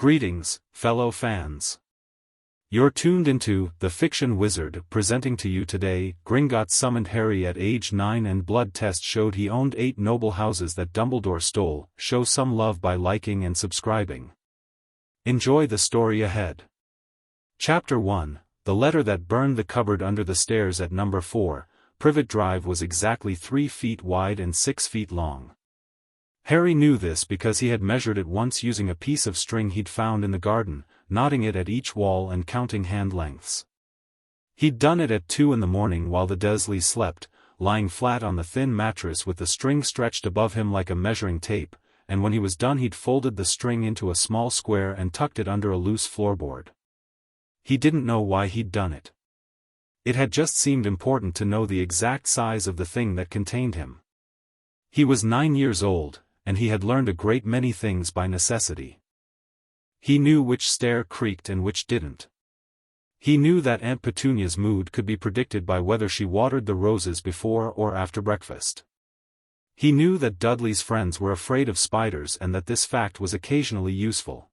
Greetings, fellow fans. You're tuned into The Fiction Wizard, presenting to you today. Gringotts summoned Harry at age 9 and blood test showed he owned 8 noble houses that Dumbledore stole. Show some love by liking and subscribing. Enjoy the story ahead. Chapter 1, The Letter That Burned. The cupboard under the stairs at number 4, Privet Drive was exactly 3 feet wide and 6 feet long. Harry knew this because he had measured it once using a piece of string he'd found in the garden, knotting it at each wall and counting hand lengths. He'd done it at 2 in the morning while the Dursleys slept, lying flat on the thin mattress with the string stretched above him like a measuring tape, and when he was done he'd folded the string into a small square and tucked it under a loose floorboard. He didn't know why he'd done it. It had just seemed important to know the exact size of the thing that contained him. He was 9 years old, and he had learned a great many things by necessity. He knew which stair creaked and which didn't. He knew that Aunt Petunia's mood could be predicted by whether she watered the roses before or after breakfast. He knew that Dudley's friends were afraid of spiders and that this fact was occasionally useful.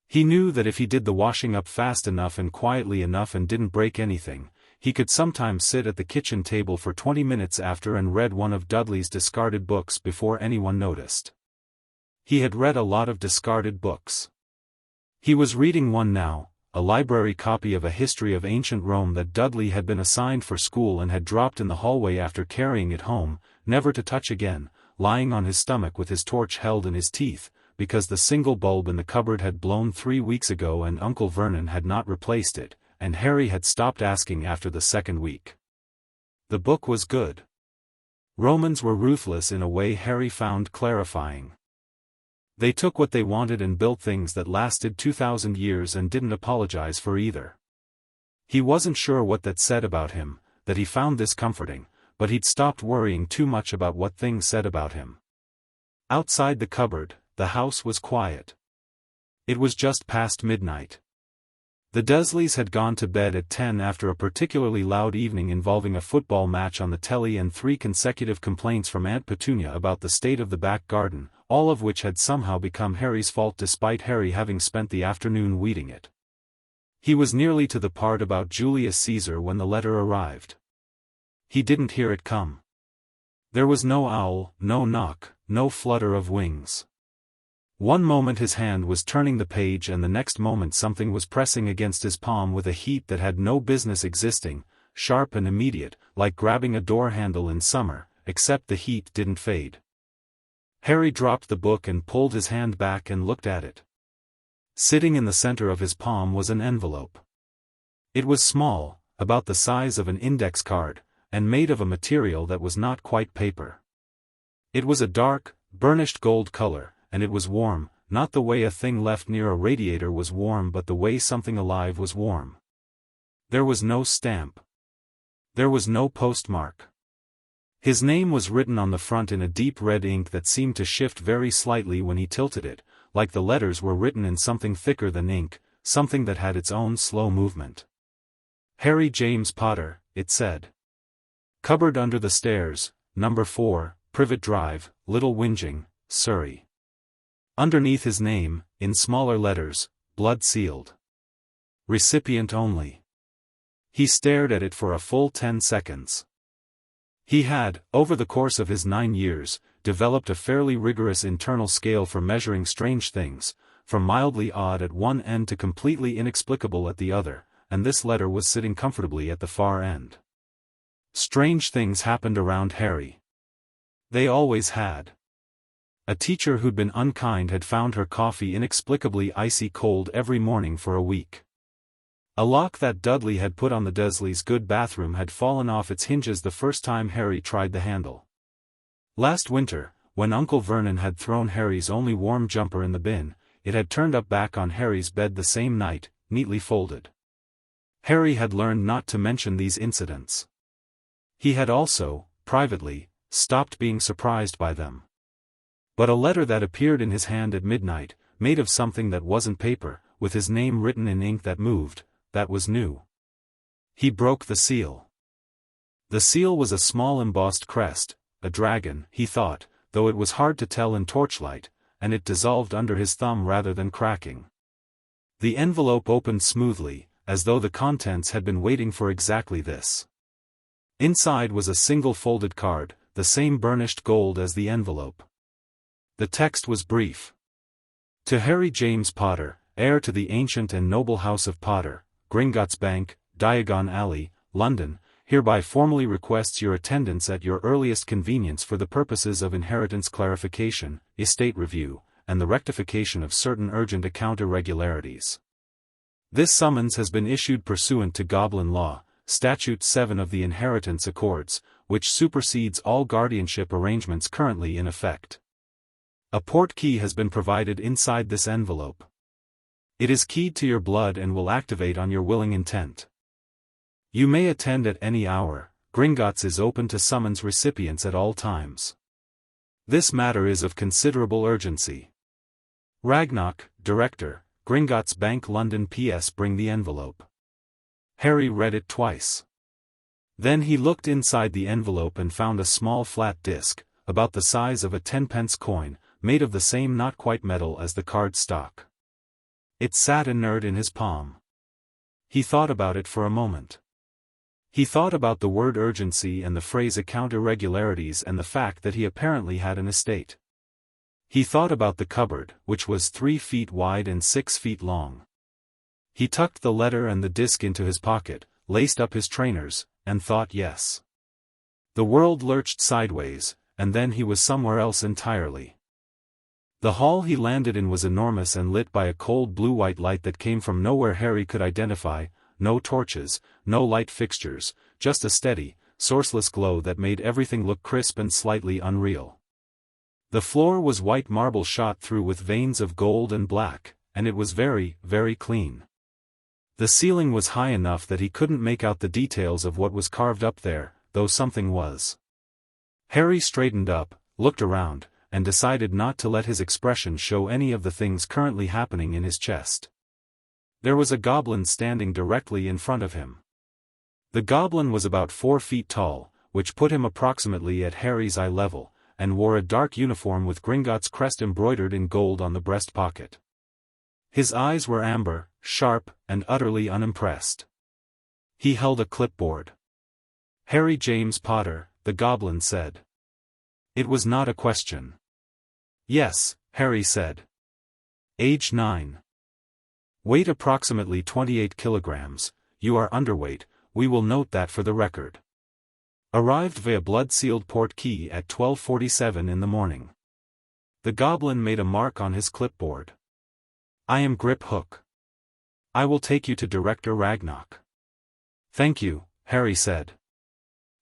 He knew that if he did the washing up fast enough and quietly enough and didn't break anything, he could sometimes sit at the kitchen table for 20 minutes after and read one of Dudley's discarded books before anyone noticed. He had read a lot of discarded books. He was reading one now, a library copy of a history of ancient Rome that Dudley had been assigned for school and had dropped in the hallway after carrying it home, never to touch again, lying on his stomach with his torch held in his teeth, because the single bulb in the cupboard had blown 3 weeks ago and Uncle Vernon had not replaced it, and Harry had stopped asking after the second week. The book was good. Romans were ruthless in a way Harry found clarifying. They took what they wanted and built things that lasted 2,000 years and didn't apologize for either. He wasn't sure what that said about him, that he found this comforting, but he'd stopped worrying too much about what things said about him. Outside the cupboard, the house was quiet. It was just past midnight. The Dursleys had gone to bed at 10 after a particularly loud evening involving a football match on the telly and 3 consecutive complaints from Aunt Petunia about the state of the back garden, all of which had somehow become Harry's fault despite Harry having spent the afternoon weeding it. He was nearly to the part about Julius Caesar when the letter arrived. He didn't hear it come. There was no owl, no knock, no flutter of wings. One moment his hand was turning the page and the next moment something was pressing against his palm with a heat that had no business existing, sharp and immediate, like grabbing a door handle in summer, except the heat didn't fade. Harry dropped the book and pulled his hand back and looked at it. Sitting in the center of his palm was an envelope. It was small, about the size of an index card, and made of a material that was not quite paper. It was a dark, burnished gold color, and it was warm, not the way a thing left near a radiator was warm but the way something alive was warm. There was no stamp. There was no postmark. His name was written on the front in a deep red ink that seemed to shift very slightly when he tilted it, like the letters were written in something thicker than ink, something that had its own slow movement. Harry James Potter, it said. Cupboard under the stairs, number 4, Privet Drive, Little Whinging, Surrey. Underneath his name, in smaller letters, blood-sealed. Recipient only. He stared at it for a full 10 seconds. He had, over the course of his 9 years, developed a fairly rigorous internal scale for measuring strange things, from mildly odd at one end to completely inexplicable at the other, and this letter was sitting comfortably at the far end. Strange things happened around Harry. They always had. A teacher who'd been unkind had found her coffee inexplicably icy cold every morning for a week. A lock that Dudley had put on the Dursleys' good bathroom had fallen off its hinges the first time Harry tried the handle. Last winter, when Uncle Vernon had thrown Harry's only warm jumper in the bin, it had turned up back on Harry's bed the same night, neatly folded. Harry had learned not to mention these incidents. He had also, privately, stopped being surprised by them. But a letter that appeared in his hand at midnight, made of something that wasn't paper, with his name written in ink that moved, that was new. He broke the seal. The seal was a small embossed crest, a dragon, he thought, though it was hard to tell in torchlight, and it dissolved under his thumb rather than cracking. The envelope opened smoothly, as though the contents had been waiting for exactly this. Inside was a single folded card, the same burnished gold as the envelope. The text was brief. To Harry James Potter, heir to the ancient and noble house of Potter, Gringotts Bank, Diagon Alley, London, hereby formally requests your attendance at your earliest convenience for the purposes of inheritance clarification, estate review, and the rectification of certain urgent account irregularities. This summons has been issued pursuant to Goblin Law, Statute 7 of the Inheritance Accords, which supersedes all guardianship arrangements currently in effect. A port key has been provided inside this envelope. It is keyed to your blood and will activate on your willing intent. You may attend at any hour. Gringotts is open to summons recipients at all times. This matter is of considerable urgency. Ragnarok, Director, Gringotts Bank, London. P.S. Bring the envelope. Harry read it twice. Then he looked inside the envelope and found a small flat disc, about the size of a 10-pence coin, made of the same not quite metal as the card stock. It sat inert in his palm. He thought about it for a moment. He thought about the word urgency and the phrase account irregularities and the fact that he apparently had an estate. He thought about the cupboard, which was 3 feet wide and 6 feet long. He tucked the letter and the disc into his pocket, laced up his trainers, and thought yes. The world lurched sideways, and then he was somewhere else entirely. The hall he landed in was enormous and lit by a cold blue-white light that came from nowhere Harry could identify. No torches, no light fixtures, just a steady, sourceless glow that made everything look crisp and slightly unreal. The floor was white marble shot through with veins of gold and black, and it was very, very clean. The ceiling was high enough that he couldn't make out the details of what was carved up there, though something was. Harry straightened up, looked around, and decided not to let his expression show any of the things currently happening in his chest. There was a goblin standing directly in front of him. The goblin was about 4 feet tall, which put him approximately at Harry's eye level, and wore a dark uniform with Gringotts' crest embroidered in gold on the breast pocket. His eyes were amber, sharp, and utterly unimpressed. He held a clipboard. Harry James Potter, the goblin said. It was not a question. Yes, Harry said. Age 9. Weight approximately 28 kilograms, you are underweight, we will note that for the record. Arrived via blood-sealed port key at 12:47 in the morning. The goblin made a mark on his clipboard. I am Grip Hook. I will take you to Director Ragnarok. Thank you, Harry said.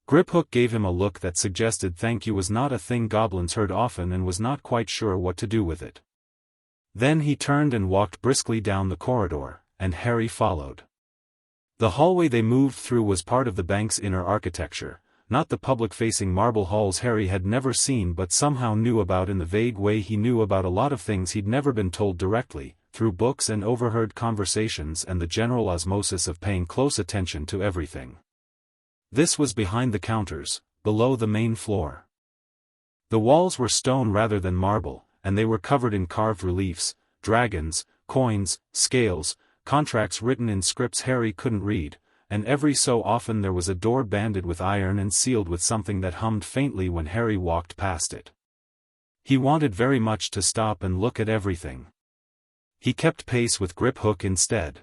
Grip Hook gave him a look that suggested thank you was not a thing goblins heard often and was not quite sure what to do with it. Then he turned and walked briskly down the corridor, and Harry followed. The hallway they moved through was part of the bank's inner architecture, not the public-facing marble halls Harry had never seen but somehow knew about in the vague way he knew about a lot of things he'd never been told directly, through books and overheard conversations and the general osmosis of paying close attention to everything. This was behind the counters, below the main floor. The walls were stone rather than marble, and they were covered in carved reliefs, dragons, coins, scales, contracts written in scripts Harry couldn't read, and every so often there was a door banded with iron and sealed with something that hummed faintly when Harry walked past it. He wanted very much to stop and look at everything. He kept pace with Grip Hook instead.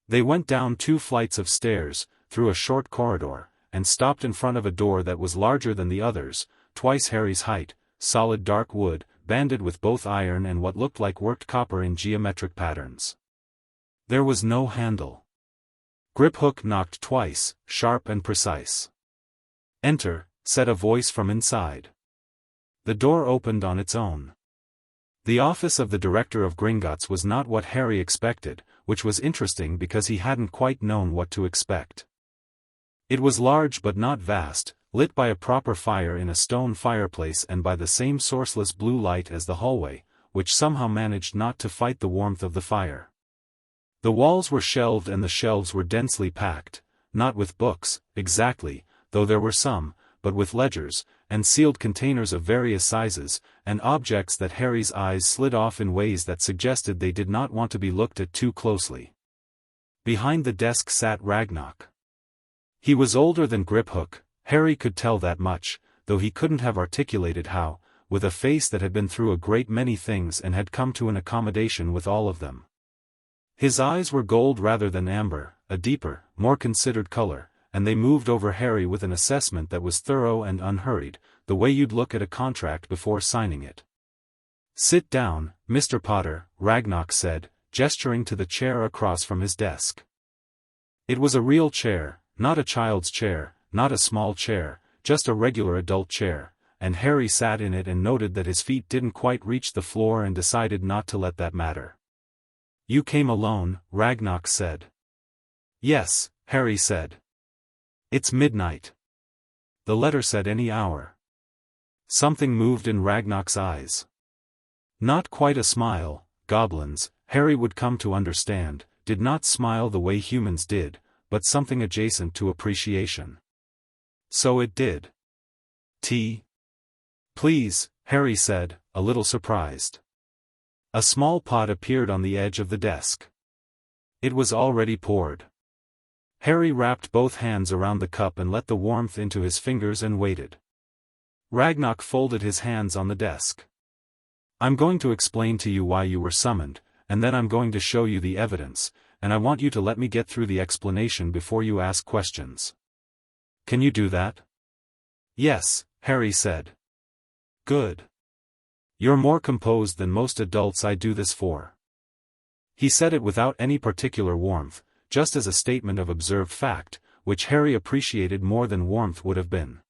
They went down 2 flights of stairs, through a short corridor, and stopped in front of a door that was larger than the others, twice Harry's height, solid dark wood, banded with both iron and what looked like worked copper in geometric patterns. There was no handle. Grip Hook knocked twice, sharp and precise. Enter, said a voice from inside. The door opened on its own. The office of the director of Gringotts was not what Harry expected, which was interesting because he hadn't quite known what to expect. It was large but not vast, lit by a proper fire in a stone fireplace and by the same sourceless blue light as the hallway, which somehow managed not to fight the warmth of the fire. The walls were shelved and the shelves were densely packed, not with books, exactly, though there were some, but with ledgers, and sealed containers of various sizes, and objects that Harry's eyes slid off in ways that suggested they did not want to be looked at too closely. Behind the desk sat Ragnarok. He was older than Griphook, Harry could tell that much, though he couldn't have articulated how, with a face that had been through a great many things and had come to an accommodation with all of them. His eyes were gold rather than amber, a deeper, more considered color, and they moved over Harry with an assessment that was thorough and unhurried, the way you'd look at a contract before signing it. "Sit down, Mr. Potter," Ragnarok said, gesturing to the chair across from his desk. It was a real chair, not a child's chair, not a small chair, just a regular adult chair, and Harry sat in it and noted that his feet didn't quite reach the floor and decided not to let that matter. "You came alone," Ragnarok said. "Yes," Harry said. "It's midnight." The letter said any hour. Something moved in Ragnarok's eyes. Not quite a smile. Goblins, Harry would come to understand, did not smile the way humans did, but something adjacent to appreciation. So it did. "Tea?" "Please," Harry said, a little surprised. A small pot appeared on the edge of the desk. It was already poured. Harry wrapped both hands around the cup and let the warmth into his fingers and waited. Ragnarok folded his hands on the desk. "I'm going to explain to you why you were summoned, and then I'm going to show you the evidence, and I want you to let me get through the explanation before you ask questions. Can you do that?" "Yes," Harry said. "Good. You're more composed than most adults I do this for." He said it without any particular warmth, just as a statement of observed fact, which Harry appreciated more than warmth would have been.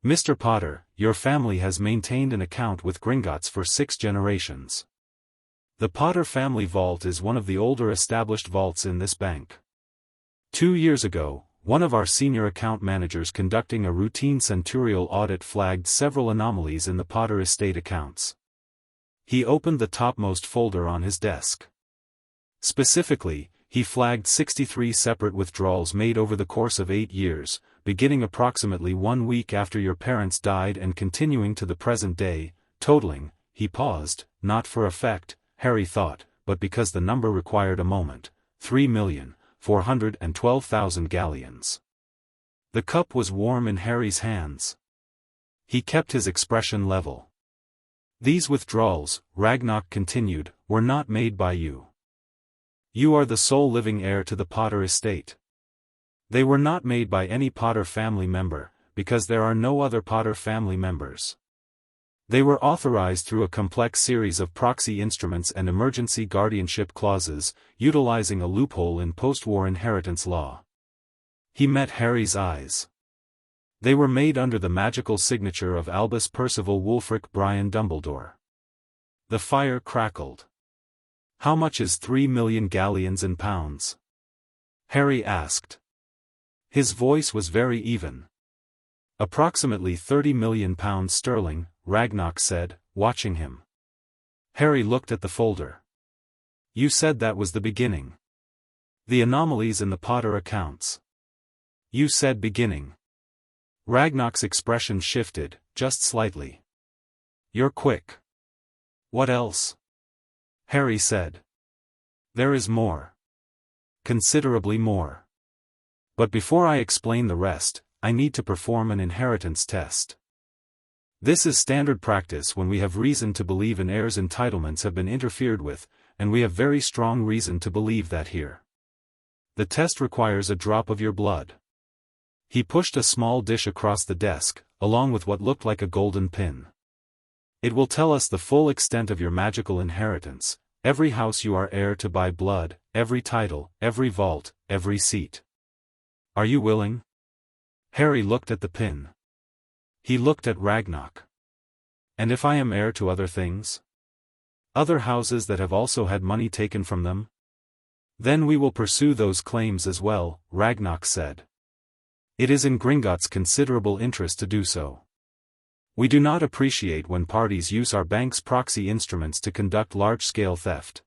"Mr. Potter, your family has maintained an account with Gringotts for 6 generations. The Potter family vault is one of the older established vaults in this bank. 2 years ago, one of our senior account managers conducting a routine centurial audit flagged several anomalies in the Potter estate accounts." He opened the topmost folder on his desk. Specifically, he flagged 63 separate withdrawals made over the course of 8 years, beginning approximately 1 week after your parents died and continuing to the present day, totaling, he paused, not for effect, Harry thought, but because the number required a moment, 3,412,000 galleons. The cup was warm in Harry's hands. He kept his expression level. "These withdrawals," Ragnarok continued, "were not made by you. You are the sole living heir to the Potter estate. They were not made by any Potter family member, because there are no other Potter family members. They were authorized through a complex series of proxy instruments and emergency guardianship clauses, utilizing a loophole in post-war inheritance law." He met Harry's eyes. "They were made under the magical signature of Albus Percival Wulfric Brian Dumbledore." The fire crackled. "How much is 3 million galleons in pounds?" Harry asked. His voice was very even. "Approximately 30 million pounds sterling," Ragnarok said, watching him. Harry looked at the folder. "You said that was the beginning. The anomalies in the Potter accounts. You said beginning." Ragnarok's expression shifted, just slightly. "You're quick. What else?" Harry said. "There is more. Considerably more. But before I explain the rest, I need to perform an inheritance test. This is standard practice when we have reason to believe an heir's entitlements have been interfered with, and we have very strong reason to believe that here. The test requires a drop of your blood." He pushed a small dish across the desk, along with what looked like a golden pin. "It will tell us the full extent of your magical inheritance, every house you are heir to by blood, every title, every vault, every seat. Are you willing?" Harry looked at the pin. He looked at Ragnarok. "And if I am heir to other things? Other houses that have also had money taken from them? Then we will pursue those claims as well," Ragnarok said. "It is in Gringotts' considerable interest to do so. We do not appreciate when parties use our bank's proxy instruments to conduct large-scale theft."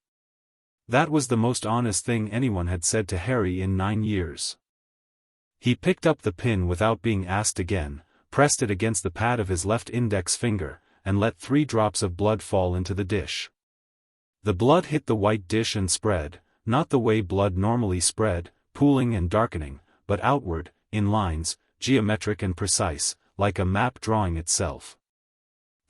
That was the most honest thing anyone had said to Harry in 9 years. He picked up the pin without being asked again, pressed it against the pad of his left index finger, and let 3 drops of blood fall into the dish. The blood hit the white dish and spread, not the way blood normally spread, pooling and darkening, but outward, in lines, geometric and precise, like a map drawing itself.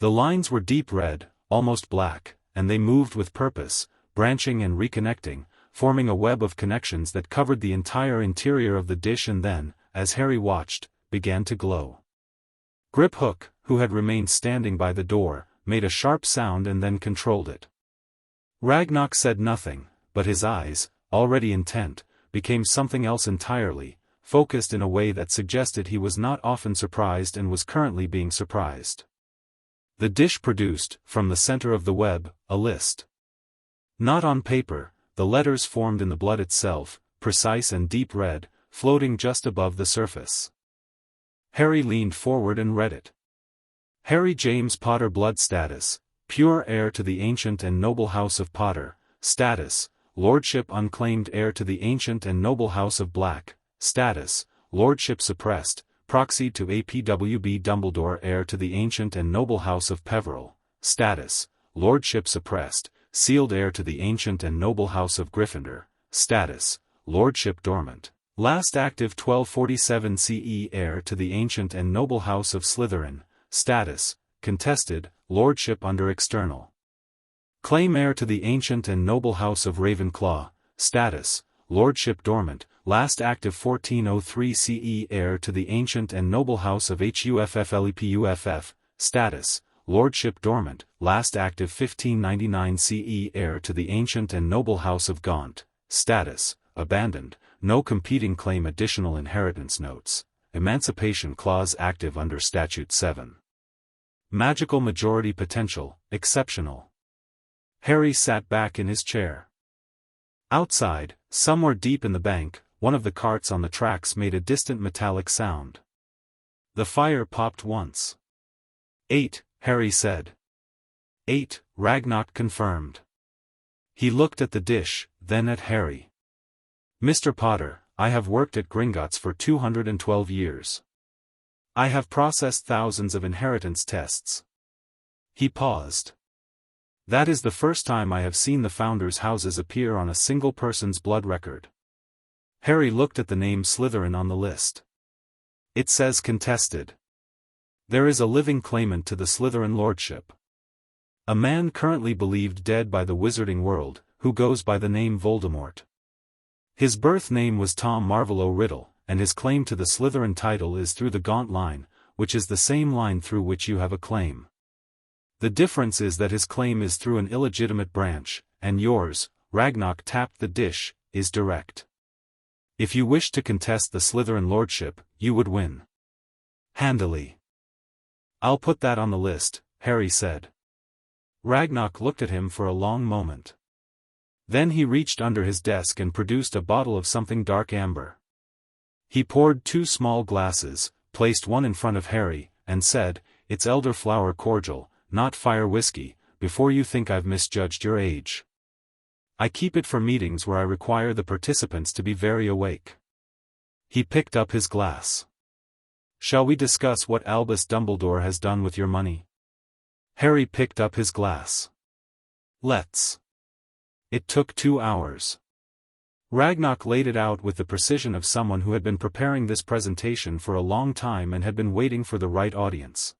The lines were deep red, almost black, and they moved with purpose, branching and reconnecting, forming a web of connections that covered the entire interior of the dish and then, as Harry watched, began to glow. Grip Hook, who had remained standing by the door, made a sharp sound and then controlled it. Ragnarok said nothing, but his eyes, already intent, became something else entirely, focused in a way that suggested he was not often surprised and was currently being surprised. The dish produced, from the center of the web, a list. Not on paper, the letters formed in the blood itself, precise and deep red, floating just above the surface. Harry leaned forward and read it. Harry James Potter, blood status, pure heir to the ancient and noble house of Potter, status, lordship unclaimed heir to the ancient and noble house of Black, status, lordship suppressed, proxy to APWB Dumbledore heir to the ancient and noble house of Peveril, status, lordship suppressed, sealed heir to the ancient and noble house of Gryffindor, status, lordship dormant, last active 1247 CE heir to the ancient and noble house of Slytherin, status, contested, lordship under external claim heir to the ancient and noble house of Ravenclaw, status, lordship dormant, last active 1403 CE heir to the ancient and noble house of HUFFLEPUFF, status, lordship dormant, last active 1599 CE heir to the ancient and noble house of Gaunt, status, abandoned, no competing claim additional inheritance notes, emancipation clause active under Statute 7. Magical majority potential, exceptional. Harry sat back in his chair. Outside, somewhere deep in the bank, one of the carts on the tracks made a distant metallic sound. The fire popped once. 8, Harry said. 8, Ragnarok confirmed. He looked at the dish, then at Harry. Mr. Potter, I have worked at Gringotts for 212 years. I have processed thousands of inheritance tests. He paused. That is the first time I have seen the founders' houses appear on a single person's blood record. Harry looked at the name Slytherin on the list. It says contested. There is a living claimant to the Slytherin lordship. A man currently believed dead by the wizarding world, who goes by the name Voldemort. His birth name was Tom Marvolo Riddle, and his claim to the Slytherin title is through the Gaunt line, which is the same line through which you have a claim. The difference is that his claim is through an illegitimate branch, and yours, Ragnarok tapped the dish, is direct. If you wish to contest the Slytherin lordship, you would win. Handily. I'll put that on the list, Harry said. Ragnarok looked at him for a long moment. Then he reached under his desk and produced a bottle of something dark amber. He poured 2 small glasses, placed one in front of Harry, and said, "It's elderflower cordial, not fire whiskey, before you think I've misjudged your age. I keep it for meetings where I require the participants to be very awake." He picked up his glass. "Shall we discuss what Albus Dumbledore has done with your money?" Harry picked up his glass. "Let's." It took 2 hours. Ragnarok laid it out with the precision of someone who had been preparing this presentation for a long time and had been waiting for the right audience.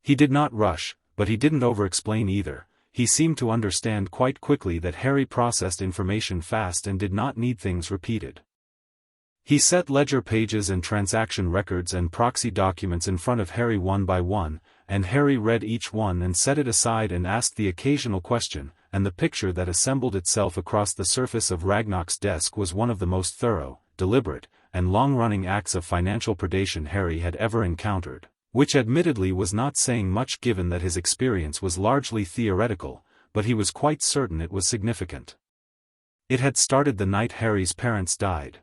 He did not rush, but he didn't over-explain either. He seemed to understand quite quickly that Harry processed information fast and did not need things repeated. He set ledger pages and transaction records and proxy documents in front of Harry one by one, and Harry read each one and set it aside and asked the occasional question, and the picture that assembled itself across the surface of Ragnarok's desk was one of the most thorough, deliberate, and long-running acts of financial predation Harry had ever encountered, which admittedly was not saying much given that his experience was largely theoretical, but he was quite certain it was significant. It had started the night Harry's parents died.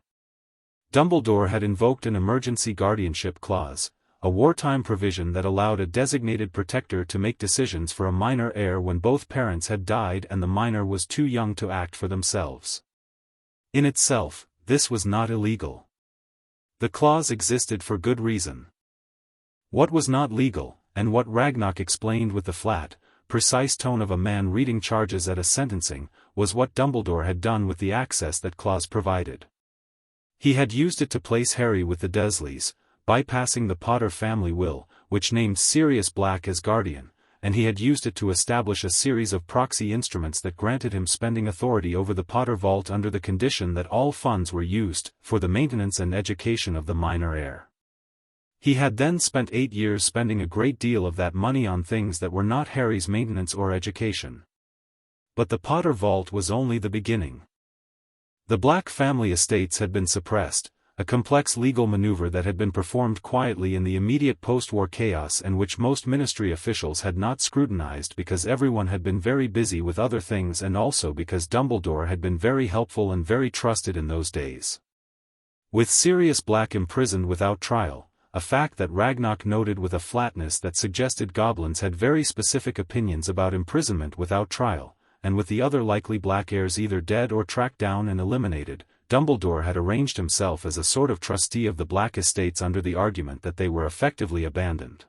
Dumbledore had invoked an emergency guardianship clause, a wartime provision that allowed a designated protector to make decisions for a minor heir when both parents had died and the minor was too young to act for themselves. In itself, this was not illegal. The clause existed for good reason. What was not legal, and what Ragnarok explained with the flat, precise tone of a man reading charges at a sentencing, was what Dumbledore had done with the access that clause provided. He had used it to place Harry with the Dursleys, bypassing the Potter family will, which named Sirius Black as guardian, and he had used it to establish a series of proxy instruments that granted him spending authority over the Potter vault under the condition that all funds were used for the maintenance and education of the minor heir. He had then spent 8 years spending a great deal of that money on things that were not Harry's maintenance or education. But the Potter vault was only the beginning. The Black family estates had been suppressed, a complex legal maneuver that had been performed quietly in the immediate post-war chaos and which most ministry officials had not scrutinized because everyone had been very busy with other things and also because Dumbledore had been very helpful and very trusted in those days. With Sirius Black imprisoned without trial, a fact that Ragnarok noted with a flatness that suggested goblins had very specific opinions about imprisonment without trial, and with the other likely Black heirs either dead or tracked down and eliminated, Dumbledore had arranged himself as a sort of trustee of the Black estates under the argument that they were effectively abandoned.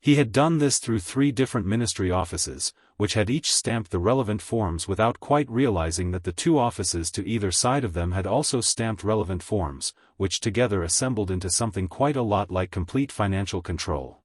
He had done this through 3 different ministry offices, which had each stamped the relevant forms without quite realizing that the 2 offices to either side of them had also stamped relevant forms, which together assembled into something quite a lot like complete financial control.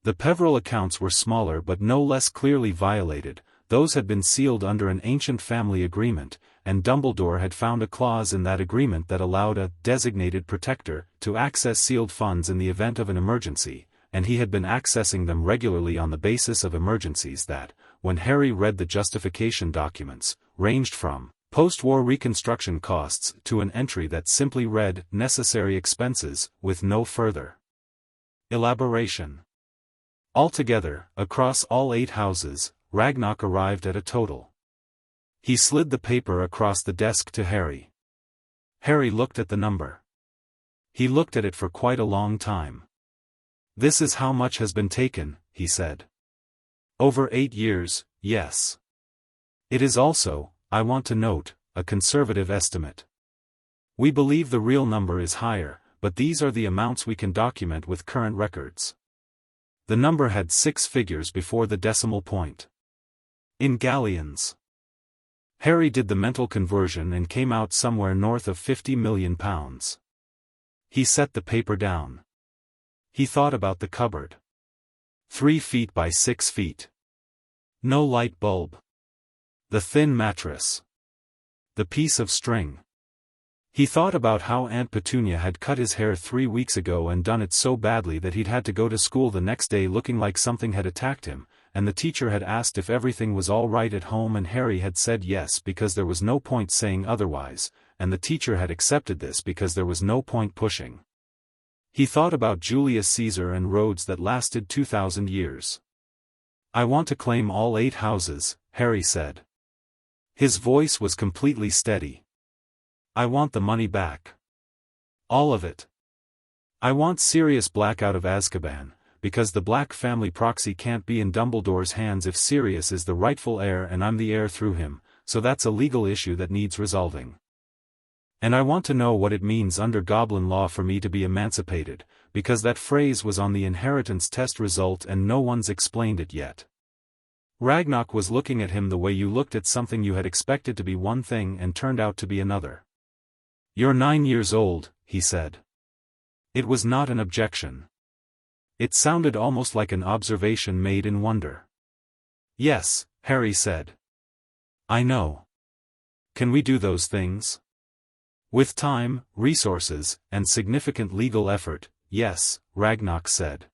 The Peveril accounts were smaller but no less clearly violated. Those had been sealed under an ancient family agreement, and Dumbledore had found a clause in that agreement that allowed a designated protector to access sealed funds in the event of an emergency, and he had been accessing them regularly on the basis of emergencies that, when Harry read the justification documents, ranged from post-war reconstruction costs to an entry that simply read necessary expenses with no further elaboration. Altogether, across all 8 houses, Ragnarok arrived at a total. He slid the paper across the desk to Harry. Harry looked at the number. He looked at it for quite a long time. "This is how much has been taken," he said. "Over 8 years, yes. It is also, I want to note, a conservative estimate. We believe the real number is higher, but these are the amounts we can document with current records." The number had 6 figures before the decimal point. In galleons. Harry did the mental conversion and came out somewhere north of £50 million. He set the paper down. He thought about the cupboard. 3 feet by 6 feet. No light bulb. The thin mattress. The piece of string. He thought about how Aunt Petunia had cut his hair 3 weeks ago and done it so badly that he'd had to go to school the next day looking like something had attacked him, and the teacher had asked if everything was all right at home and Harry had said yes because there was no point saying otherwise, and the teacher had accepted this because there was no point pushing. He thought about Julius Caesar and roads that lasted 2,000 years. "I want to claim all 8 houses," Harry said. His voice was completely steady. "I want the money back. All of it. I want Sirius Black out of Azkaban, because the Black family proxy can't be in Dumbledore's hands if Sirius is the rightful heir and I'm the heir through him, so that's a legal issue that needs resolving. And I want to know what it means under Goblin law for me to be emancipated, because that phrase was on the inheritance test result and no one's explained it yet." Ragnarok was looking at him the way you looked at something you had expected to be one thing and turned out to be another. "You're 9 years old," he said. It was not an objection. It sounded almost like an observation made in wonder. "Yes," Harry said. "I know. Can we do those things? With time, resources, and significant legal effort, yes," Ragnarok said.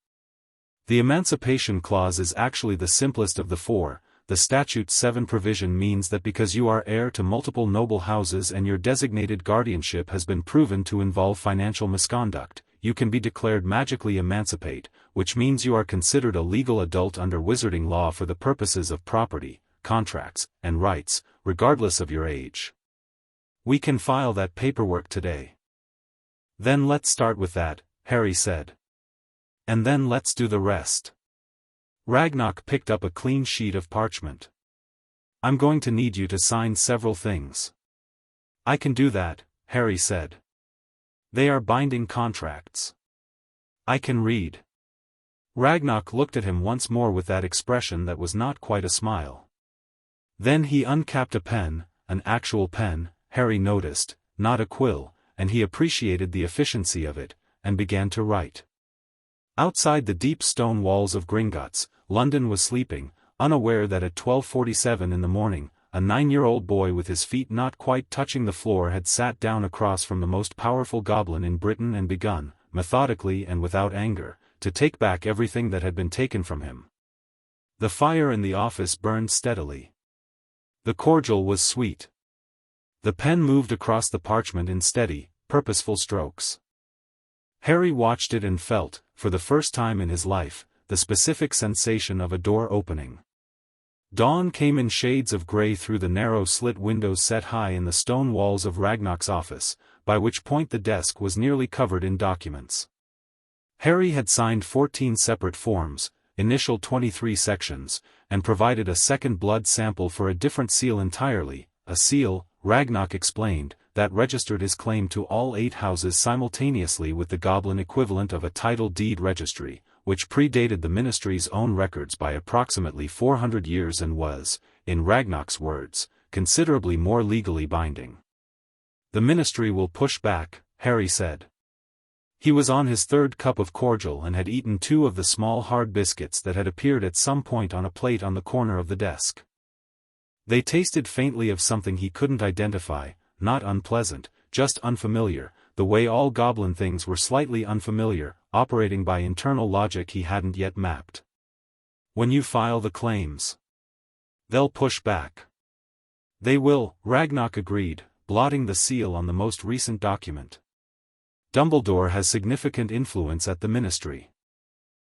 "The Emancipation Clause is actually the simplest of the 4. The Statute 7 provision means that because you are heir to multiple noble houses and your designated guardianship has been proven to involve financial misconduct, you can be declared magically emancipate, which means you are considered a legal adult under wizarding law for the purposes of property, contracts, and rights, regardless of your age. We can file that paperwork today." "Then let's start with that," Harry said. "And then let's do the rest." Ragnarok picked up a clean sheet of parchment. "I'm going to need you to sign several things." "I can do that," Harry said. "They are binding contracts. I can read." Ragnock looked at him once more with that expression that was not quite a smile. Then he uncapped a pen, an actual pen, Harry noticed, not a quill, and he appreciated the efficiency of it, and began to write. Outside the deep stone walls of Gringotts, London was sleeping, unaware that at 12:47 in the morning, a 9-year-old boy with his feet not quite touching the floor had sat down across from the most powerful goblin in Britain and begun, methodically and without anger, to take back everything that had been taken from him. The fire in the office burned steadily. The cordial was sweet. The pen moved across the parchment in steady, purposeful strokes. Harry watched it and felt, for the first time in his life, the specific sensation of a door opening. Dawn came in shades of grey through the narrow slit windows set high in the stone walls of Ragnock's office, by which point the desk was nearly covered in documents. Harry had signed 14 separate forms, initialed 23 sections, and provided a second blood sample for a different seal entirely, a seal, Ragnock explained, that registered his claim to all 8 houses simultaneously with the goblin equivalent of a title deed registry, which predated the ministry's own records by approximately 400 years and was, in Ragnock's words, considerably more legally binding. "The ministry will push back," Harry said. He was on his 3rd cup of cordial and had eaten 2 of the small hard biscuits that had appeared at some point on a plate on the corner of the desk. They tasted faintly of something he couldn't identify, not unpleasant, just unfamiliar, the way all goblin things were slightly unfamiliar, operating by internal logic he hadn't yet mapped. "When you file the claims, they'll push back." "They will," Ragnock agreed, blotting the seal on the most recent document. "Dumbledore has significant influence at the ministry.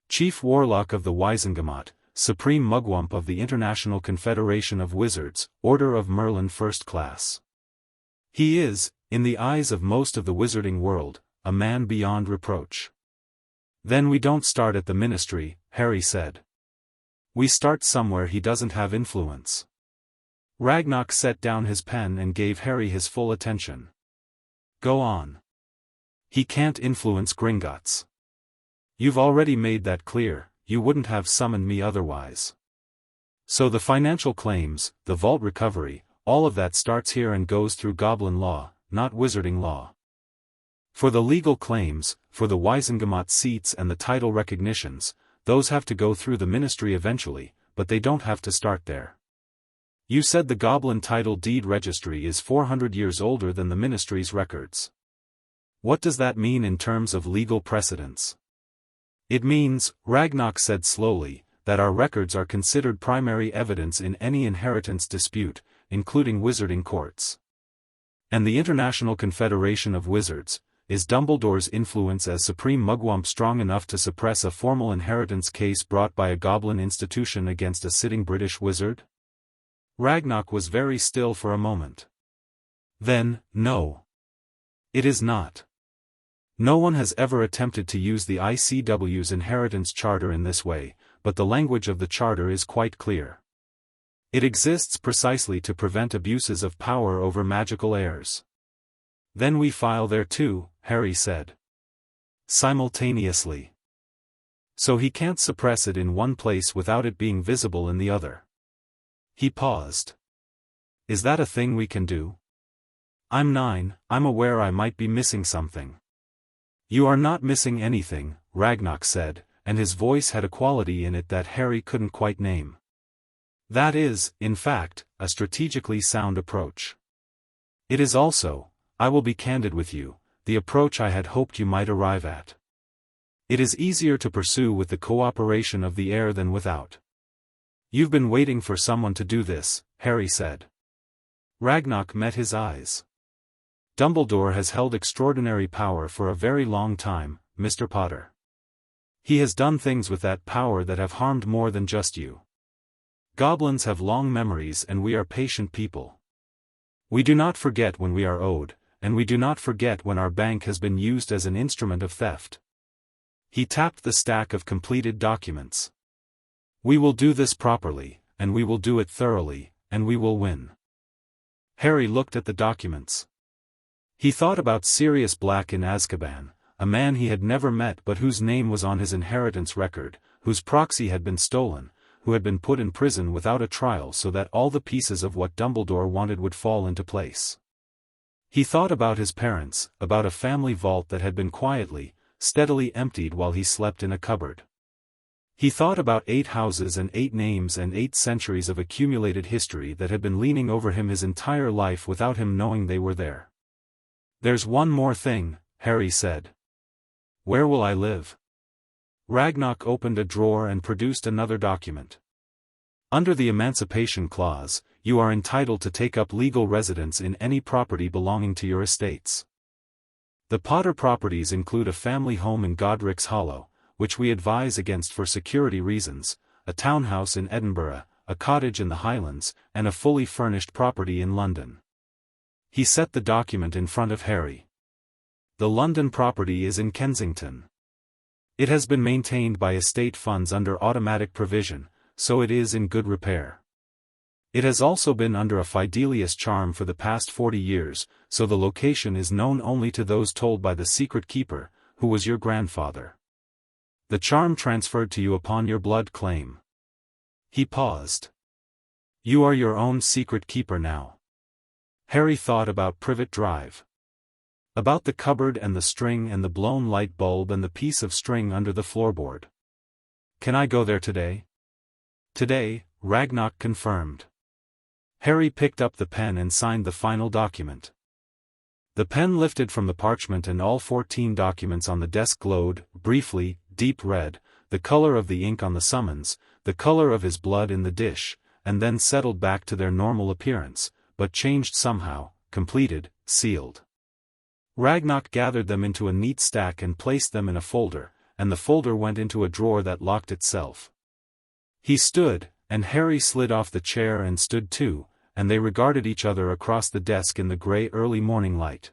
Chief Warlock of the Wizengamot, Supreme Mugwump of the International Confederation of Wizards, Order of Merlin First Class. He is, in the eyes of most of the wizarding world, a man beyond reproach." "Then we don't start at the ministry," Harry said. "We start somewhere he doesn't have influence." Ragnock set down his pen and gave Harry his full attention. "Go on." "He can't influence Gringotts. You've already made that clear, you wouldn't have summoned me otherwise. So the financial claims, the vault recovery, all of that starts here and goes through goblin law, not wizarding law. For the legal claims, for the Wizengamot seats and the title recognitions, those have to go through the ministry eventually, but they don't have to start there. You said the goblin title deed registry is 400 years older than the ministry's records. What does that mean in terms of legal precedence?" "It means," Ragnock said slowly, "that our records are considered primary evidence in any inheritance dispute, including wizarding courts. And the International Confederation of Wizards, is Dumbledore's influence as Supreme Mugwump strong enough to suppress a formal inheritance case brought by a goblin institution against a sitting British wizard?" Ragnock was very still for a moment. "Then, no. It is not. No one has ever attempted to use the ICW's inheritance charter in this way, but the language of the charter is quite clear. It exists precisely to prevent abuses of power over magical heirs." "Then we file there too," Harry said. "Simultaneously. So he can't suppress it in one place without it being visible in the other." He paused. "Is that a thing we can do?" "I'm 9, I'm aware I might be missing something." "You are not missing anything," Ragnock said, and his voice had a quality in it that Harry couldn't quite name. "That is, in fact, a strategically sound approach. It is also, I will be candid with you, the approach I had hoped you might arrive at. It is easier to pursue with the cooperation of the heir than without." "You've been waiting for someone to do this," Harry said. Ragnock met his eyes. "Dumbledore has held extraordinary power for a very long time, Mr. Potter. He has done things with that power that have harmed more than just you. Goblins have long memories and we are patient people. We do not forget when we are owed, and we do not forget when our bank has been used as an instrument of theft." He tapped the stack of completed documents. "We will do this properly, and we will do it thoroughly, and we will win." Harry looked at the documents. He thought about Sirius Black in Azkaban, a man he had never met but whose name was on his inheritance record, whose proxy had been stolen, who had been put in prison without a trial so that all the pieces of what Dumbledore wanted would fall into place. He thought about his parents, about a family vault that had been quietly, steadily emptied while he slept in a cupboard. He thought about 8 houses and 8 names and 8 centuries of accumulated history that had been leaning over him his entire life without him knowing they were there. "There's one more thing," Harry said. "Where will I live?" Ragnarok opened a drawer and produced another document. "Under the Emancipation Clause, you are entitled to take up legal residence in any property belonging to your estates. The Potter properties include a family home in Godric's Hollow, which we advise against for security reasons, a townhouse in Edinburgh, a cottage in the Highlands, and a fully furnished property in London." He set the document in front of Harry. "The London property is in Kensington. It has been maintained by estate funds under automatic provision, so it is in good repair. It has also been under a Fidelius charm for the past 40 years, so the location is known only to those told by the secret keeper, who was your grandfather. The charm transferred to you upon your blood claim." He paused. "You are your own secret keeper now." Harry thought about Privet Drive. About the cupboard and the string and the blown light bulb and the piece of string under the floorboard. "Can I go there today?" "Today," Ragnarok confirmed. Harry picked up the pen and signed the final document. The pen lifted from the parchment and all 14 documents on the desk glowed, briefly, deep red, the color of the ink on the summons, the color of his blood in the dish, and then settled back to their normal appearance, but changed somehow, completed, sealed. Ragnarok gathered them into a neat stack and placed them in a folder, and the folder went into a drawer that locked itself. He stood, and Harry slid off the chair and stood too, and they regarded each other across the desk in the gray early morning light.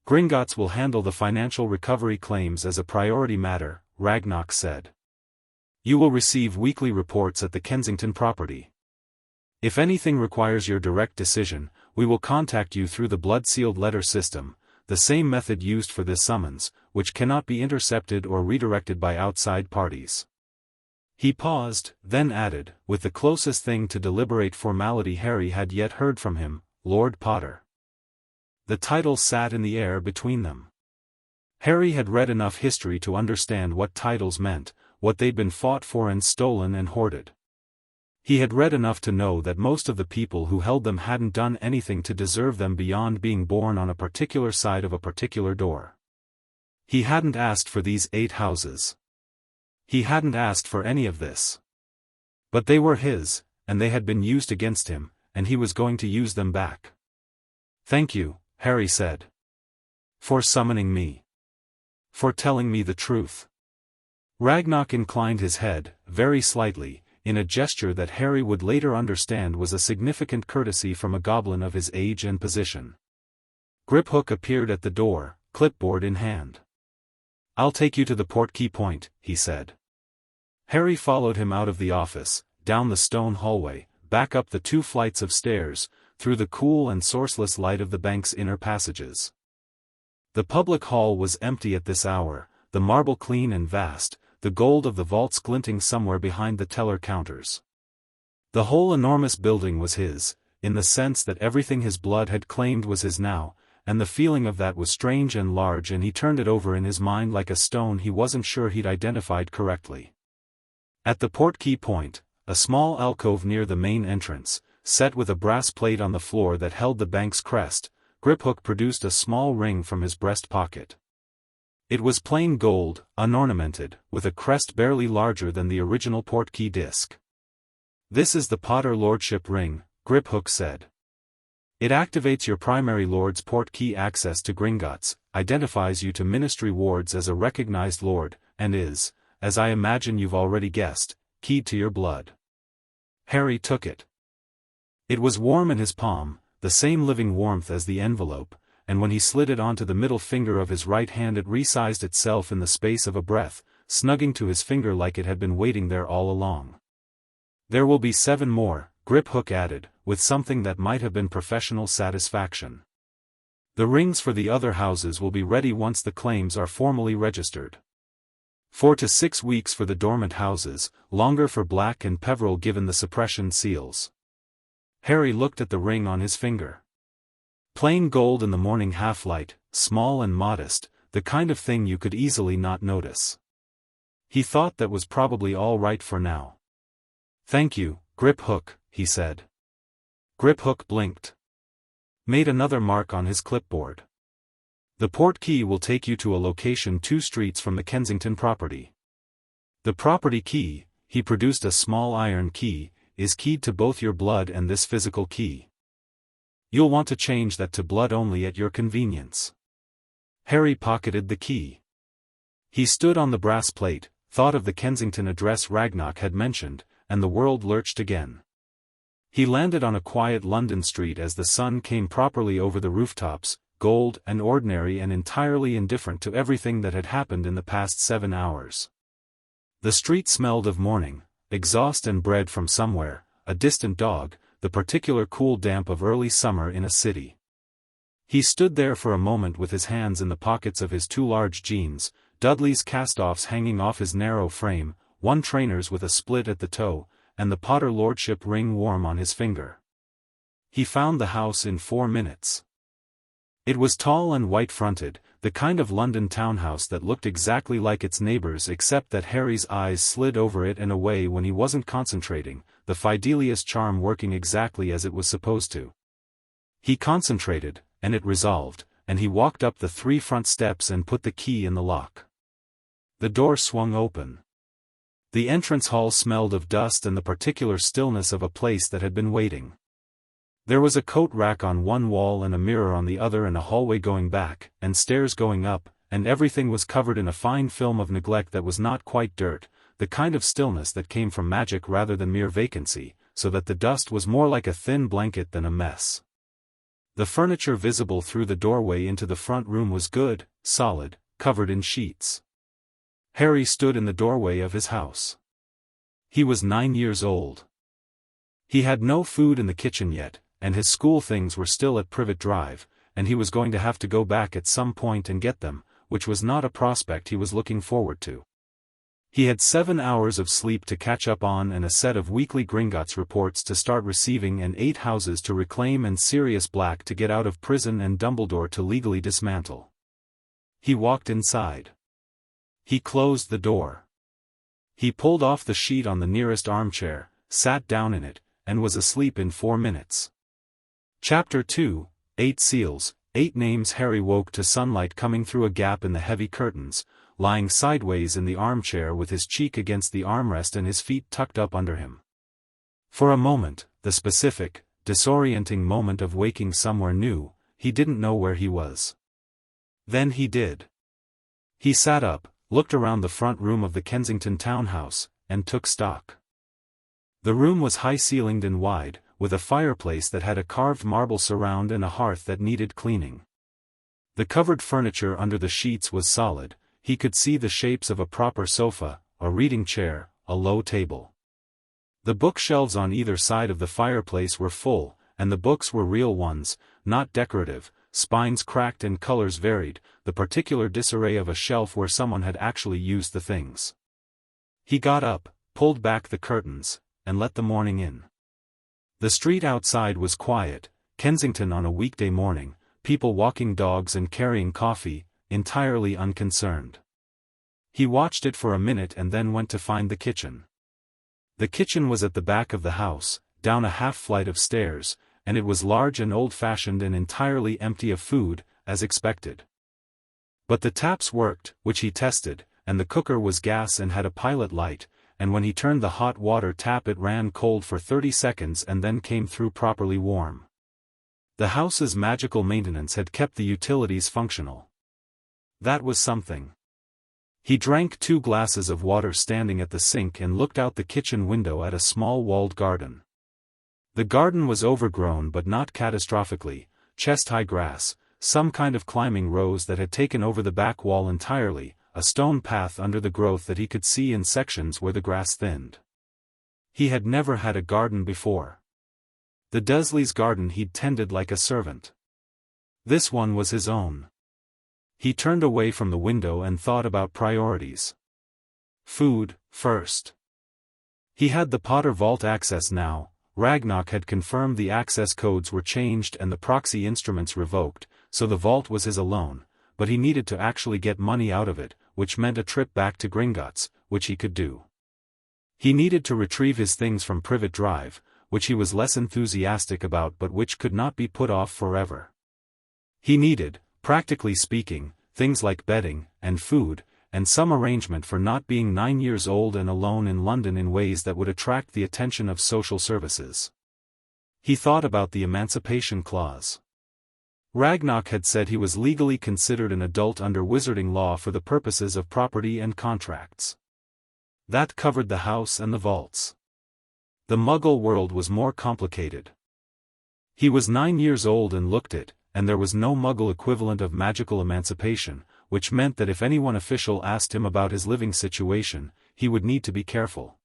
"Gringotts will handle the financial recovery claims as a priority matter," Ragnarok said. "You will receive weekly reports at the Kensington property. If anything requires your direct decision, we will contact you through the blood-sealed letter system, the same method used for this summons, which cannot be intercepted or redirected by outside parties." He paused, then added, with the closest thing to deliberate formality Harry had yet heard from him, "Lord Potter." The title sat in the air between them. Harry had read enough history to understand what titles meant, what they'd been fought for and stolen and hoarded. He had read enough to know that most of the people who held them hadn't done anything to deserve them beyond being born on a particular side of a particular door. He hadn't asked for these 8 houses. He hadn't asked for any of this. But they were his, and they had been used against him, and he was going to use them back. "Thank you," Harry said. "For summoning me. For telling me the truth." Ragnarok inclined his head, very slightly, in a gesture that Harry would later understand was a significant courtesy from a goblin of his age and position. Griphook appeared at the door, clipboard in hand. "I'll take you to the portkey point," he said. Harry followed him out of the office, down the stone hallway, back up the 2 flights of stairs, through the cool and sourceless light of the bank's inner passages. The public hall was empty at this hour, the marble clean and vast, the gold of the vaults glinting somewhere behind the teller counters. The whole enormous building was his, in the sense that everything his blood had claimed was his now, and the feeling of that was strange and large, and he turned it over in his mind like a stone he wasn't sure he'd identified correctly. At the portkey point, a small alcove near the main entrance, set with a brass plate on the floor that held the bank's crest, Griphook produced a small ring from his breast pocket. It was plain gold, unornamented, with a crest barely larger than the original portkey disc. "This is the Potter Lordship ring," Griphook said. "It activates your primary lord's portkey access to Gringotts, identifies you to ministry wards as a recognized lord, and is, as I imagine you've already guessed, keyed to your blood." Harry took it. It was warm in his palm, the same living warmth as the envelope, and when he slid it onto the middle finger of his right hand it resized itself in the space of a breath, snugging to his finger like it had been waiting there all along. "There will be 7 more, Griphook added, with something that might have been professional satisfaction. "The rings for the other houses will be ready once the claims are formally registered." 4 to 6 weeks for the dormant houses, longer for Black and Peveril given the suppression seals. Harry looked at the ring on his finger. Plain gold in the morning half-light, small and modest, the kind of thing you could easily not notice. He thought that was probably all right for now. "Thank you, Grip Hook," he said. Grip Hook blinked. Made another mark on his clipboard. "The port key will take you to a location 2 streets from the Kensington property. The property key," he produced a small iron key, "is keyed to both your blood and this physical key. You'll want to change that to blood only at your convenience." Harry pocketed the key. He stood on the brass plate, thought of the Kensington address Ragnarok had mentioned, and the world lurched again. He landed on a quiet London street as the sun came properly over the rooftops, gold and ordinary and entirely indifferent to everything that had happened in the past 7 hours. The street smelled of morning, exhaust and bread from somewhere, a distant dog, the particular cool damp of early summer in a city. He stood there for a moment with his hands in the pockets of his 2 large jeans, Dudley's cast-offs hanging off his narrow frame, 1 trainer's with a split at the toe, and the Potter lordship ring warm on his finger. He found the house in 4 minutes. It was tall and white-fronted, the kind of London townhouse that looked exactly like its neighbours except that Harry's eyes slid over it and away when he wasn't concentrating, the Fidelius charm working exactly as it was supposed to. He concentrated, and it resolved, and he walked up the 3 front steps and put the key in the lock. The door swung open. The entrance hall smelled of dust and the particular stillness of a place that had been waiting. There was a coat rack on one wall and a mirror on the other and a hallway going back, and stairs going up, and everything was covered in a fine film of neglect that was not quite dirt, the kind of stillness that came from magic rather than mere vacancy, so that the dust was more like a thin blanket than a mess. The furniture visible through the doorway into the front room was good, solid, covered in sheets. Harry stood in the doorway of his house. He was 9 years old. He had no food in the kitchen yet, and his school things were still at Privet Drive, and he was going to have to go back at some point and get them, which was not a prospect he was looking forward to. He had 7 hours of sleep to catch up on and a set of weekly Gringotts reports to start receiving and 8 houses to reclaim and Sirius Black to get out of prison and Dumbledore to legally dismantle. He walked inside. He closed the door. He pulled off the sheet on the nearest armchair, sat down in it, and was asleep in 4 minutes. Chapter 2, 8 Seals, 8 Names. Harry woke to sunlight coming through a gap in the heavy curtains, lying sideways in the armchair with his cheek against the armrest and his feet tucked up under him. For a moment, the specific, disorienting moment of waking somewhere new, he didn't know where he was. Then he did. He sat up, looked around the front room of the Kensington townhouse, and took stock. The room was high-ceilinged and wide, with a fireplace that had a carved marble surround and a hearth that needed cleaning. The covered furniture under the sheets was solid. He could see the shapes of a proper sofa, a reading chair, a low table. The bookshelves on either side of the fireplace were full, and the books were real ones, not decorative, spines cracked and colors varied, the particular disarray of a shelf where someone had actually used the things. He got up, pulled back the curtains, and let the morning in. The street outside was quiet, Kensington on a weekday morning, people walking dogs and carrying coffee, entirely unconcerned. He watched it for a minute and then went to find the kitchen. The kitchen was at the back of the house, down a half-flight of stairs, and it was large and old-fashioned and entirely empty of food, as expected. But the taps worked, which he tested, and the cooker was gas and had a pilot light, and when he turned the hot water tap it ran cold for 30 seconds and then came through properly warm. The house's magical maintenance had kept the utilities functional. That was something. He drank 2 glasses of water standing at the sink and looked out the kitchen window at a small walled garden. The garden was overgrown but not catastrophically, chest-high grass, some kind of climbing rose that had taken over the back wall entirely, a stone path under the growth that he could see in sections where the grass thinned. He had never had a garden before. The Dursleys' garden he'd tended like a servant. This one was his own. He turned away from the window and thought about priorities. Food, first. He had the Potter vault access now. Ragnarok had confirmed the access codes were changed and the proxy instruments revoked, so the vault was his alone, but he needed to actually get money out of it, which meant a trip back to Gringotts, which he could do. He needed to retrieve his things from Privet Drive, which he was less enthusiastic about but which could not be put off forever. He needed, practically speaking, things like bedding, and food, and some arrangement for not being 9 years old and alone in London in ways that would attract the attention of social services. He thought about the Emancipation Clause. Ragnarok had said he was legally considered an adult under wizarding law for the purposes of property and contracts. That covered the house and the vaults. The Muggle world was more complicated. He was 9 years old and looked it, and there was no Muggle equivalent of magical emancipation, which meant that if anyone official asked him about his living situation, he would need to be careful.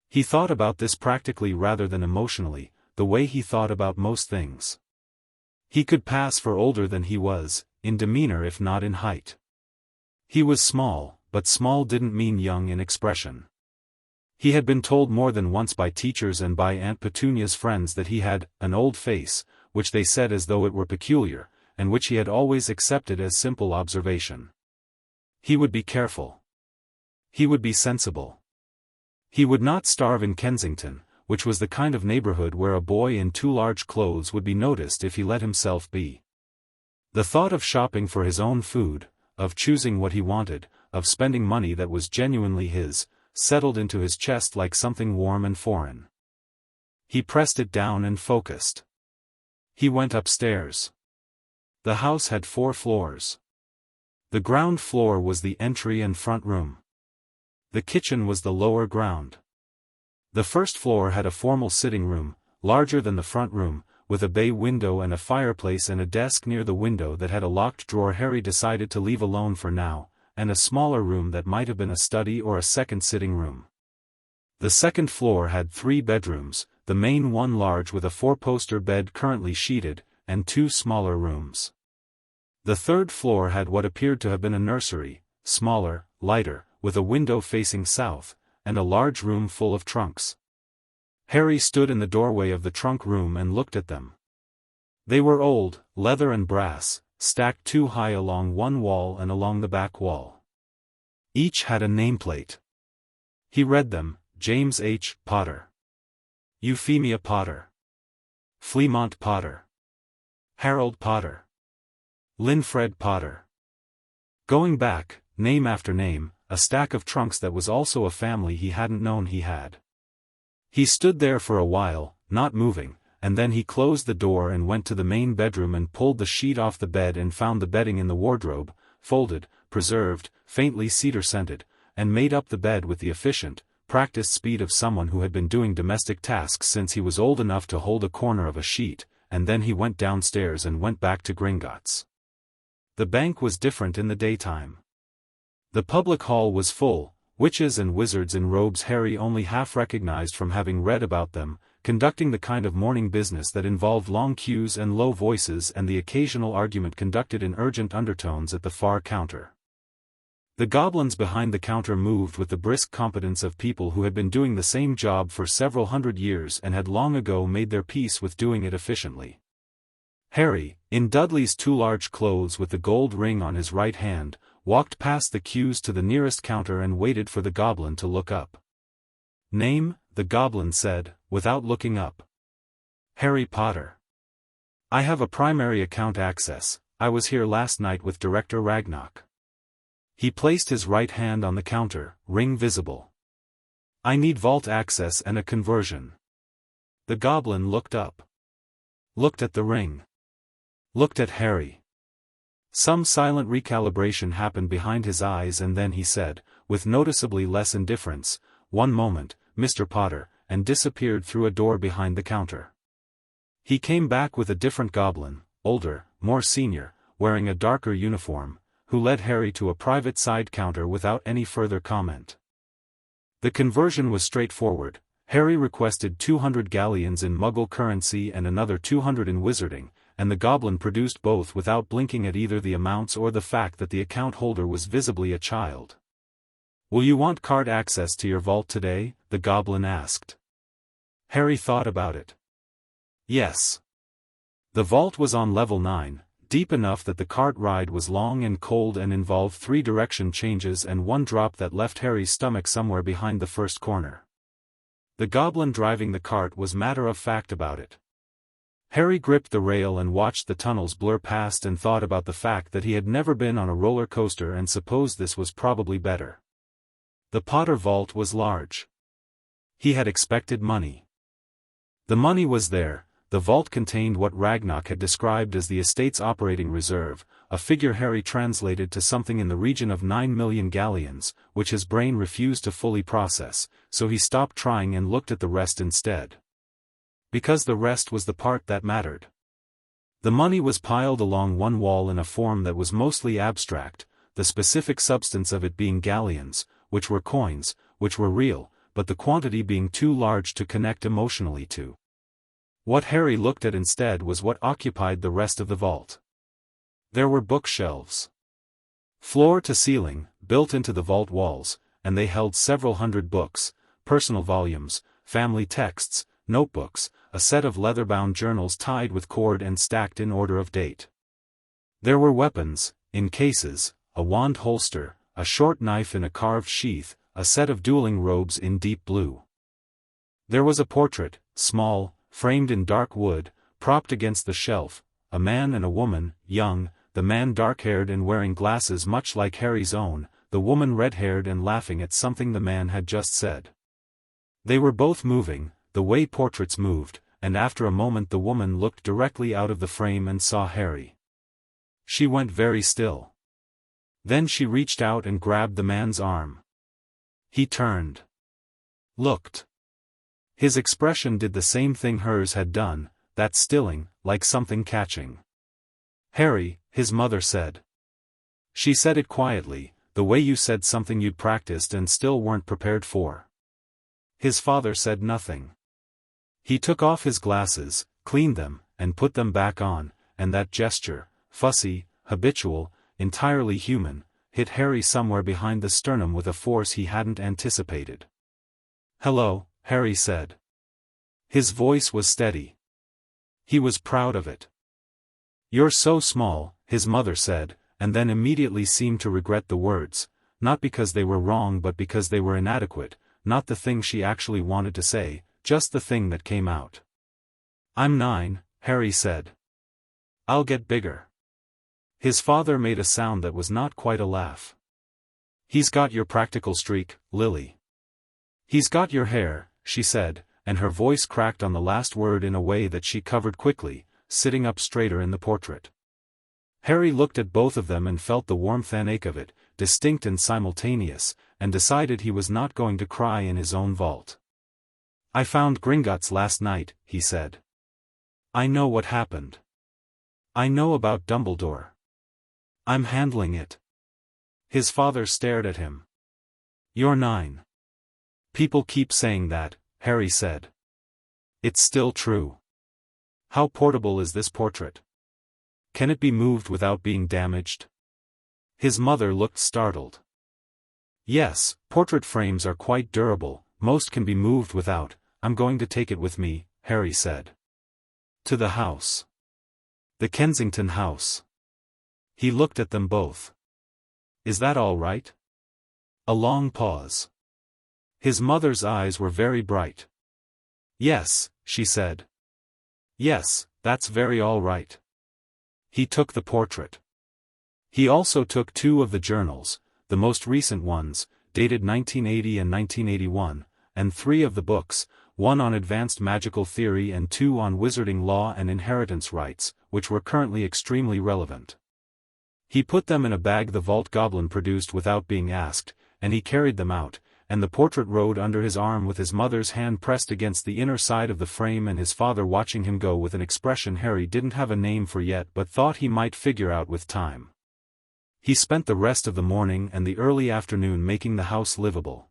He thought about this practically rather than emotionally, the way he thought about most things. He could pass for older than he was, in demeanor if not in height. He was small, but small didn't mean young in expression. He had been told more than once by teachers and by Aunt Petunia's friends that he had an old face, which they said as though it were peculiar, and which he had always accepted as simple observation. He would be careful. He would be sensible. He would not starve in Kensington, which was the kind of neighborhood where a boy in too large clothes would be noticed if he let himself be. The thought of shopping for his own food, of choosing what he wanted, of spending money that was genuinely his, settled into his chest like something warm and foreign. He pressed it down and focused. He went upstairs. The house had 4 floors. The ground floor was the entry and front room. The kitchen was the lower ground. The first floor had a formal sitting room, larger than the front room, with a bay window and a fireplace and a desk near the window that had a locked drawer Harry decided to leave alone for now, and a smaller room that might have been a study or a second sitting room. The second floor had 3 bedrooms, the main one large with a 4-poster bed currently sheeted, and 2 smaller rooms. The third floor had what appeared to have been a nursery, smaller, lighter, with a window facing south, and a large room full of trunks. Harry stood in the doorway of the trunk room and looked at them. They were old, leather and brass, stacked 2 high along one wall and along the back wall. Each had a nameplate. He read them: James H. Potter, Euphemia Potter, Fleamont Potter, Harold Potter, Linfred Potter. Going back, name after name, a stack of trunks that was also a family he hadn't known he had. He stood there for a while, not moving, and then he closed the door and went to the main bedroom and pulled the sheet off the bed and found the bedding in the wardrobe, folded, preserved, faintly cedar-scented, and made up the bed with the efficient, practiced speed of someone who had been doing domestic tasks since he was old enough to hold a corner of a sheet, and then he went downstairs and went back to Gringotts. The bank was different in the daytime. The public hall was full, witches and wizards in robes Harry only half recognized from having read about them, conducting the kind of morning business that involved long queues and low voices and the occasional argument conducted in urgent undertones at the far counter. The goblins behind the counter moved with the brisk competence of people who had been doing the same job for several hundred years and had long ago made their peace with doing it efficiently. Harry, in Dudley's too large clothes with the gold ring on his right hand, walked past the queues to the nearest counter and waited for the goblin to look up. "Name," the goblin said, without looking up. "Harry Potter. I have a primary account access. I was here last night with Director Ragnarok." He placed his right hand on the counter, ring visible. "I need vault access and a conversion." The goblin looked up. Looked at the ring. Looked at Harry. Some silent recalibration happened behind his eyes and then he said, with noticeably less indifference, "One moment, Mr. Potter," and disappeared through a door behind the counter. He came back with a different goblin, older, more senior, wearing a darker uniform, who led Harry to a private side counter without any further comment. The conversion was straightforward. Harry requested 200 galleons in Muggle currency and another 200 in wizarding, and the goblin produced both without blinking at either the amounts or the fact that the account holder was visibly a child. "Will you want card access to your vault today?" the goblin asked. Harry thought about it. Yes. The vault was on level 9, deep enough that the cart ride was long and cold and involved 3 direction changes and one drop that left Harry's stomach somewhere behind the first corner. The goblin driving the cart was matter-of-fact about it. Harry gripped the rail and watched the tunnels blur past and thought about the fact that he had never been on a roller coaster and supposed this was probably better. The Potter vault was large. He had expected money. The money was there. The vault contained what Ragnarok had described as the estate's operating reserve, a figure Harry translated to something in the region of 9 million galleons, which his brain refused to fully process, so he stopped trying and looked at the rest instead. Because the rest was the part that mattered. The money was piled along one wall in a form that was mostly abstract, the specific substance of it being galleons, which were coins, which were real, but the quantity being too large to connect emotionally to. What Harry looked at instead was what occupied the rest of the vault. There were bookshelves. Floor to ceiling, built into the vault walls, and they held several hundred books, personal volumes, family texts, notebooks, a set of leather-bound journals tied with cord and stacked in order of date. There were weapons, in cases, a wand holster, a short knife in a carved sheath, a set of dueling robes in deep blue. There was a portrait, small, framed in dark wood, propped against the shelf, a man and a woman, young, the man dark-haired and wearing glasses much like Harry's own, the woman red-haired and laughing at something the man had just said. They were both moving, the way portraits moved, and after a moment the woman looked directly out of the frame and saw Harry. She went very still. Then she reached out and grabbed the man's arm. He turned. Looked. His expression did the same thing hers had done, that stilling, like something catching. "Harry," his mother said. She said it quietly, the way you said something you'd practiced and still weren't prepared for. His father said nothing. He took off his glasses, cleaned them, and put them back on, and that gesture, fussy, habitual, entirely human, hit Harry somewhere behind the sternum with a force he hadn't anticipated. "Hello," Harry said. His voice was steady. He was proud of it. "You're so small," his mother said, and then immediately seemed to regret the words, not because they were wrong but because they were inadequate, not the thing she actually wanted to say, just the thing that came out. "I'm 9, Harry said. "I'll get bigger." His father made a sound that was not quite a laugh. "He's got your practical streak, Lily. He's got your hair," she said, and her voice cracked on the last word in a way that she covered quickly, sitting up straighter in the portrait. Harry looked at both of them and felt the warmth and ache of it, distinct and simultaneous, and decided he was not going to cry in his own vault. "I found Gringotts last night," he said. "I know what happened. I know about Dumbledore. I'm handling it." His father stared at him. "You're 9. People keep saying that," Harry said. "It's still true. How portable is this portrait? Can it be moved without being damaged?" His mother looked startled. "Yes, portrait frames are quite durable, most can be moved without. I'm going to take it with me," Harry said. "To the house. The Kensington house." He looked at them both. "Is that all right?" A long pause. His mother's eyes were very bright. "Yes," she said. "Yes, that's very all right." He took the portrait. He also took 2 of the journals, the most recent ones, dated 1980 and 1981, and 3 of the books, 1 on advanced magical theory and 2 on wizarding law and inheritance rights, which were currently extremely relevant. He put them in a bag the vault goblin produced without being asked, and he carried them out, and the portrait rode under his arm with his mother's hand pressed against the inner side of the frame and his father watching him go with an expression Harry didn't have a name for yet but thought he might figure out with time. He spent the rest of the morning and the early afternoon making the house livable.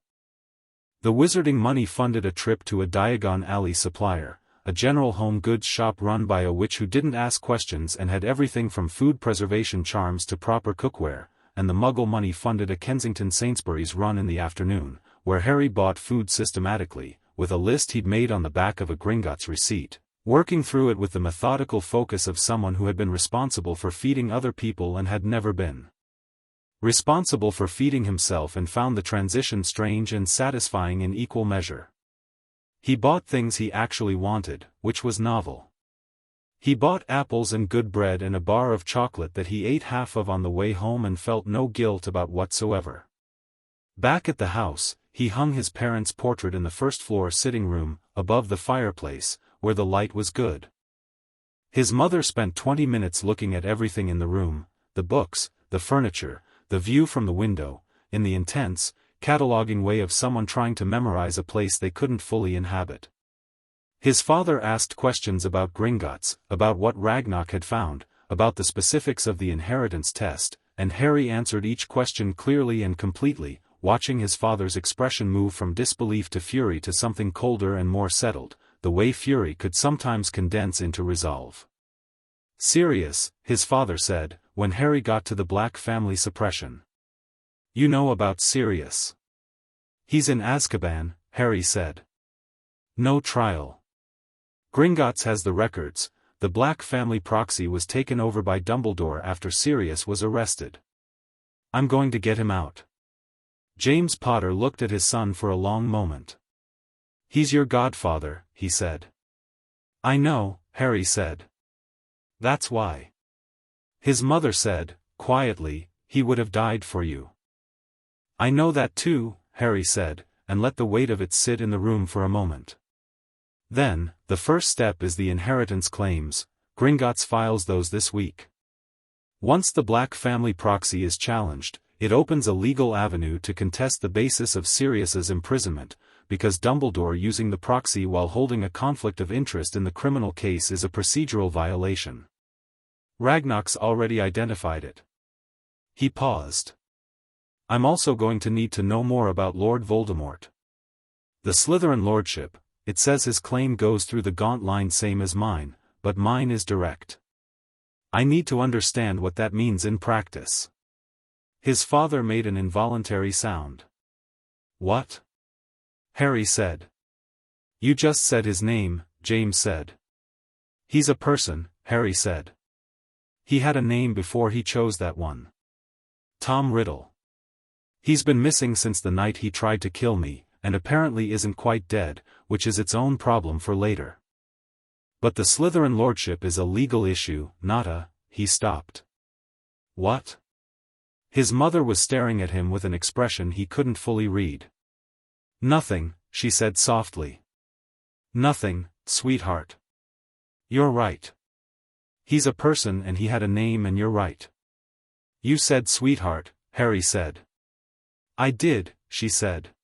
The wizarding money funded a trip to a Diagon Alley supplier, a general home goods shop run by a witch who didn't ask questions and had everything from food preservation charms to proper cookware, and the Muggle money funded a Kensington Sainsbury's run in the afternoon, where Harry bought food systematically, with a list he'd made on the back of a Gringotts receipt, working through it with the methodical focus of someone who had been responsible for feeding other people and had never been responsible for feeding himself and found the transition strange and satisfying in equal measure. He bought things he actually wanted, which was novel. He bought apples and good bread and a bar of chocolate that he ate half of on the way home and felt no guilt about whatsoever. Back at the house, he hung his parents' portrait in the first-floor sitting room, above the fireplace, where the light was good. His mother spent 20 minutes looking at everything in the room, the books, the furniture, the view from the window, in the intense, cataloguing way of someone trying to memorize a place they couldn't fully inhabit. His father asked questions about Gringotts, about what Ragnarok had found, about the specifics of the inheritance test, and Harry answered each question clearly and completely, watching his father's expression move from disbelief to fury to something colder and more settled, the way fury could sometimes condense into resolve. "Sirius," his father said, when Harry got to the Black family suppression. "You know about Sirius?" "He's in Azkaban," Harry said. "No trial. Gringotts has the records. The Black family proxy was taken over by Dumbledore after Sirius was arrested. I'm going to get him out." James Potter looked at his son for a long moment. "He's your godfather," he said. "I know," Harry said. "That's why." His mother said, quietly, "He would have died for you." "I know that too," Harry said, and let the weight of it sit in the room for a moment. "Then, the first step is the inheritance claims. Gringotts files those this week. Once the Black family proxy is challenged, it opens a legal avenue to contest the basis of Sirius's imprisonment, because Dumbledore using the proxy while holding a conflict of interest in the criminal case is a procedural violation. Ragnarok's already identified it." He paused. "I'm also going to need to know more about Lord Voldemort. The Slytherin lordship, it says his claim goes through the Gaunt line same as mine, but mine is direct. I need to understand what that means in practice." His father made an involuntary sound. "What?" Harry said. "You just said his name," James said. "He's a person," Harry said. "He had a name before he chose that one. Tom Riddle. He's been missing since the night he tried to kill me, and apparently isn't quite dead, which is its own problem for later. But the Slytherin lordship is a legal issue, not a—" He stopped. "What?" His mother was staring at him with an expression he couldn't fully read. "Nothing," she said softly. "Nothing, sweetheart. You're right. He's a person and he had a name and you're right." "You said sweetheart," Harry said. "I did," she said.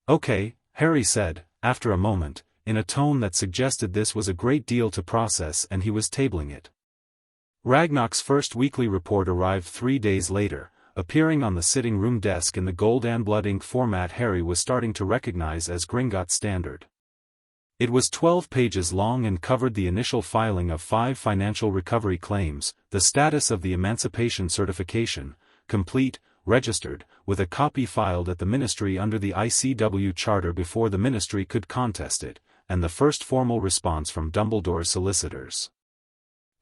"Okay," Harry said, after a moment, in a tone that suggested this was a great deal to process and he was tabling it. Ragnarok's first weekly report arrived 3 days later, appearing on the sitting room desk in the gold and blood ink format Harry was starting to recognize as Gringotts Standard. It was 12 pages long and covered the initial filing of 5 financial recovery claims, the status of the emancipation certification, complete, registered, with a copy filed at the ministry under the ICW charter before the ministry could contest it, and the first formal response from Dumbledore's solicitors.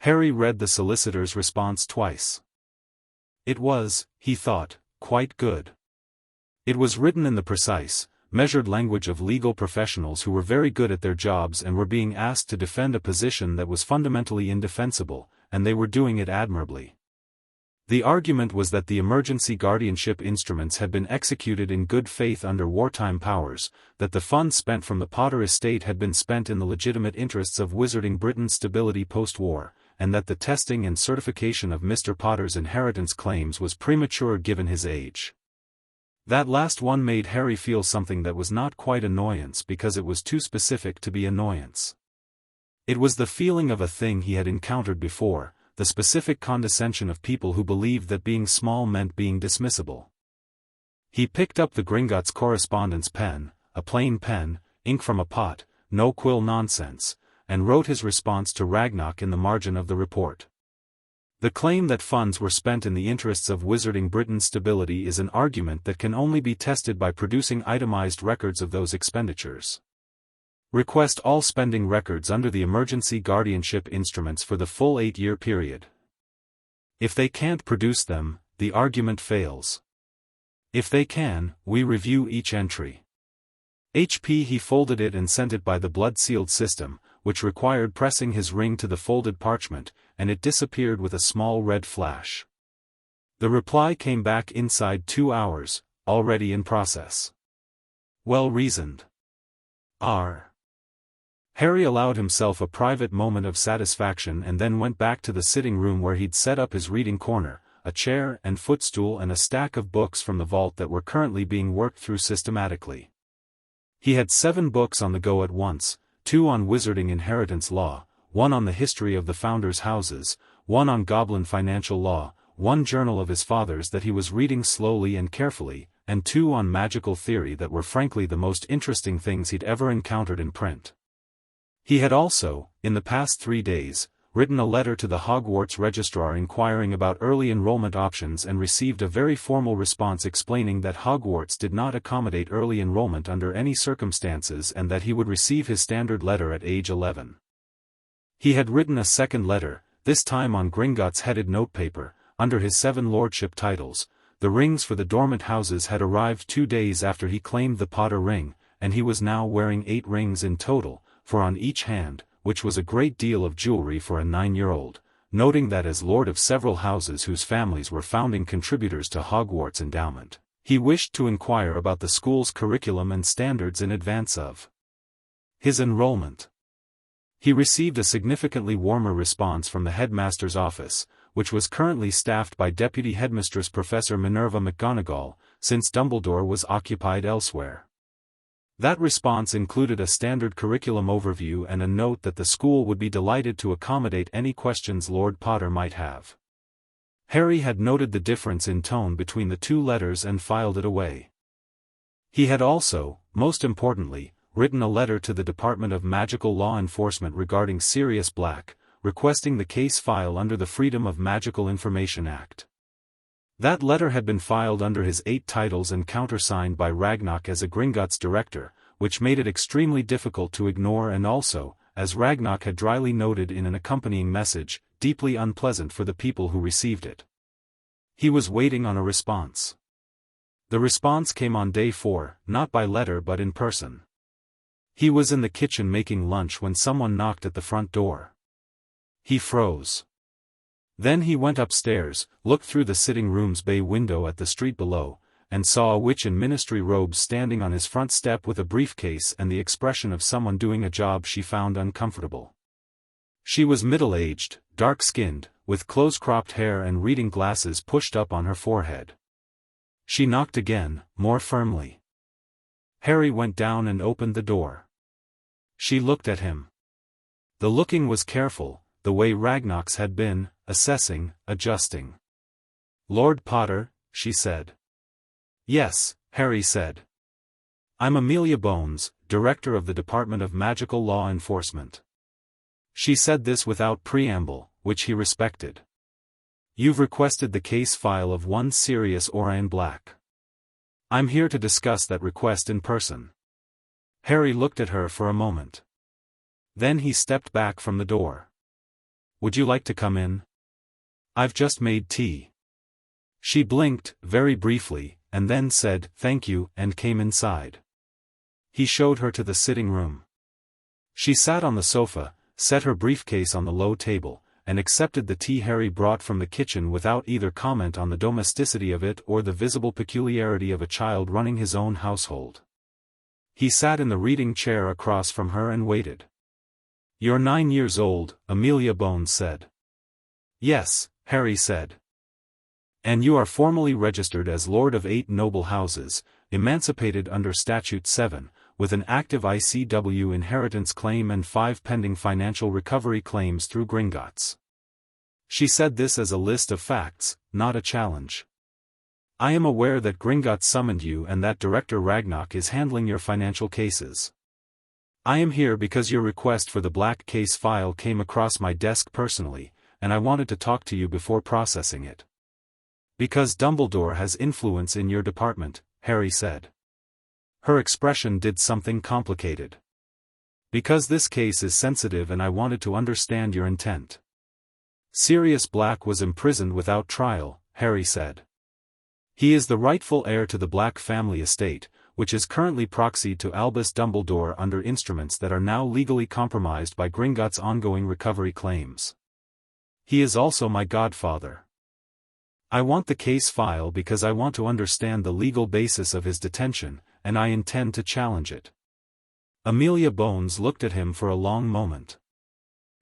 Harry read the solicitor's response twice. It was, he thought, quite good. It was written in the precise, measured language of legal professionals who were very good at their jobs and were being asked to defend a position that was fundamentally indefensible, and they were doing it admirably. The argument was that the emergency guardianship instruments had been executed in good faith under wartime powers, that the funds spent from the Potter estate had been spent in the legitimate interests of Wizarding Britain's stability post-war, and that the testing and certification of Mr. Potter's inheritance claims was premature given his age. That last one made Harry feel something that was not quite annoyance because it was too specific to be annoyance. It was the feeling of a thing he had encountered before, the specific condescension of people who believed that being small meant being dismissible. He picked up the Gringotts correspondence pen, a plain pen, ink from a pot, no quill nonsense, and wrote his response to Ragnarok in the margin of the report. The claim that funds were spent in the interests of Wizarding Britain's stability is an argument that can only be tested by producing itemized records of those expenditures. Request all spending records under the emergency guardianship instruments for the full 8-year period. If they can't produce them, the argument fails. If they can, we review each entry. He folded it and sent it by the blood-sealed system, which required pressing his ring to the folded parchment, and it disappeared with a small red flash. The reply came back inside 2 hours, already in process. Well reasoned. Harry allowed himself a private moment of satisfaction and then went back to the sitting room where he'd set up his reading corner, a chair and footstool and a stack of books from the vault that were currently being worked through systematically. He had 7 books on the go at once, 2 on wizarding inheritance law, 1 on the history of the founders' houses, 1 on goblin financial law, 1 journal of his father's that he was reading slowly and carefully, and 2 on magical theory that were frankly the most interesting things he'd ever encountered in print. He had also, in the past 3 days, written a letter to the Hogwarts registrar inquiring about early enrollment options and received a very formal response explaining that Hogwarts did not accommodate early enrollment under any circumstances and that he would receive his standard letter at age 11. He had written a second letter, this time on Gringotts headed notepaper, under his 7 lordship titles. The rings for the dormant houses had arrived 2 days after he claimed the Potter ring, and he was now wearing 8 rings in total, 4 on each hand, which was a great deal of jewelry for a 9-year-old, noting that as lord of several houses whose families were founding contributors to Hogwarts endowment, he wished to inquire about the school's curriculum and standards in advance of his enrollment. He received a significantly warmer response from the headmaster's office, which was currently staffed by Deputy Headmistress Professor Minerva McGonagall, since Dumbledore was occupied elsewhere. That response included a standard curriculum overview and a note that the school would be delighted to accommodate any questions Lord Potter might have. Harry had noted the difference in tone between the 2 letters and filed it away. He had also, most importantly, written a letter to the Department of Magical Law Enforcement regarding Sirius Black, requesting the case file under the Freedom of Magical Information Act. That letter had been filed under his 8 titles and countersigned by Ragnarok as a Gringotts director, which made it extremely difficult to ignore and also, as Ragnarok had dryly noted in an accompanying message, deeply unpleasant for the people who received it. He was waiting on a response. The response came on day 4, not by letter but in person. He was in the kitchen making lunch when someone knocked at the front door. He froze. Then he went upstairs, looked through the sitting room's bay window at the street below, and saw a witch in ministry robes standing on his front step with a briefcase and the expression of someone doing a job she found uncomfortable. She was middle-aged, dark-skinned, with close-cropped hair and reading glasses pushed up on her forehead. She knocked again, more firmly. Harry went down and opened the door. She looked at him. The looking was careful, the way Ragnarok's had been, assessing, adjusting. "Lord Potter," she said. "Yes," Harry said. "I'm Amelia Bones, Director of the Department of Magical Law Enforcement." She said this without preamble, which he respected. "You've requested the case file of one Sirius Black. I'm here to discuss that request in person." Harry looked at her for a moment. Then he stepped back from the door. "Would you like to come in? I've just made tea." She blinked, very briefly, and then said, "Thank you," and came inside. He showed her to the sitting room. She sat on the sofa, set her briefcase on the low table, and accepted the tea Harry brought from the kitchen without either comment on the domesticity of it or the visible peculiarity of a child running his own household. He sat in the reading chair across from her and waited. "You're 9 years old," Amelia Bones said. "Yes," Harry said. "And you are formally registered as Lord of 8 noble houses, emancipated under Statute 7, with an active ICW inheritance claim and 5 pending financial recovery claims through Gringotts." She said this as a list of facts, not a challenge. "I am aware that Gringotts summoned you and that Director Ragnarok is handling your financial cases. I am here because your request for the Black case file came across my desk personally, and I wanted to talk to you before processing it. Because Dumbledore has influence in your department, Harry said. Her expression did something complicated. Because this case is sensitive and I wanted to understand your intent. Sirius Black was imprisoned without trial, Harry said. He is the rightful heir to the Black family estate, which is currently proxied to Albus Dumbledore under instruments that are now legally compromised by Gringotts' ongoing recovery claims. He is also my godfather. I want the case file because I want to understand the legal basis of his detention, and I intend to challenge it. Amelia Bones looked at him for a long moment.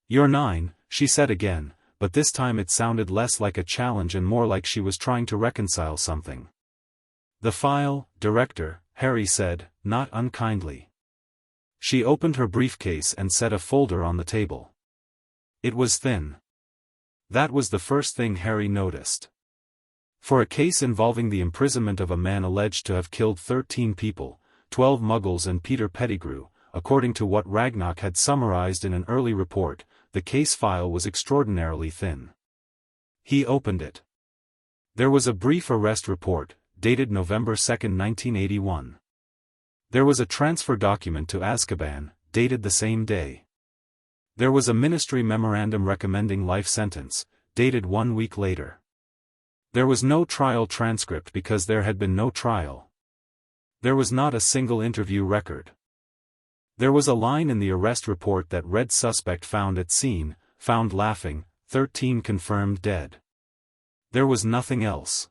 You're 9, she said again, but this time it sounded less like a challenge and more like she was trying to reconcile something. The file, Director, Harry said, not unkindly. She opened her briefcase and set a folder on the table. It was thin. That was the first thing Harry noticed. For a case involving the imprisonment of a man alleged to have killed 13 people, 12 Muggles and Peter Pettigrew, according to what Ragnarok had summarized in an early report, the case file was extraordinarily thin. He opened it. There was a brief arrest report, dated November 2, 1981. There was a transfer document to Azkaban, dated the same day. There was a ministry memorandum recommending life sentence, dated 1 week later. There was no trial transcript because there had been no trial. There was not a single interview record. There was a line in the arrest report that read suspect found at scene, found laughing, 13 confirmed dead. There was nothing else.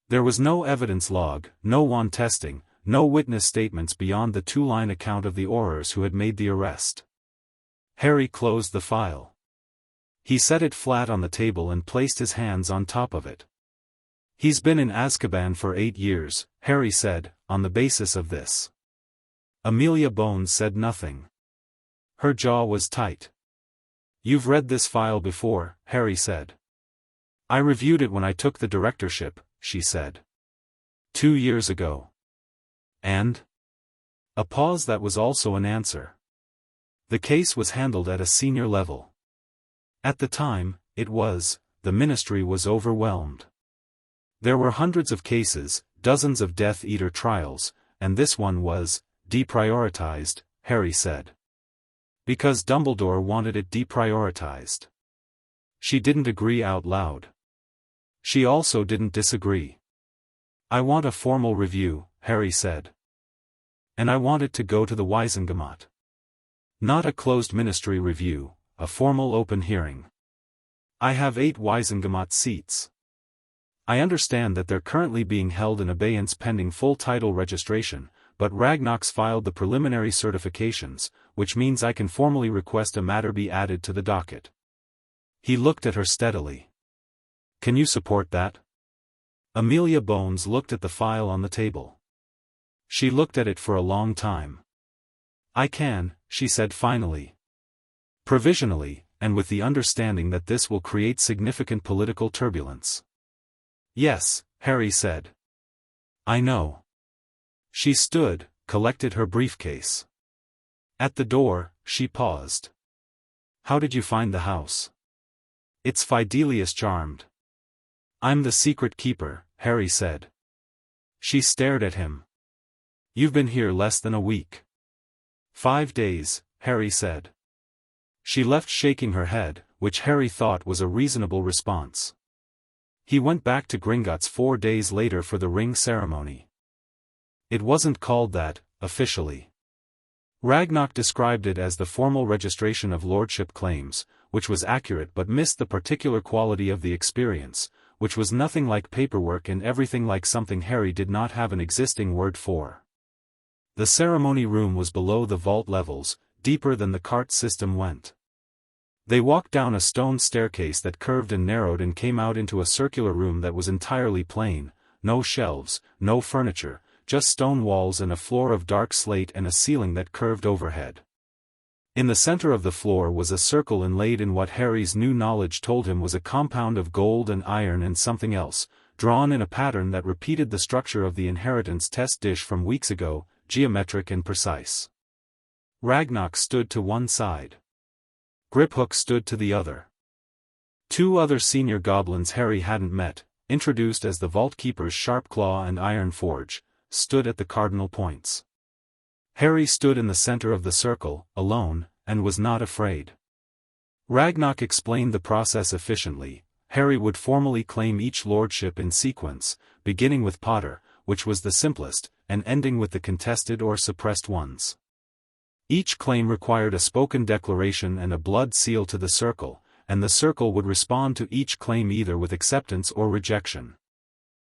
There was no evidence log, no wand testing, no witness statements beyond the 2-line account of the Aurors who had made the arrest. Harry closed the file. He set it flat on the table and placed his hands on top of it. He's been in Azkaban for 8 years, Harry said, on the basis of this. Amelia Bones said nothing. Her jaw was tight. You've read this file before, Harry said. I reviewed it when I took the directorship, she said. 2 years ago. And? A pause that was also an answer. The case was handled at a senior level. At the time, the ministry was overwhelmed. There were hundreds of cases, dozens of Death Eater trials, and this one was deprioritized, Harry said. Because Dumbledore wanted it deprioritized. She didn't agree out loud. She also didn't disagree. I want a formal review, Harry said. And I want it to go to the Wizengamot. Not a closed ministry review, a formal open hearing. I have 8 Wizengamot seats. I understand that they're currently being held in abeyance pending full title registration, but Ragnarok's filed the preliminary certifications, which means I can formally request a matter be added to the docket. He looked at her steadily. Can you support that? Amelia Bones looked at the file on the table. She looked at it for a long time. I can, she said finally. Provisionally, and with the understanding that this will create significant political turbulence. Yes, Harry said. I know. She stood, collected her briefcase. At the door, she paused. How did you find the house? It's Fidelius charmed. I'm the secret keeper, Harry said. She stared at him. You've been here less than a week. 5 days, Harry said. She left shaking her head, which Harry thought was a reasonable response. He went back to Gringotts 4 days later for the ring ceremony. It wasn't called that, officially. Ragnarok described it as the formal registration of lordship claims, which was accurate but missed the particular quality of the experience, which was nothing like paperwork and everything like something Harry did not have an existing word for. The ceremony room was below the vault levels, deeper than the cart system went. They walked down a stone staircase that curved and narrowed and came out into a circular room that was entirely plain, no shelves, no furniture, just stone walls and a floor of dark slate and a ceiling that curved overhead. In the center of the floor was a circle inlaid in what Harry's new knowledge told him was a compound of gold and iron and something else, drawn in a pattern that repeated the structure of the inheritance test dish from weeks ago, geometric and precise. Ragnarok stood to one side. Griphook stood to the other. Two other senior goblins Harry hadn't met, introduced as the Vault Keeper's Sharp Claw and Iron Forge, stood at the cardinal points. Harry stood in the center of the circle, alone, and was not afraid. Ragnarok explained the process efficiently. Harry would formally claim each lordship in sequence, beginning with Potter, which was the simplest, and ending with the contested or suppressed ones. Each claim required a spoken declaration and a blood seal to the circle, and the circle would respond to each claim either with acceptance or rejection.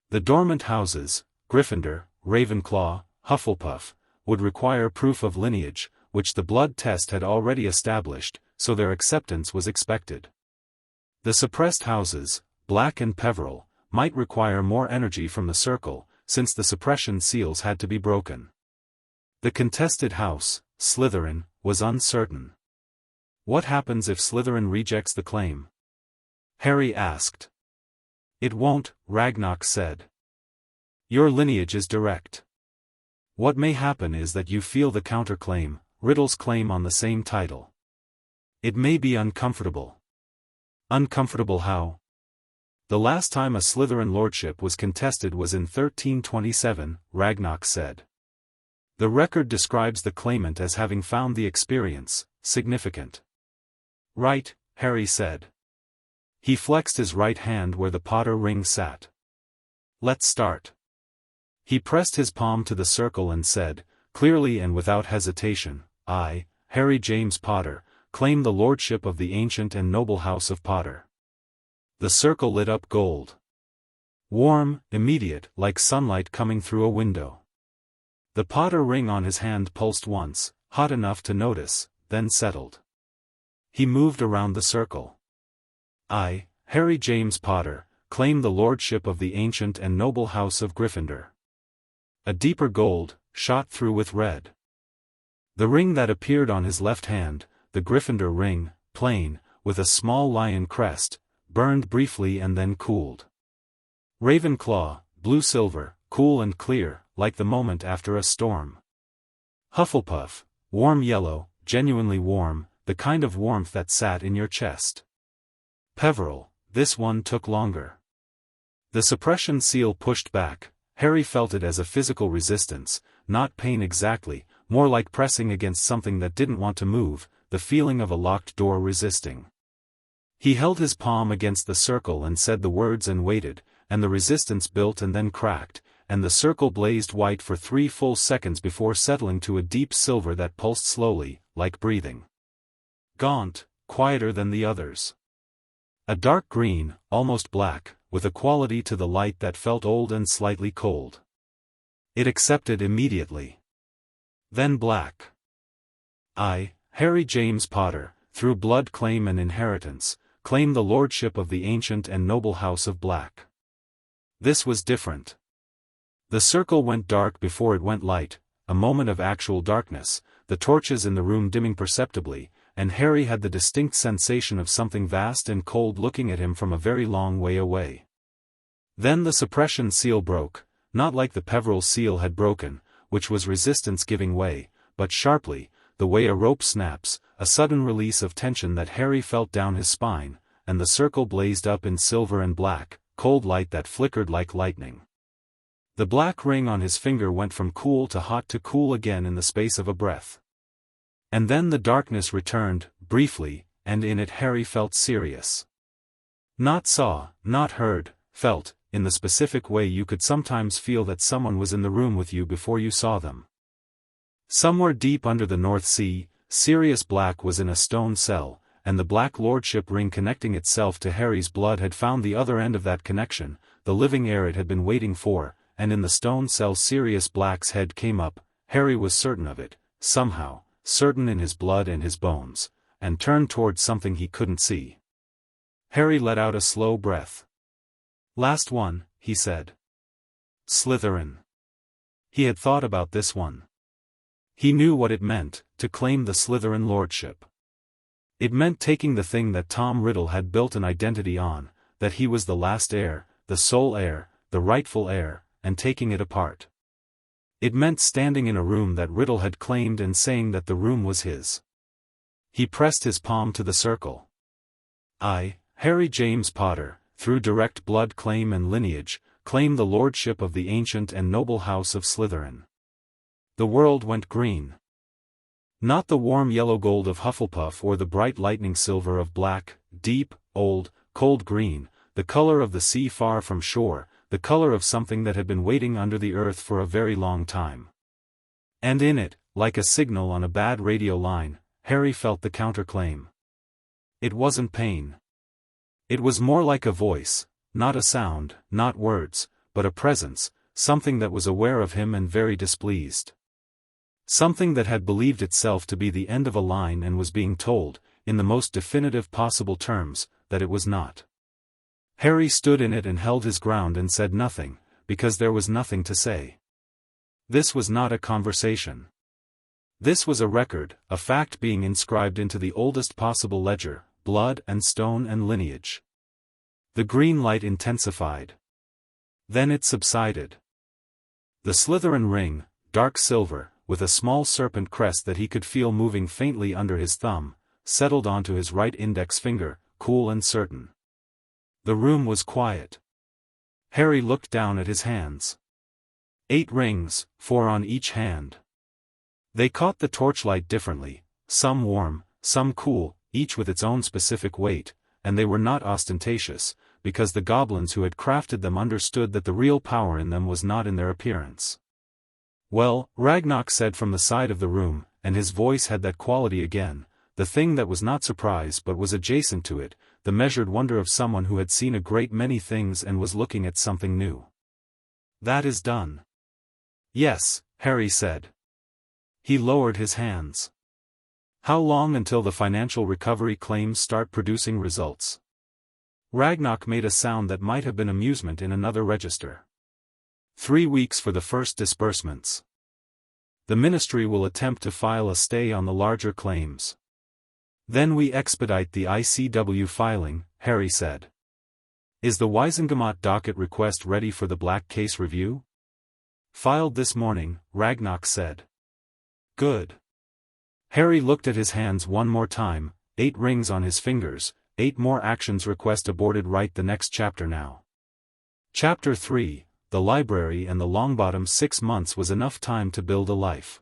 The dormant houses, Gryffindor, Ravenclaw, Hufflepuff, would require proof of lineage, which the blood test had already established, so their acceptance was expected. The suppressed houses, Black and Peveril, might require more energy from the circle, since the suppression seals had to be broken. The contested house, Slytherin, was uncertain. What happens if Slytherin rejects the claim? Harry asked. It won't, Ragnarok said. Your lineage is direct. What may happen is that you feel the counterclaim, Riddle's claim on the same title. It may be uncomfortable. Uncomfortable how? The last time a Slytherin lordship was contested was in 1327, Ragnarok said. The record describes the claimant as having found the experience significant. Right, Harry said. He flexed his right hand where the Potter ring sat. Let's start. He pressed his palm to the circle and said, clearly and without hesitation, I, Harry James Potter, claim the lordship of the ancient and noble house of Potter. The circle lit up gold. Warm, immediate, like sunlight coming through a window. The Potter ring on his hand pulsed once, hot enough to notice, then settled. He moved around the circle. I, Harry James Potter, claim the lordship of the ancient and noble house of Gryffindor. A deeper gold, shot through with red. The ring that appeared on his left hand, the Gryffindor ring, plain, with a small lion crest, burned briefly and then cooled. Ravenclaw, blue-silver, cool and clear, like the moment after a storm. Hufflepuff, warm yellow, genuinely warm, the kind of warmth that sat in your chest. Peveril, this one took longer. The suppression seal pushed back. Harry felt it as a physical resistance, not pain exactly, more like pressing against something that didn't want to move, the feeling of a locked door resisting. He held his palm against the circle and said the words and waited, and the resistance built and then cracked, and the circle blazed white for 3 full seconds before settling to a deep silver that pulsed slowly, like breathing. Gaunt, quieter than the others. A dark green, almost black, with a quality to the light that felt old and slightly cold. It accepted immediately. Then black. I, Harry James Potter, through blood claim and inheritance, claim the lordship of the ancient and noble house of Black. This was different. The circle went dark before it went light, a moment of actual darkness, the torches in the room dimming perceptibly, and Harry had the distinct sensation of something vast and cold looking at him from a very long way away. Then the suppression seal broke, not like the Peveril seal had broken, which was resistance giving way, but sharply, the way a rope snaps, a sudden release of tension that Harry felt down his spine, and the circle blazed up in silver and black, cold light that flickered like lightning. The black ring on his finger went from cool to hot to cool again in the space of a breath. And then the darkness returned, briefly, and in it Harry felt serious. Not saw, not heard, felt, in the specific way you could sometimes feel that someone was in the room with you before you saw them. Somewhere deep under the North Sea, Sirius Black was in a stone cell, and the Black Lordship ring connecting itself to Harry's blood had found the other end of that connection, the living air it had been waiting for, and in the stone cell Sirius Black's head came up. Harry was certain of it, somehow, certain in his blood and his bones, and turned towards something he couldn't see. Harry let out a slow breath. Last one, he said. Slytherin. He had thought about this one. He knew what it meant, to claim the Slytherin lordship. It meant taking the thing that Tom Riddle had built an identity on, that he was the last heir, the sole heir, the rightful heir, and taking it apart. It meant standing in a room that Riddle had claimed and saying that the room was his. He pressed his palm to the circle. I, Harry James Potter, through direct blood claim and lineage, claimed the lordship of the ancient and noble house of Slytherin. The world went green. Not the warm yellow gold of Hufflepuff or the bright lightning silver of black, deep, old, cold green, the color of the sea far from shore, the color of something that had been waiting under the earth for a very long time. And in it, like a signal on a bad radio line, Harry felt the counterclaim. It wasn't pain. It was more like a voice, not a sound, not words, but a presence, something that was aware of him and very displeased. Something that had believed itself to be the end of a line and was being told, in the most definitive possible terms, that it was not. Harry stood in it and held his ground and said nothing, because there was nothing to say. This was not a conversation. This was a record, a fact being inscribed into the oldest possible ledger, blood and stone and lineage. The green light intensified. Then it subsided. The Slytherin ring, dark silver, with a small serpent crest that he could feel moving faintly under his thumb, settled onto his right index finger, cool and certain. The room was quiet. Harry looked down at his hands. 8 rings, 4 on each hand. They caught the torchlight differently, some warm, some cool, each with its own specific weight, and they were not ostentatious, because the goblins who had crafted them understood that the real power in them was not in their appearance. Well, Ragnarok said from the side of the room, and his voice had that quality again, the thing that was not surprise but was adjacent to it, the measured wonder of someone who had seen a great many things and was looking at something new. That is done. Yes, Harry said. He lowered his hands. How long until the financial recovery claims start producing results? Ragnarok made a sound that might have been amusement in another register. 3 weeks for the first disbursements. The ministry will attempt to file a stay on the larger claims. Then we expedite the ICW filing, Harry said. Is the Wisengamot docket request ready for the Black case review? Filed this morning, Ragnarok said. Good. Harry looked at his hands one more time, 8 rings on his fingers, 8 more actions request aborted. Write the next chapter now. Chapter 3. The library and the Longbottom. 6 months was enough time to build a life.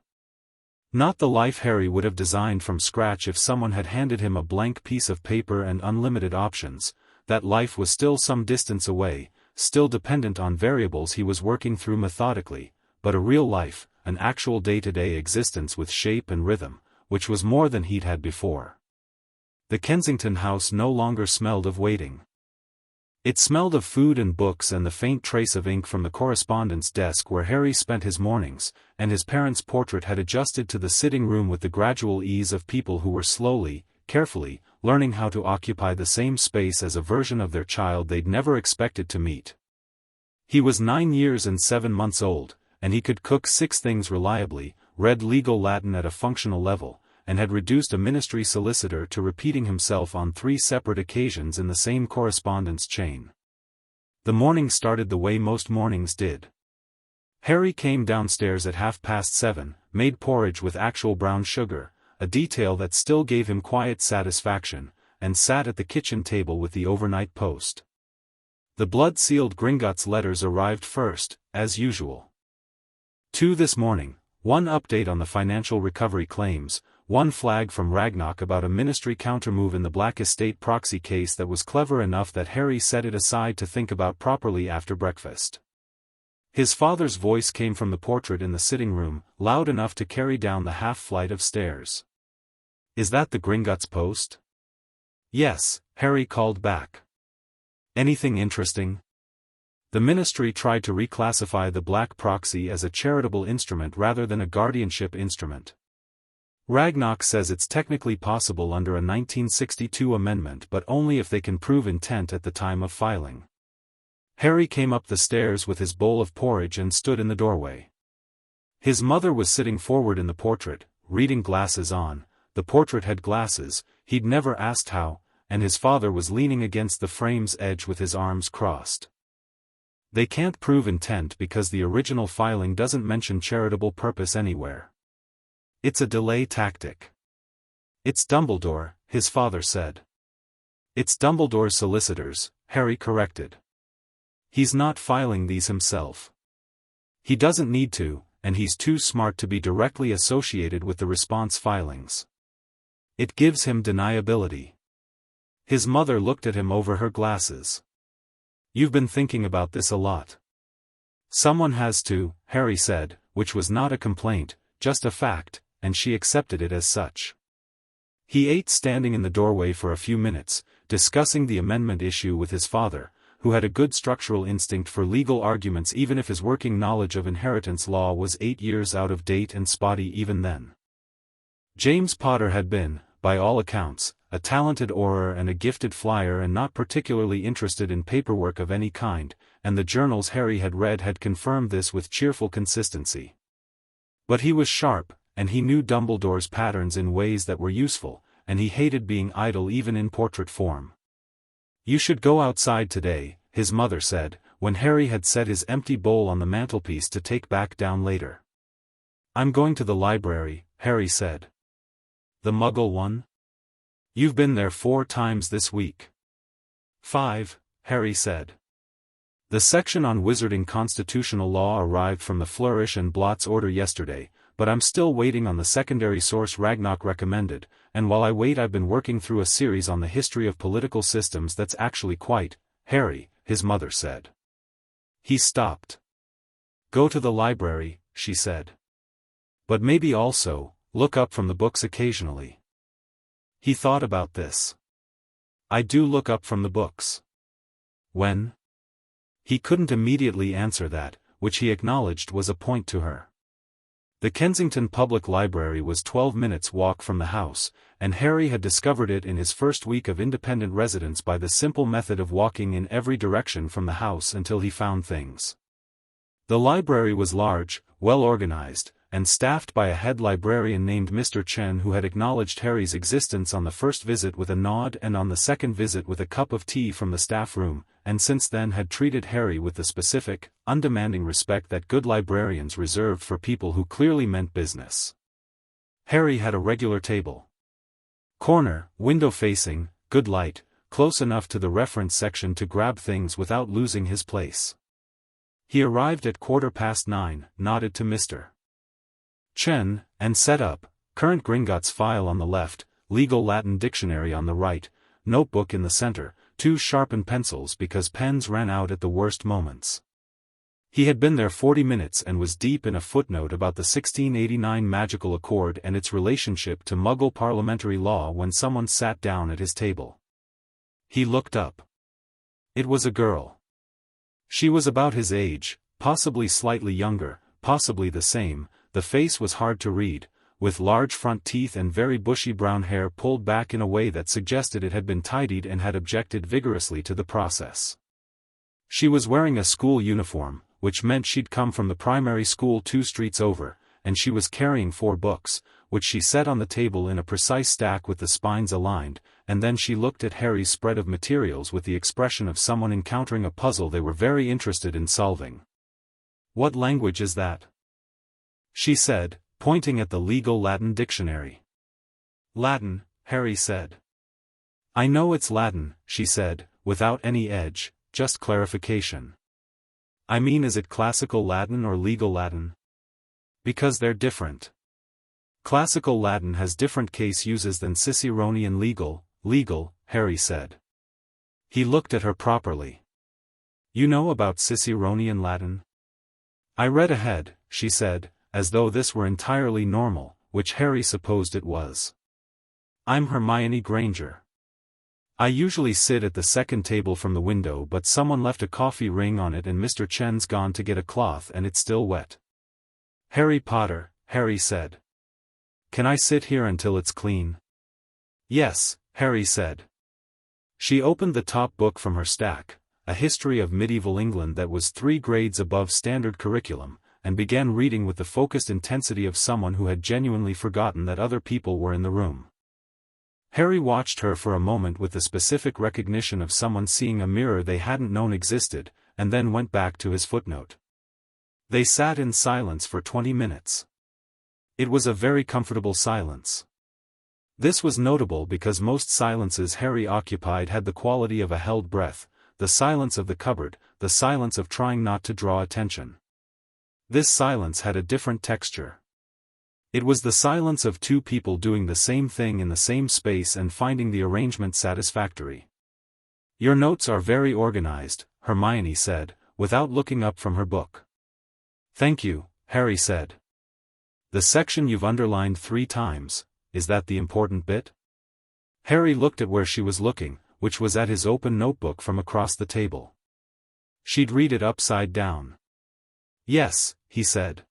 Not the life Harry would have designed from scratch if someone had handed him a blank piece of paper and unlimited options. That life was still some distance away, still dependent on variables he was working through methodically, but a real life, an actual day-to-day existence with shape and rhythm, which was more than he'd had before. The Kensington house no longer smelled of waiting. It smelled of food and books and the faint trace of ink from the correspondence desk where Harry spent his mornings, and his parents' portrait had adjusted to the sitting room with the gradual ease of people who were slowly, carefully, learning how to occupy the same space as a version of their child they'd never expected to meet. He was 9 years and 7 months old, and he could cook 6 things reliably, read legal Latin at a functional level, and had reduced a ministry solicitor to repeating himself on 3 separate occasions in the same correspondence chain. The morning started the way most mornings did. Harry came downstairs at 7:30, made porridge with actual brown sugar, a detail that still gave him quiet satisfaction, and sat at the kitchen table with the overnight post. The blood-sealed Gringotts letters arrived first, as usual. 2 this morning, 1 update on the financial recovery claims, 1 flag from Ragnarok about a ministry countermove in the Black estate proxy case that was clever enough that Harry set it aside to think about properly after breakfast. His father's voice came from the portrait in the sitting room, loud enough to carry down the half-flight of stairs. Is that the Gringotts Post? Yes, Harry called back. Anything interesting? The ministry tried to reclassify the Black proxy as a charitable instrument rather than a guardianship instrument. Ragnarok says it's technically possible under a 1962 amendment but only if they can prove intent at the time of filing. Harry came up the stairs with his bowl of porridge and stood in the doorway. His mother was sitting forward in the portrait, reading glasses on. The portrait had glasses, he'd never asked how, and his father was leaning against the frame's edge with his arms crossed. They can't prove intent because the original filing doesn't mention charitable purpose anywhere. It's a delay tactic. It's Dumbledore, his father said. It's Dumbledore's solicitors, Harry corrected. He's not filing these himself. He doesn't need to, and he's too smart to be directly associated with the response filings. It gives him deniability. His mother looked at him over her glasses. You've been thinking about this a lot. Someone has to, Harry said, which was not a complaint, just a fact, and she accepted it as such. He ate standing in the doorway for a few minutes, discussing the amendment issue with his father, who had a good structural instinct for legal arguments even if his working knowledge of inheritance law was 8 years out of date and spotty even then. James Potter had been, by all accounts, a talented orer and a gifted flyer and not particularly interested in paperwork of any kind, and the journals Harry had read had confirmed this with cheerful consistency. But he was sharp, and he knew Dumbledore's patterns in ways that were useful, and he hated being idle even in portrait form. You should go outside today, his mother said, when Harry had set his empty bowl on the mantelpiece to take back down later. I'm going to the library, Harry said. The Muggle one? You've been there 4 times this week. 5, Harry said. The section on wizarding constitutional law arrived from the Flourish and Blots order yesterday, but I'm still waiting on the secondary source Ragnarok recommended, and while I wait I've been working through a series on the history of political systems that's actually quite, Harry, his mother said. He stopped. Go to the library, she said. But maybe also, look up from the books occasionally. He thought about this. I do look up from the books. When? He couldn't immediately answer that, which he acknowledged was a point to her. The Kensington Public Library was 12 minutes' walk from the house, and Harry had discovered it in his first week of independent residence by the simple method of walking in every direction from the house until he found things. The library was large, well organized, and staffed by a head librarian named Mr. Chen who had acknowledged Harry's existence on the first visit with a nod and on the second visit with a cup of tea from the staff room, and since then had treated Harry with the specific, undemanding respect that good librarians reserved for people who clearly meant business. Harry had a regular table. Corner, window-facing, good light, close enough to the reference section to grab things without losing his place. He arrived at 9:15, nodded to Mr. Chen, and set up, current Gringotts file on the left, legal Latin dictionary on the right, notebook in the center, 2 sharpened pencils because pens ran out at the worst moments. He had been there 40 minutes and was deep in a footnote about the 1689 magical accord and its relationship to Muggle parliamentary law when someone sat down at his table. He looked up. It was a girl. She was about his age, possibly slightly younger, possibly the same. The face was hard to read, with large front teeth and very bushy brown hair pulled back in a way that suggested it had been tidied and had objected vigorously to the process. She was wearing a school uniform, which meant she'd come from the primary school 2 streets over, and she was carrying 4 books, which she set on the table in a precise stack with the spines aligned, and then she looked at Harry's spread of materials with the expression of someone encountering a puzzle they were very interested in solving. What language is that? She said, pointing at the legal Latin dictionary. Latin, Harry said. I know it's Latin, she said, without any edge, just clarification. I mean, is it classical Latin or legal Latin? Because they're different. Classical Latin has different case uses than Ciceronian legal, Harry said. He looked at her properly. You know about Ciceronian Latin? I read ahead, she said, as though this were entirely normal, which Harry supposed it was. I'm Hermione Granger. I usually sit at the second table from the window, but someone left a coffee ring on it and Mr. Chen's gone to get a cloth and it's still wet. Harry Potter, Harry said. Can I sit here until it's clean? Yes, Harry said. She opened the top book from her stack, a history of medieval England that was 3 grades above standard curriculum, and began reading with the focused intensity of someone who had genuinely forgotten that other people were in the room. Harry watched her for a moment with the specific recognition of someone seeing a mirror they hadn't known existed, and then went back to his footnote. They sat in silence for 20 minutes. It was a very comfortable silence. This was notable because most silences Harry occupied had the quality of a held breath, the silence of the cupboard, the silence of trying not to draw attention. This silence had a different texture. It was the silence of two people doing the same thing in the same space and finding the arrangement satisfactory. "Your notes are very organized," Hermione said, without looking up from her book. "Thank you," Harry said. "The section you've underlined 3 times, is that the important bit?" Harry looked at where she was looking, which was at his open notebook from across the table. She'd read it upside down. "Yes," he said.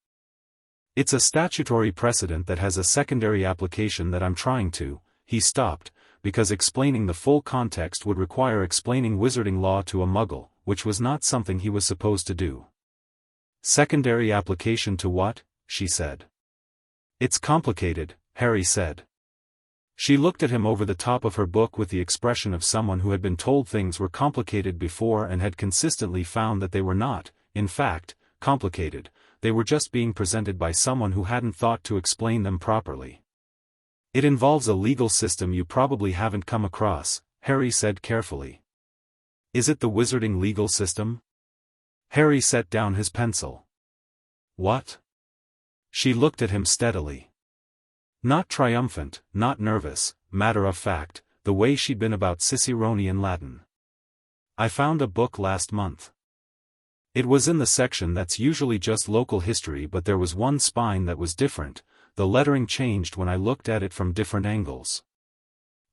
"It's a statutory precedent that has a secondary application that I'm trying to." He stopped, because explaining the full context would require explaining wizarding law to a muggle, which was not something he was supposed to do. "Secondary application to what?" she said. "It's complicated," Harry said. She looked at him over the top of her book with the expression of someone who had been told things were complicated before and had consistently found that they were not, in fact, complicated. They were just being presented by someone who hadn't thought to explain them properly. "It involves a legal system you probably haven't come across," Harry said carefully. "Is it the wizarding legal system?" Harry set down his pencil. "What?" She looked at him steadily. Not triumphant, not nervous, matter of fact, the way she'd been about Ciceronian Latin. "I found a book last month. It was in the section that's usually just local history, but there was one spine that was different. The lettering changed when I looked at it from different angles.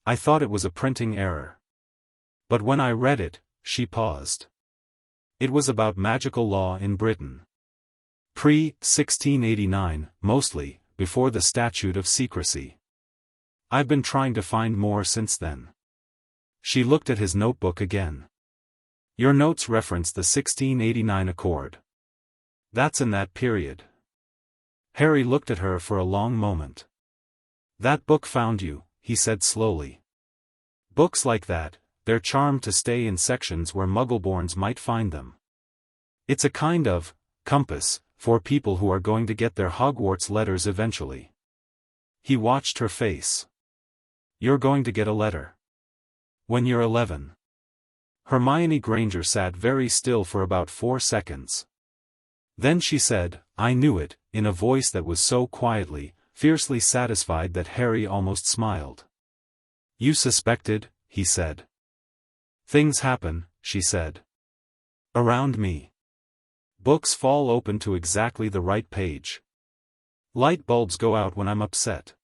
I thought it was a printing error. But when I read it," she paused. "It was about magical law in Britain. Pre-1689, mostly, before the Statute of Secrecy. I've been trying to find more since then." She looked at his notebook again. "Your notes reference the 1689 Accord. That's in that period." Harry looked at her for a long moment. "That book found you," he said slowly. "Books like that, they're charmed to stay in sections where muggleborns might find them. It's a kind of compass for people who are going to get their Hogwarts letters eventually." He watched her face. "You're going to get a letter. When you're 11. Hermione Granger sat very still for about 4 seconds. Then she said, "I knew it," in a voice that was so quietly, fiercely satisfied that Harry almost smiled. "You suspected," he said. "Things happen," she said. "Around me. Books fall open to exactly the right page. Light bulbs go out when I'm upset.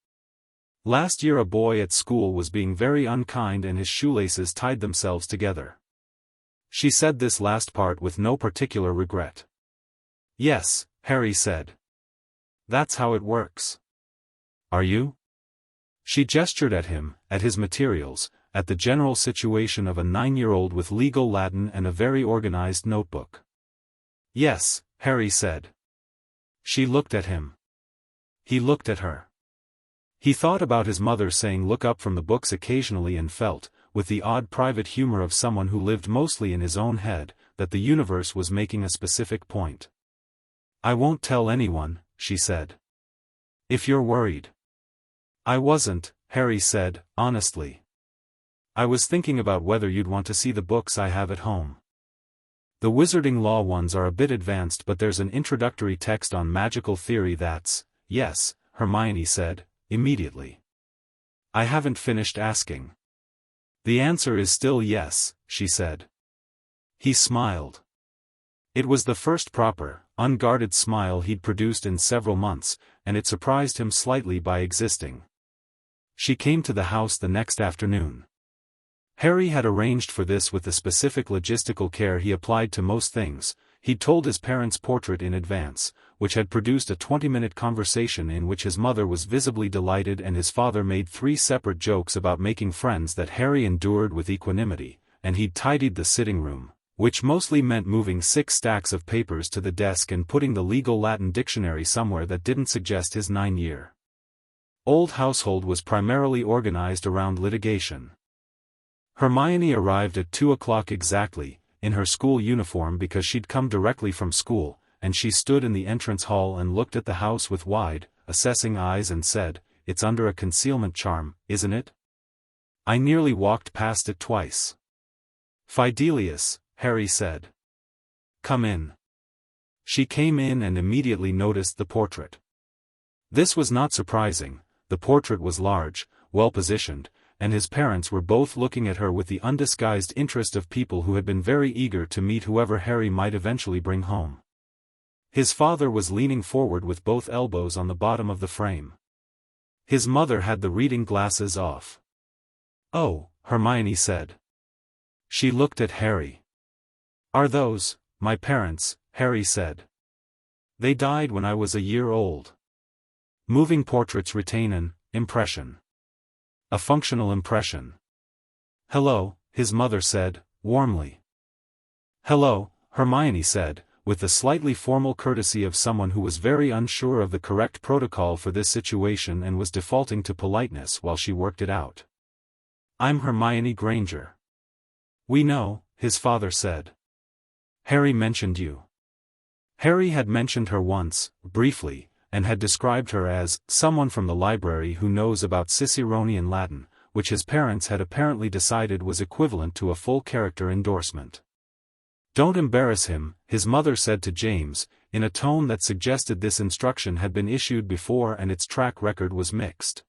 Last year a boy at school was being very unkind and his shoelaces tied themselves together." She said this last part with no particular regret. "Yes," Harry said. "That's how it works." "Are you?" She gestured at him, at his materials, at the general situation of a 9-year-old with legal Latin and a very organized notebook. "Yes," Harry said. She looked at him. He looked at her. He thought about his mother saying look up from the books occasionally and felt, with the odd private humor of someone who lived mostly in his own head, that the universe was making a specific point. "I won't tell anyone," she said. "If you're worried." "I wasn't," Harry said, honestly. "I was thinking about whether you'd want to see the books I have at home. The wizarding law ones are a bit advanced, but there's an introductory text on magical theory that's..." "Yes," Hermione said, immediately. "I haven't finished asking." "The answer is still yes," she said. He smiled. It was the first proper, unguarded smile he'd produced in several months, and it surprised him slightly by existing. She came to the house the next afternoon. Harry had arranged for this with the specific logistical care he applied to most things. He'd told his parents' portrait in advance, which had produced a 20-minute conversation in which his mother was visibly delighted and his father made 3 separate jokes about making friends that Harry endured with equanimity, and he'd tidied the sitting room, which mostly meant moving 6 stacks of papers to the desk and putting the legal Latin dictionary somewhere that didn't suggest his 9-year-old household was primarily organized around litigation. Hermione arrived at 2 o'clock exactly, in her school uniform because she'd come directly from school, and she stood in the entrance hall and looked at the house with wide, assessing eyes and said, it's under a concealment charm, isn't it? I nearly walked past it twice. Fidelius, Harry said. Come in. She came in and immediately noticed the portrait. This was not surprising. The portrait was large, well-positioned, and his parents were both looking at her with the undisguised interest of people who had been very eager to meet whoever Harry might eventually bring home. His father was leaning forward with both elbows on the bottom of the frame. His mother had the reading glasses off. "Oh," Hermione said. She looked at Harry. "Are those my parents?" Harry said. "They died when I was a year old." Moving portraits retain an impression. A functional impression. "Hello," his mother said, warmly. "Hello," Hermione said, with the slightly formal courtesy of someone who was very unsure of the correct protocol for this situation and was defaulting to politeness while she worked it out. "I'm Hermione Granger." "We know," his father said. "Harry mentioned you." Harry had mentioned her once, briefly, and had described her as someone from the library who knows about Ciceronian Latin, which his parents had apparently decided was equivalent to a full character endorsement. "Don't embarrass him," his mother said to James, in a tone that suggested this instruction had been issued before and its track record was mixed.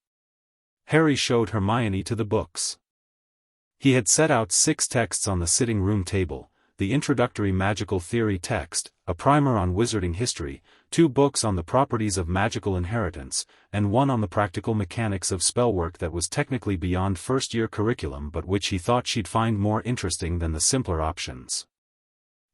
Harry showed Hermione to the books. He had set out 6 texts on the sitting room table: the introductory magical theory text, a primer on wizarding history, 2 books on the properties of magical inheritance, and 1 on the practical mechanics of spellwork that was technically beyond first-year curriculum but which he thought she'd find more interesting than the simpler options.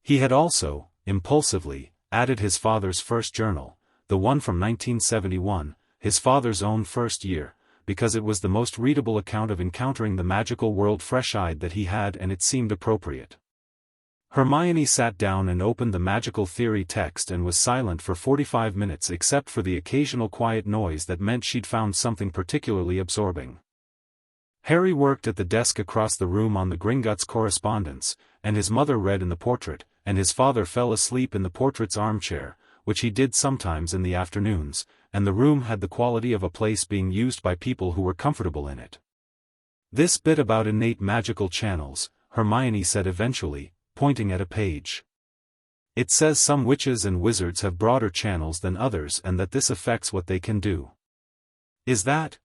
He had also, impulsively, added his father's first journal, the one from 1971, his father's own first year, because it was the most readable account of encountering the magical world fresh-eyed that he had and it seemed appropriate. Hermione sat down and opened the magical theory text and was silent for 45 minutes except for the occasional quiet noise that meant she'd found something particularly absorbing. Harry worked at the desk across the room on the Gringotts correspondence, and his mother read in the portrait, and his father fell asleep in the portrait's armchair, which he did sometimes in the afternoons, and the room had the quality of a place being used by people who were comfortable in it. "This bit about innate magical channels," Hermione said eventually, pointing at a page. "It says some witches and wizards have broader channels than others and that this affects what they can do. Is that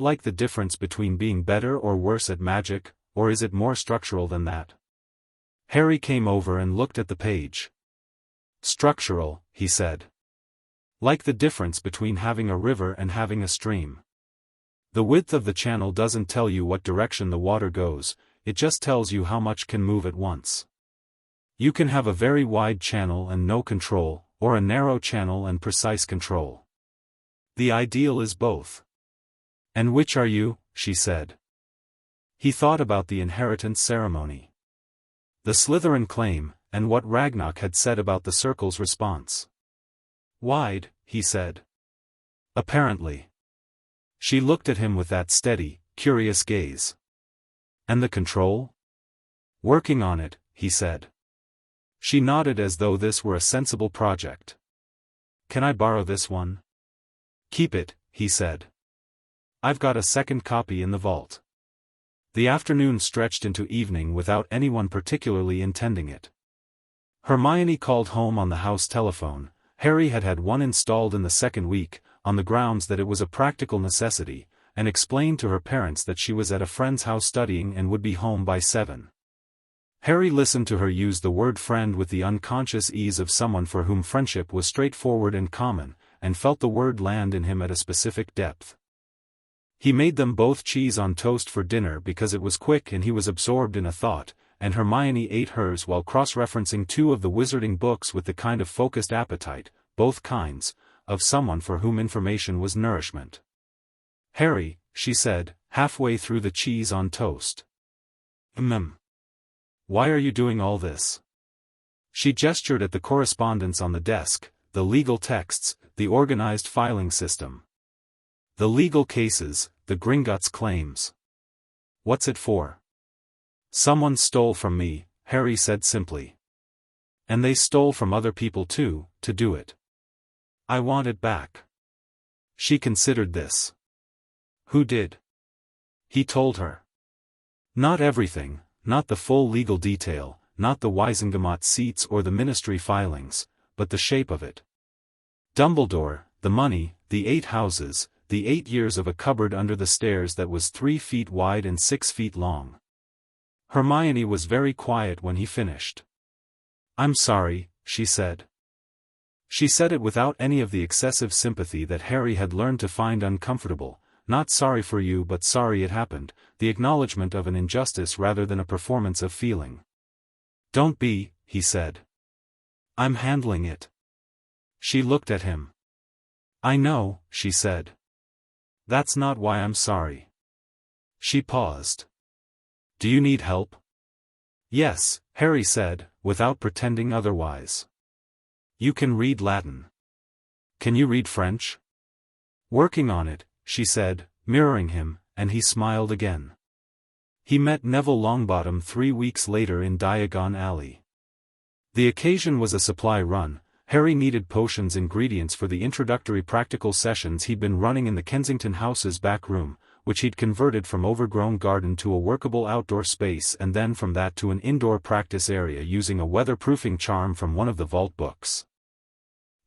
like the difference between being better or worse at magic, or is it more structural than that?" Harry came over and looked at the page. "Structural," he said. "Like the difference between having a river and having a stream. The width of the channel doesn't tell you what direction the water goes, it just tells you how much can move at once. You can have a very wide channel and no control, or a narrow channel and precise control. The ideal is both." "And which are you?" she said. He thought about the inheritance ceremony. The Slytherin claim, and what Ragnarok had said about the Circle's response. "Wide," he said. "Apparently." She looked at him with that steady, curious gaze. "And the control?" "Working on it," he said. She nodded as though this were a sensible project. "Can I borrow this one?" "Keep it," he said. "I've got a second copy in the vault." The afternoon stretched into evening without anyone particularly intending it. Hermione called home on the house telephone. Harry had had one installed in the second week, on the grounds that it was a practical necessity, and explained to her parents that she was at a friend's house studying and would be home by 7. Harry listened to her use the word friend with the unconscious ease of someone for whom friendship was straightforward and common, and felt the word land in him at a specific depth. He made them both cheese on toast for dinner because it was quick and he was absorbed in a thought, and Hermione ate hers while cross-referencing 2 of the wizarding books with the kind of focused appetite, both kinds, of someone for whom information was nourishment. "Harry," she said, halfway through the cheese on toast. Why are you doing all this?" She gestured at the correspondence on the desk, the legal texts, the organized filing system. "The legal cases, the Gringotts claims." "What's it for?" "Someone stole from me," Harry said simply. "And they stole from other people too, to do it. I want it back." She considered this. Who did? He told her. Not everything, not the full legal detail, not the Wisengamot seats or the ministry filings, but the shape of it. Dumbledore, the money, the 8 houses, the 8 years of a cupboard under the stairs that was 3 feet wide and 6 feet long. Hermione was very quiet when he finished. "I'm sorry," she said. She said it without any of the excessive sympathy that Harry had learned to find uncomfortable. Not sorry for you but sorry it happened, the acknowledgement of an injustice rather than a performance of feeling. "Don't be," he said. "I'm handling it." She looked at him. "I know," she said. "That's not why I'm sorry." She paused. "Do you need help?" "Yes," Harry said, without pretending otherwise. "You can read Latin. Can you read French?" "Working on it," she said, mirroring him, and he smiled again. He met Neville Longbottom 3 weeks later in Diagon Alley. The occasion was a supply run. Harry needed potions ingredients for the introductory practical sessions he'd been running in the Kensington House's back room, which he'd converted from overgrown garden to a workable outdoor space and then from that to an indoor practice area using a weatherproofing charm from one of the vault books.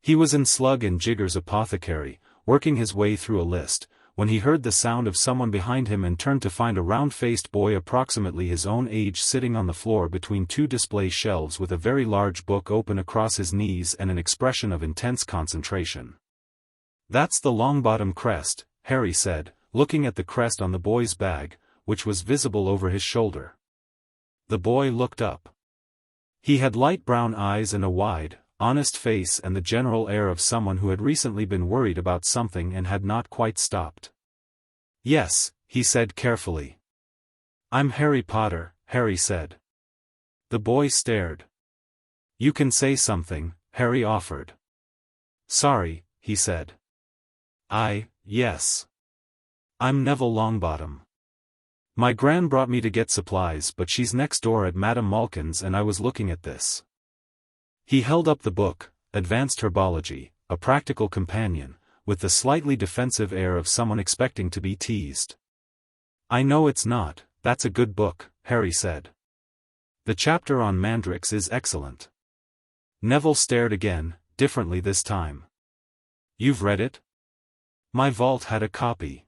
He was in Slug and Jigger's apothecary, working his way through a list, when he heard the sound of someone behind him and turned to find a round-faced boy approximately his own age sitting on the floor between 2 display shelves with a very large book open across his knees and an expression of intense concentration. "That's the Longbottom crest," Harry said, looking at the crest on the boy's bag, which was visible over his shoulder. The boy looked up. He had light brown eyes and a wide, honest face and the general air of someone who had recently been worried about something and had not quite stopped. "Yes," he said carefully. "I'm Harry Potter," Harry said. The boy stared. "You can say something," Harry offered. "Sorry," he said. Yes. I'm Neville Longbottom. My gran brought me to get supplies but she's next door at Madame Malkin's and I was looking at this." He held up the book, Advanced Herbology, a practical companion, with the slightly defensive air of someone expecting to be teased. "I know it's not, that's a good book," Harry said. "The chapter on mandrakes is excellent." Neville stared again, differently this time. "You've read it?" "My vault had a copy.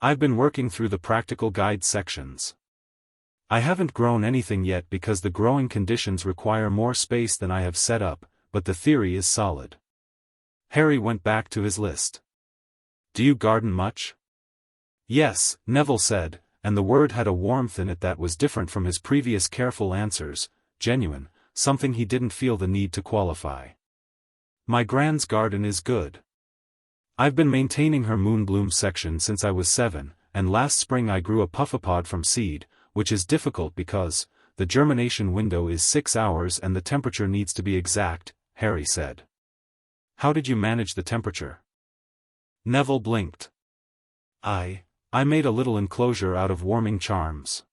I've been working through the practical guide sections. I haven't grown anything yet because the growing conditions require more space than I have set up, but the theory is solid." Harry went back to his list. "Do you garden much?" "Yes," Neville said, and the word had a warmth in it that was different from his previous careful answers, genuine, something he didn't feel the need to qualify. "My gran's garden is good. I've been maintaining her moonbloom section since I was 7, and last spring I grew a puffapod from seed, which is difficult because the germination window is 6 hours and the temperature needs to be exact," Harry said. "How did you manage the temperature?" Neville blinked. I made a little enclosure out of warming charms.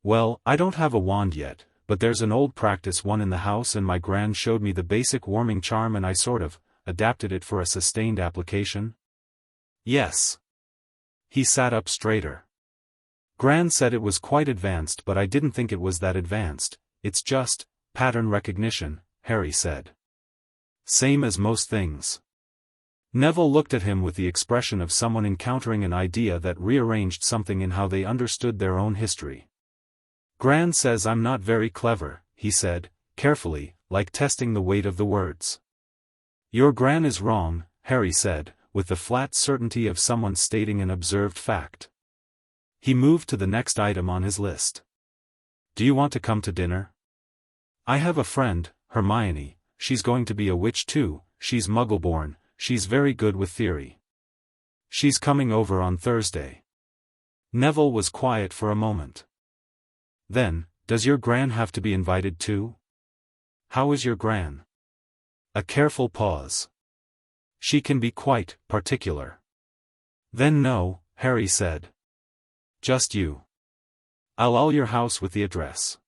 Well, I don't have a wand yet, but there's an old practice one in the house and my gran showed me the basic warming charm and I sort of adapted it for a sustained application." "Yes." He sat up straighter. "Gran said it was quite advanced but I didn't think it was that advanced, it's just pattern recognition," Harry said. "Same as most things." Neville looked at him with the expression of someone encountering an idea that rearranged something in how they understood their own history. "Gran says I'm not very clever," he said, carefully, like testing the weight of the words. "Your gran is wrong," Harry said, with the flat certainty of someone stating an observed fact. He moved to the next item on his list. "Do you want to come to dinner? I have a friend, Hermione, she's going to be a witch too, she's Muggle-born, she's very good with theory. She's coming over on Thursday." Neville was quiet for a moment. Then, "Does your gran have to be invited too? How is your gran?" A careful pause. "She can be quite particular." "Then no," Harry said. "Just you. I'll your house with the address."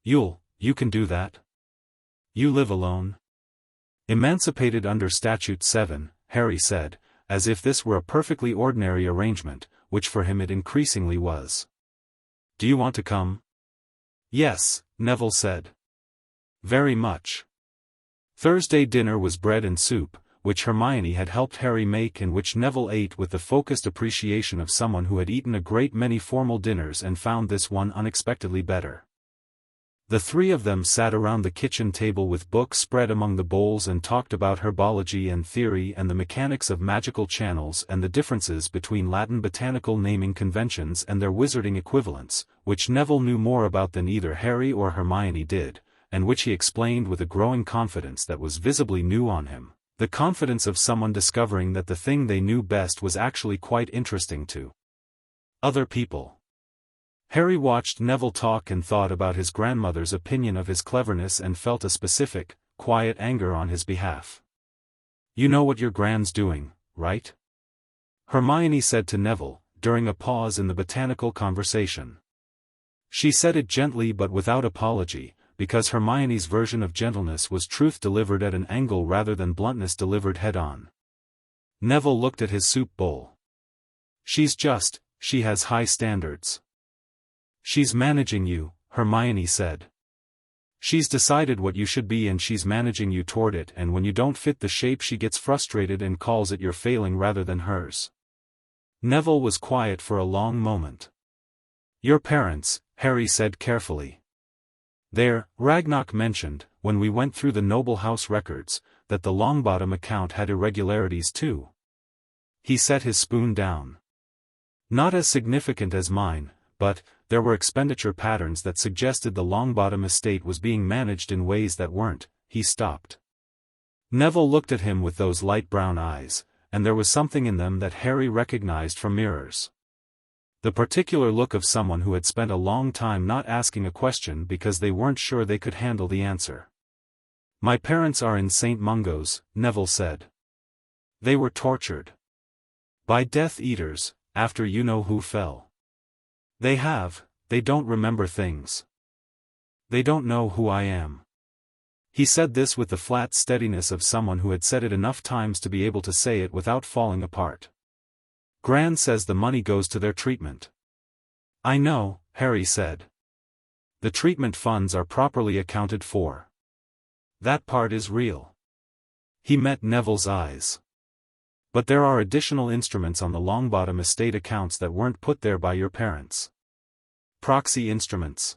You can do that? You live alone?" "Emancipated under Statute 7, Harry said, as if this were a perfectly ordinary arrangement, which for him it increasingly was. "Do you want to come?" "Yes," Neville said. "Very much." Thursday dinner was bread and soup, which Hermione had helped Harry make and which Neville ate with the focused appreciation of someone who had eaten a great many formal dinners and found this one unexpectedly better. The three of them sat around the kitchen table with books spread among the bowls and talked about herbology and theory and the mechanics of magical channels and the differences between Latin botanical naming conventions and their wizarding equivalents, which Neville knew more about than either Harry or Hermione did, and which he explained with a growing confidence that was visibly new on him, the confidence of someone discovering that the thing they knew best was actually quite interesting to other people. Harry watched Neville talk and thought about his grandmother's opinion of his cleverness and felt a specific, quiet anger on his behalf. "You know what your grand's doing, right?" Hermione said to Neville, during a pause in the botanical conversation. She said it gently but without apology, because Hermione's version of gentleness was truth delivered at an angle rather than bluntness delivered head-on. Neville looked at his soup bowl. She has high standards. "She's managing you," Hermione said. "She's decided what you should be and she's managing you toward it, and when you don't fit the shape she gets frustrated and calls it your failing rather than hers." Neville was quiet for a long moment. "Your parents," Harry said carefully. Ragnarok mentioned, when we went through the Noble House records, that the Longbottom account had irregularities too." He set his spoon down. "Not as significant as mine, but there were expenditure patterns that suggested the Longbottom estate was being managed in ways that weren't." He stopped. Neville looked at him with those light brown eyes, and there was something in them that Harry recognized from mirrors. The particular look of someone who had spent a long time not asking a question because they weren't sure they could handle the answer. "My parents are in St. Mungo's," Neville said. "They were tortured by Death Eaters, after you know who fell. They don't remember things. They don't know who I am." He said this with the flat steadiness of someone who had said it enough times to be able to say it without falling apart. "Gran says the money goes to their treatment." "I know," Harry said. "The treatment funds are properly accounted for. That part is real." He met Neville's eyes. "But there are additional instruments on the Longbottom estate accounts that weren't put there by your parents. Proxy instruments.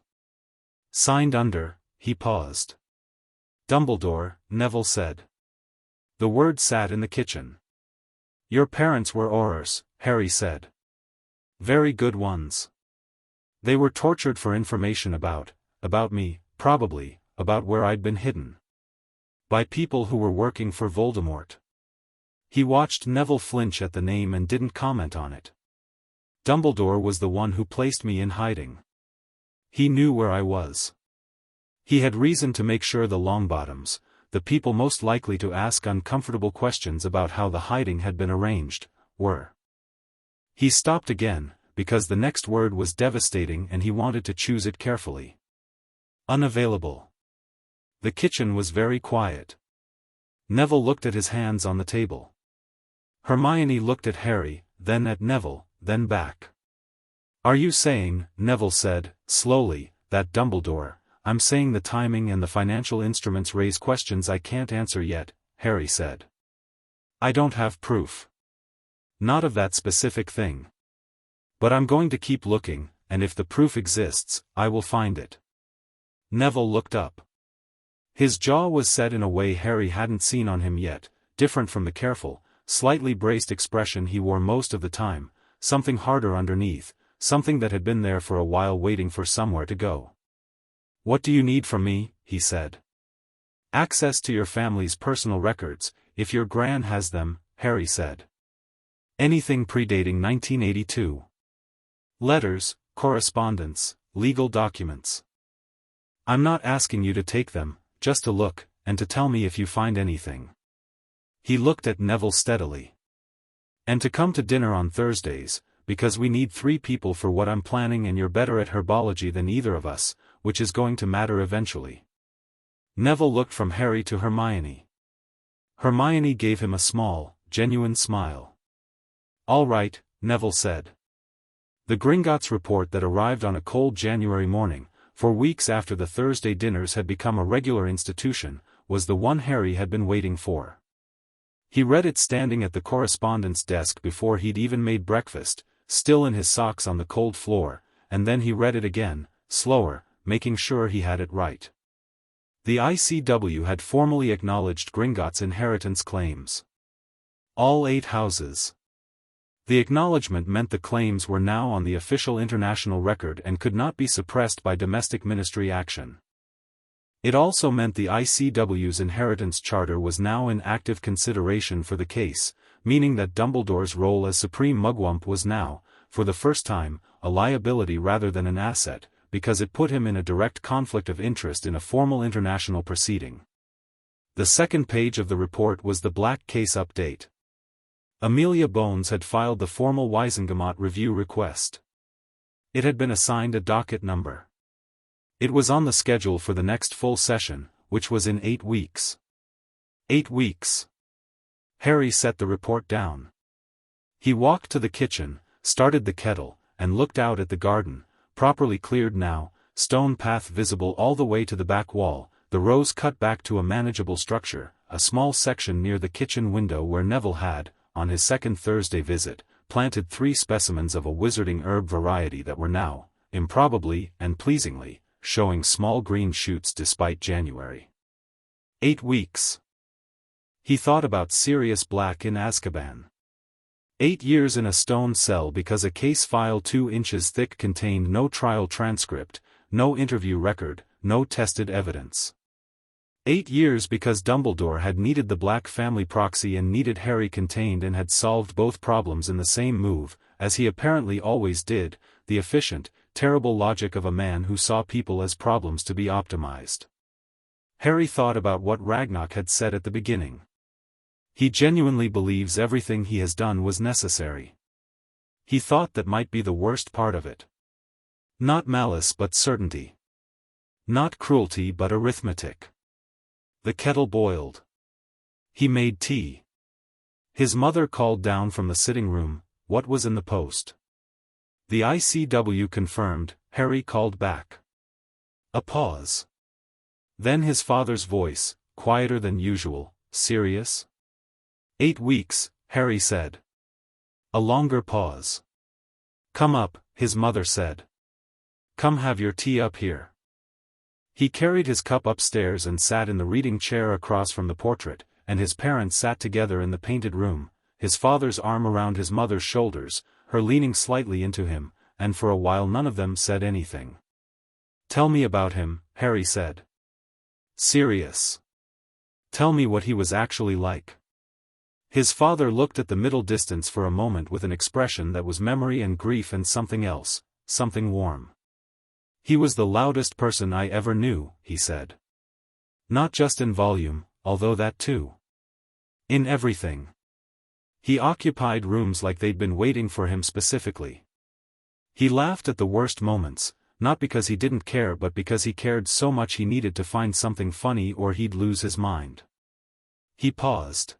Signed under," he paused. "Dumbledore," Neville said. The word sat in the kitchen. "Your parents were Aurors," Harry said. "Very good ones. They were tortured for information about me, probably, about where I'd been hidden. By people who were working for Voldemort." He watched Neville flinch at the name and didn't comment on it. "Dumbledore was the one who placed me in hiding. He knew where I was. He had reason to make sure the Longbottoms, the people most likely to ask uncomfortable questions about how the hiding had been arranged, were." He stopped again, because the next word was devastating and he wanted to choose it carefully. "Unavailable." The kitchen was very quiet. Neville looked at his hands on the table. Hermione looked at Harry, then at Neville, then back. "Are you saying," Neville said, slowly, "that Dumbledore—" "I'm saying the timing and the financial instruments raise questions I can't answer yet," Harry said. "I don't have proof. Not of that specific thing. But I'm going to keep looking, and if the proof exists, I will find it." Neville looked up. His jaw was set in a way Harry hadn't seen on him yet, different from the careful, slightly braced expression he wore most of the time, something harder underneath, something that had been there for a while waiting for somewhere to go. "What do you need from me?" he said. "Access to your family's personal records, if your gran has them," Harry said. "Anything predating 1982. Letters, correspondence, legal documents. I'm not asking you to take them, just to look, and to tell me if you find anything." He looked at Neville steadily. "And to come to dinner on Thursdays, because we need 3 people for what I'm planning and you're better at herbology than either of us, which is going to matter eventually." Neville looked from Harry to Hermione. Hermione gave him a small, genuine smile. "All right," Neville said. The Gringotts report that arrived on a cold January morning, for weeks after the Thursday dinners had become a regular institution, was the one Harry had been waiting for. He read it standing at the correspondent's desk before he'd even made breakfast, still in his socks on the cold floor, and then he read it again, slower, making sure he had it right. The ICW had formally acknowledged Gringotts' inheritance claims. All 8 houses. The acknowledgement meant the claims were now on the official international record and could not be suppressed by domestic ministry action. It also meant the ICW's inheritance charter was now in active consideration for the case, meaning that Dumbledore's role as supreme mugwump was now, for the first time, a liability rather than an asset, because it put him in a direct conflict of interest in a formal international proceeding. The second page of the report was the Black case update. Amelia Bones had filed the formal Wisengamot review request. It had been assigned a docket number. It was on the schedule for the next full session, which was in 8 weeks. 8 weeks. Harry set the report down. He walked to the kitchen, started the kettle, and looked out at the garden, properly cleared now, stone path visible all the way to the back wall, the rows cut back to a manageable structure, a small section near the kitchen window where Neville had, on his second Thursday visit, planted 3 specimens of a wizarding herb variety that were now, improbably and pleasingly, showing small green shoots despite January. 8 weeks. He thought about Sirius Black in Azkaban. 8 years in a stone cell because a case file 2 inches thick contained no trial transcript, no interview record, no tested evidence. 8 years because Dumbledore had needed the Black family proxy and needed Harry contained and had solved both problems in the same move, as he apparently always did, the efficient, terrible logic of a man who saw people as problems to be optimized. Harry thought about what Ragnarok had said at the beginning. He genuinely believes everything he has done was necessary. He thought that might be the worst part of it. Not malice but certainty. Not cruelty but arithmetic. The kettle boiled. He made tea. His mother called down from the sitting room, "What was in the post?" The ICW confirmed, Harry called back. A pause. Then his father's voice, quieter than usual, "Serious?" 8 weeks, Harry said. A longer pause. "Come up," his mother said. "Come have your tea up here." He carried his cup upstairs and sat in the reading chair across from the portrait, and his parents sat together in the painted room, his father's arm around his mother's shoulders, her leaning slightly into him, and for a while none of them said anything. "Tell me about him," Harry said. "Sirius. Tell me what he was actually like." His father looked at the middle distance for a moment with an expression that was memory and grief and something else, something warm. "He was the loudest person I ever knew," he said. "Not just in volume, although that too. In everything. He occupied rooms like they'd been waiting for him specifically. He laughed at the worst moments, not because he didn't care but because he cared so much he needed to find something funny or he'd lose his mind." He paused.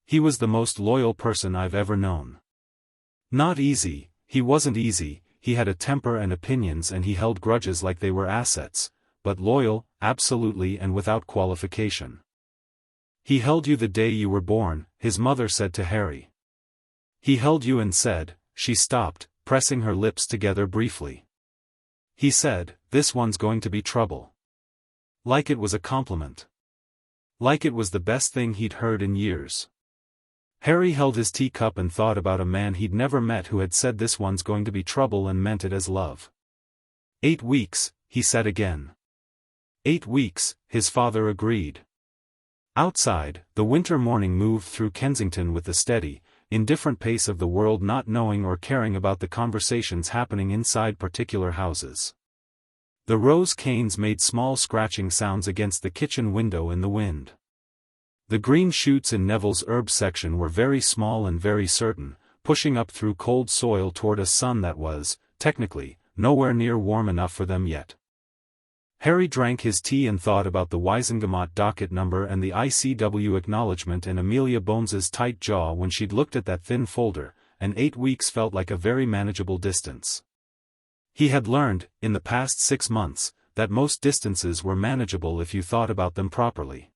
"He was the most loyal person I've ever known. Not easy, he wasn't easy, he had a temper and opinions and he held grudges like they were assets, but loyal, absolutely and without qualification. He held you the day you were born," his mother said to Harry. "He held you and said," she stopped, pressing her lips together briefly. "He said, 'This one's going to be trouble.' Like it was a compliment. Like it was the best thing he'd heard in years." Harry held his teacup and thought about a man he'd never met who had said this one's going to be trouble and meant it as love. 8 weeks, he said again. 8 weeks, his father agreed. Outside, the winter morning moved through Kensington with the steady, indifferent pace of the world not knowing or caring about the conversations happening inside particular houses. The rose canes made small scratching sounds against the kitchen window in the wind. The green shoots in Neville's herb section were very small and very certain, pushing up through cold soil toward a sun that was, technically, nowhere near warm enough for them yet. Harry drank his tea and thought about the Wisengamot docket number and the ICW acknowledgement and Amelia Bones's tight jaw when she'd looked at that thin folder, and 8 weeks felt like a very manageable distance. He had learned, in the past 6 months, that most distances were manageable if you thought about them properly.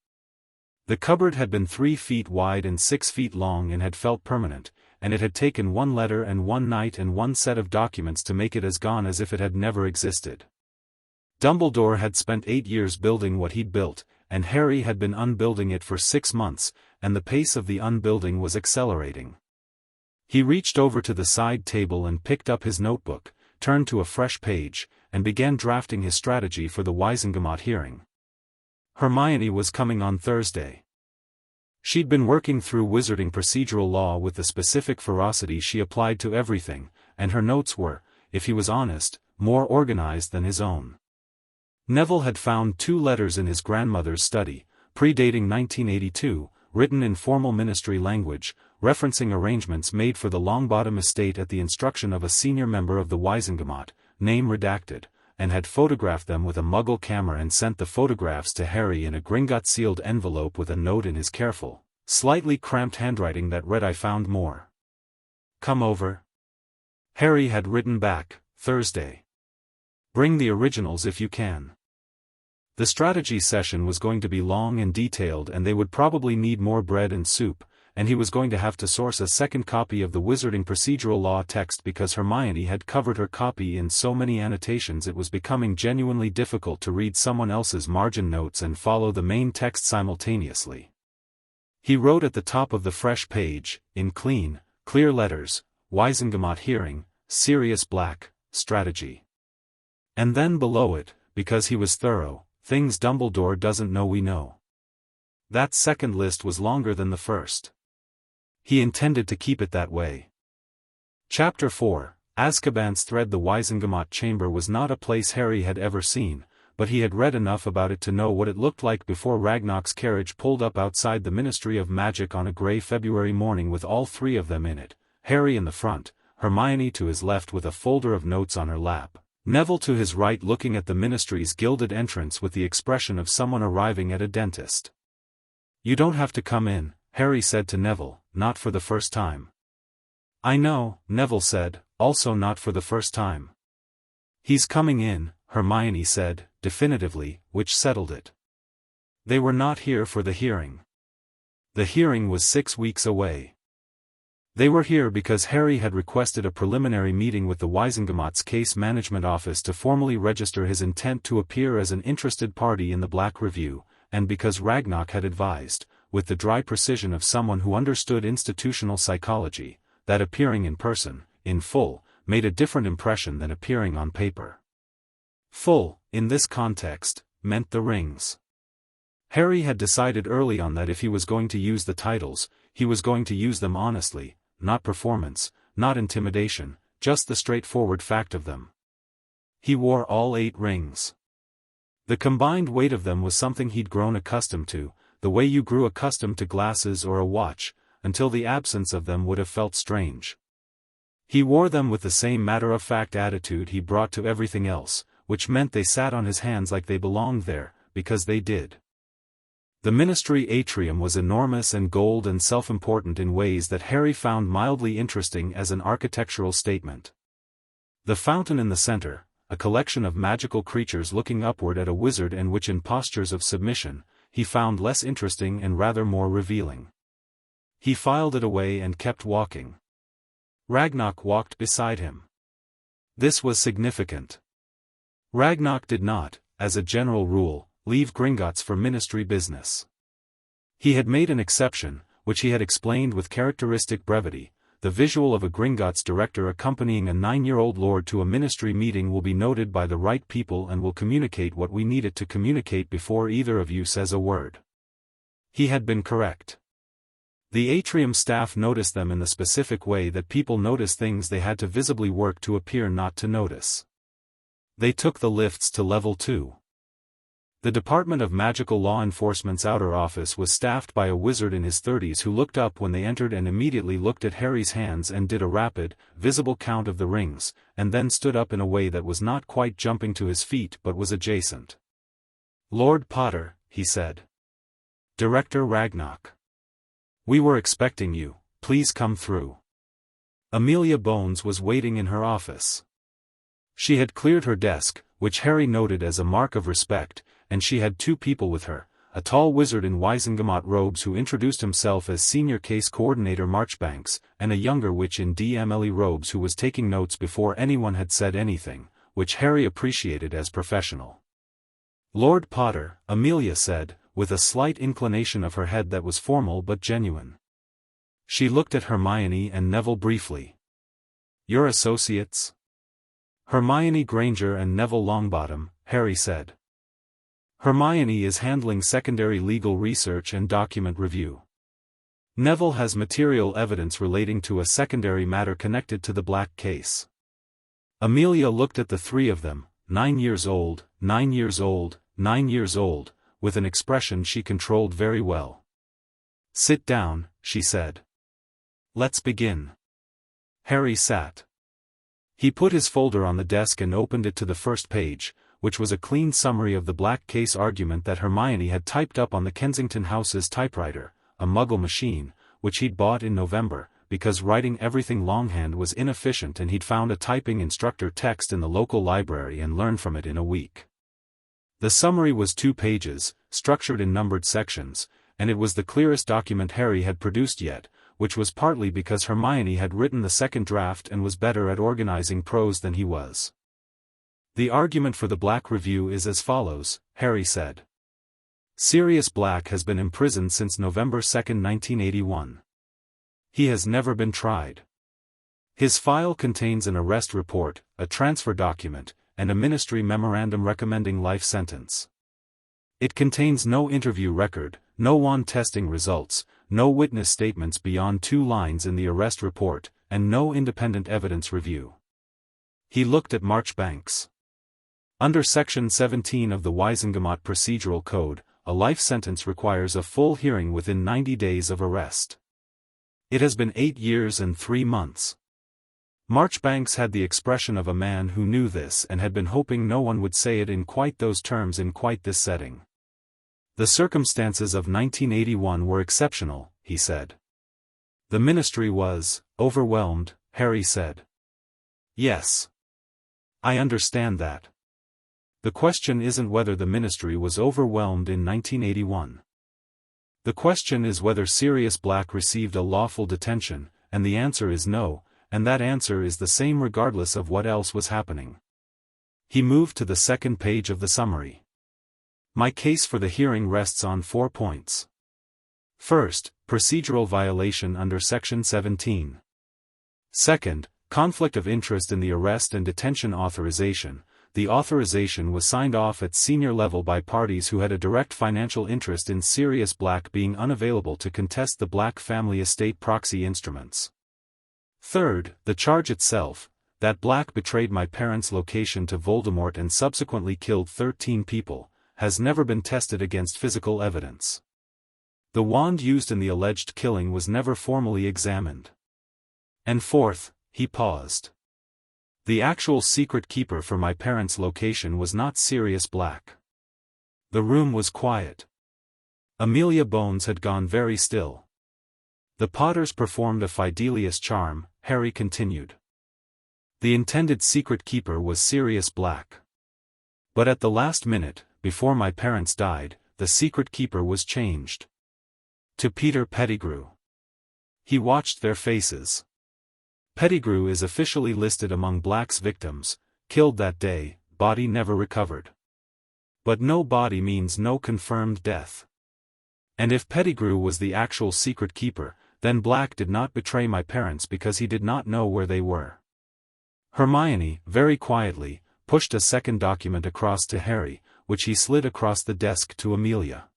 The cupboard had been 3 feet wide and 6 feet long and had felt permanent, and it had taken 1 letter and 1 night and 1 set of documents to make it as gone as if it had never existed. Dumbledore had spent 8 years building what he'd built, and Harry had been unbuilding it for 6 months, and the pace of the unbuilding was accelerating. He reached over to the side table and picked up his notebook, turned to a fresh page, and began drafting his strategy for the Wizengamot hearing. Hermione was coming on Thursday. She'd been working through wizarding procedural law with the specific ferocity she applied to everything, and her notes were, if he was honest, more organized than his own. Neville had found 2 letters in his grandmother's study, predating 1982, written in formal ministry language, referencing arrangements made for the Longbottom estate at the instruction of a senior member of the Wizengamot, name redacted, and had photographed them with a Muggle camera and sent the photographs to Harry in a Gringotts-sealed envelope with a note in his careful, slightly cramped handwriting that read, "I found more. Come over." Harry had written back, Thursday. "Bring the originals if you can." The strategy session was going to be long and detailed, and they would probably need more bread and soup, and he was going to have to source a second copy of the Wizarding Procedural Law text because Hermione had covered her copy in so many annotations it was becoming genuinely difficult to read someone else's margin notes and follow the main text simultaneously. He wrote at the top of the fresh page, in clean, clear letters, "Wizengamot hearing, Sirius Black, strategy." And then below it, because he was thorough, "Things Dumbledore doesn't know we know." That second list was longer than the first. He intended to keep it that way. Chapter 4, Azkaban's Thread. The Wizengamot chamber was not a place Harry had ever seen, but he had read enough about it to know what it looked like before Ragnar's carriage pulled up outside the Ministry of Magic on a grey February morning with all 3 of them in it, Harry in the front, Hermione to his left with a folder of notes on her lap, Neville to his right looking at the Ministry's gilded entrance with the expression of someone arriving at a dentist. "You don't have to come in," Harry said to Neville, "not for the first time." "I know," Neville said, "also not for the first time." "He's coming in," Hermione said, definitively, which settled it. They were not here for the hearing. The hearing was 6 weeks away. They were here because Harry had requested a preliminary meeting with the Wizengamot's case management office to formally register his intent to appear as an interested party in the Black Review, and because Ragnar had advised, with the dry precision of someone who understood institutional psychology, that appearing in person, in full, made a different impression than appearing on paper. Full, in this context, meant the rings. Harry had decided early on that if he was going to use the titles, he was going to use them honestly, not performance, not intimidation, just the straightforward fact of them. He wore all 8 rings. The combined weight of them was something he'd grown accustomed to, the way you grew accustomed to glasses or a watch, until the absence of them would have felt strange. He wore them with the same matter-of-fact attitude he brought to everything else, which meant they sat on his hands like they belonged there, because they did. The Ministry atrium was enormous and gold and self-important in ways that Harry found mildly interesting as an architectural statement. The fountain in the center, a collection of magical creatures looking upward at a wizard and which in postures of submission, he found less interesting and rather more revealing. He filed it away and kept walking. Ragnar walked beside him. This was significant. Ragnar did not, as a general rule, leave Gringotts for ministry business. He had made an exception, which he had explained with characteristic brevity. The visual of a Gringotts director accompanying a 9-year-old lord to a ministry meeting will be noted by the right people and will communicate what we need it to communicate before either of you says a word. He had been correct. The atrium staff noticed them in the specific way that people notice things they had to visibly work to appear not to notice. They took the lifts to level 2. The Department of Magical Law Enforcement's outer office was staffed by a wizard in his 30s who looked up when they entered and immediately looked at Harry's hands and did a rapid, visible count of the rings, and then stood up in a way that was not quite jumping to his feet but was adjacent. "Lord Potter," he said. "Director Ragnar. We were expecting you, please come through." Amelia Bones was waiting in her office. She had cleared her desk, which Harry noted as a mark of respect, and she had two people with her, a tall wizard in Wizengamot robes who introduced himself as Senior Case Coordinator Marchbanks, and a younger witch in DMLE robes who was taking notes before anyone had said anything, which Harry appreciated as professional. "Lord Potter," Amelia said, with a slight inclination of her head that was formal but genuine. She looked at Hermione and Neville briefly. "Your associates?" "Hermione Granger and Neville Longbottom," Harry said. "Hermione is handling secondary legal research and document review. Neville has material evidence relating to a secondary matter connected to the Black case." Amelia looked at the three of them, 9 years old, 9 years old, 9 years old, with an expression she controlled very well. "Sit down," she said. "Let's begin." Harry sat. He put his folder on the desk and opened it to the first page, which was a clean summary of the Black case argument that Hermione had typed up on the Kensington House's typewriter, a Muggle machine, which he'd bought in November, because writing everything longhand was inefficient and he'd found a typing instructor text in the local library and learned from it in a week. The summary was 2 pages, structured in numbered sections, and it was the clearest document Harry had produced yet, which was partly because Hermione had written the second draft and was better at organizing prose than he was. "The argument for the Black Review is as follows," Harry said. "Sirius Black has been imprisoned since November 2, 1981. He has never been tried. His file contains an arrest report, a transfer document, and a ministry memorandum recommending life sentence. It contains no interview record, no wand testing results, no witness statements beyond 2 lines in the arrest report, and no independent evidence review." He looked at Marchbanks. "Under Section 17 of the Wizengamot Procedural Code, a life sentence requires a full hearing within 90 days of arrest. It has been 8 years and 3 months. Marchbanks had the expression of a man who knew this and had been hoping no one would say it in quite those terms in quite this setting. "The circumstances of 1981 were exceptional," he said. "The ministry was overwhelmed," Harry said. "Yes. I understand that. The question isn't whether the ministry was overwhelmed in 1981. The question is whether Sirius Black received a lawful detention, and the answer is no, and that answer is the same regardless of what else was happening." He moved to the second page of the summary. "My case for the hearing rests on 4 points. First, procedural violation under Section 17. Second, conflict of interest in the arrest and detention authorization. The authorization was signed off at senior level by parties who had a direct financial interest in Sirius Black being unavailable to contest the Black family estate proxy instruments. Third, the charge itself, that Black betrayed my parents' location to Voldemort and subsequently killed 13 people, has never been tested against physical evidence. The wand used in the alleged killing was never formally examined. And fourth," he paused. "The actual secret keeper for my parents' location was not Sirius Black." The room was quiet. Amelia Bones had gone very still. "The Potters performed a Fidelius charm," Harry continued. "The intended secret keeper was Sirius Black. But at the last minute, before my parents died, the secret keeper was changed to Peter Pettigrew." He watched their faces. "Pettigrew is officially listed among Black's victims, killed that day, body never recovered. But no body means no confirmed death. And if Pettigrew was the actual secret keeper, then Black did not betray my parents because he did not know where they were." Hermione, very quietly, pushed a second document across to Harry, which he slid across the desk to Amelia.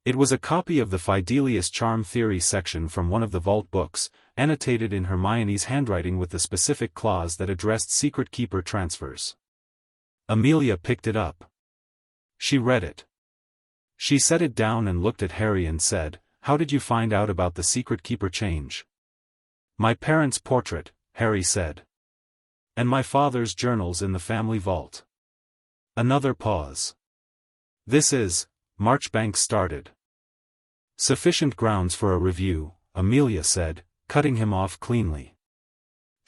It was a copy of the Fidelius charm theory section from one of the vault books, annotated in Hermione's handwriting with the specific clause that addressed secret keeper transfers. Amelia picked it up. She read it. She set it down and looked at Harry and said, "How did you find out about the secret keeper change?" "My parents' portrait," Harry said. "And my father's journals in the family vault." Another pause. "This is," Marchbanks started. "Sufficient grounds for a review," Amelia said, cutting him off cleanly.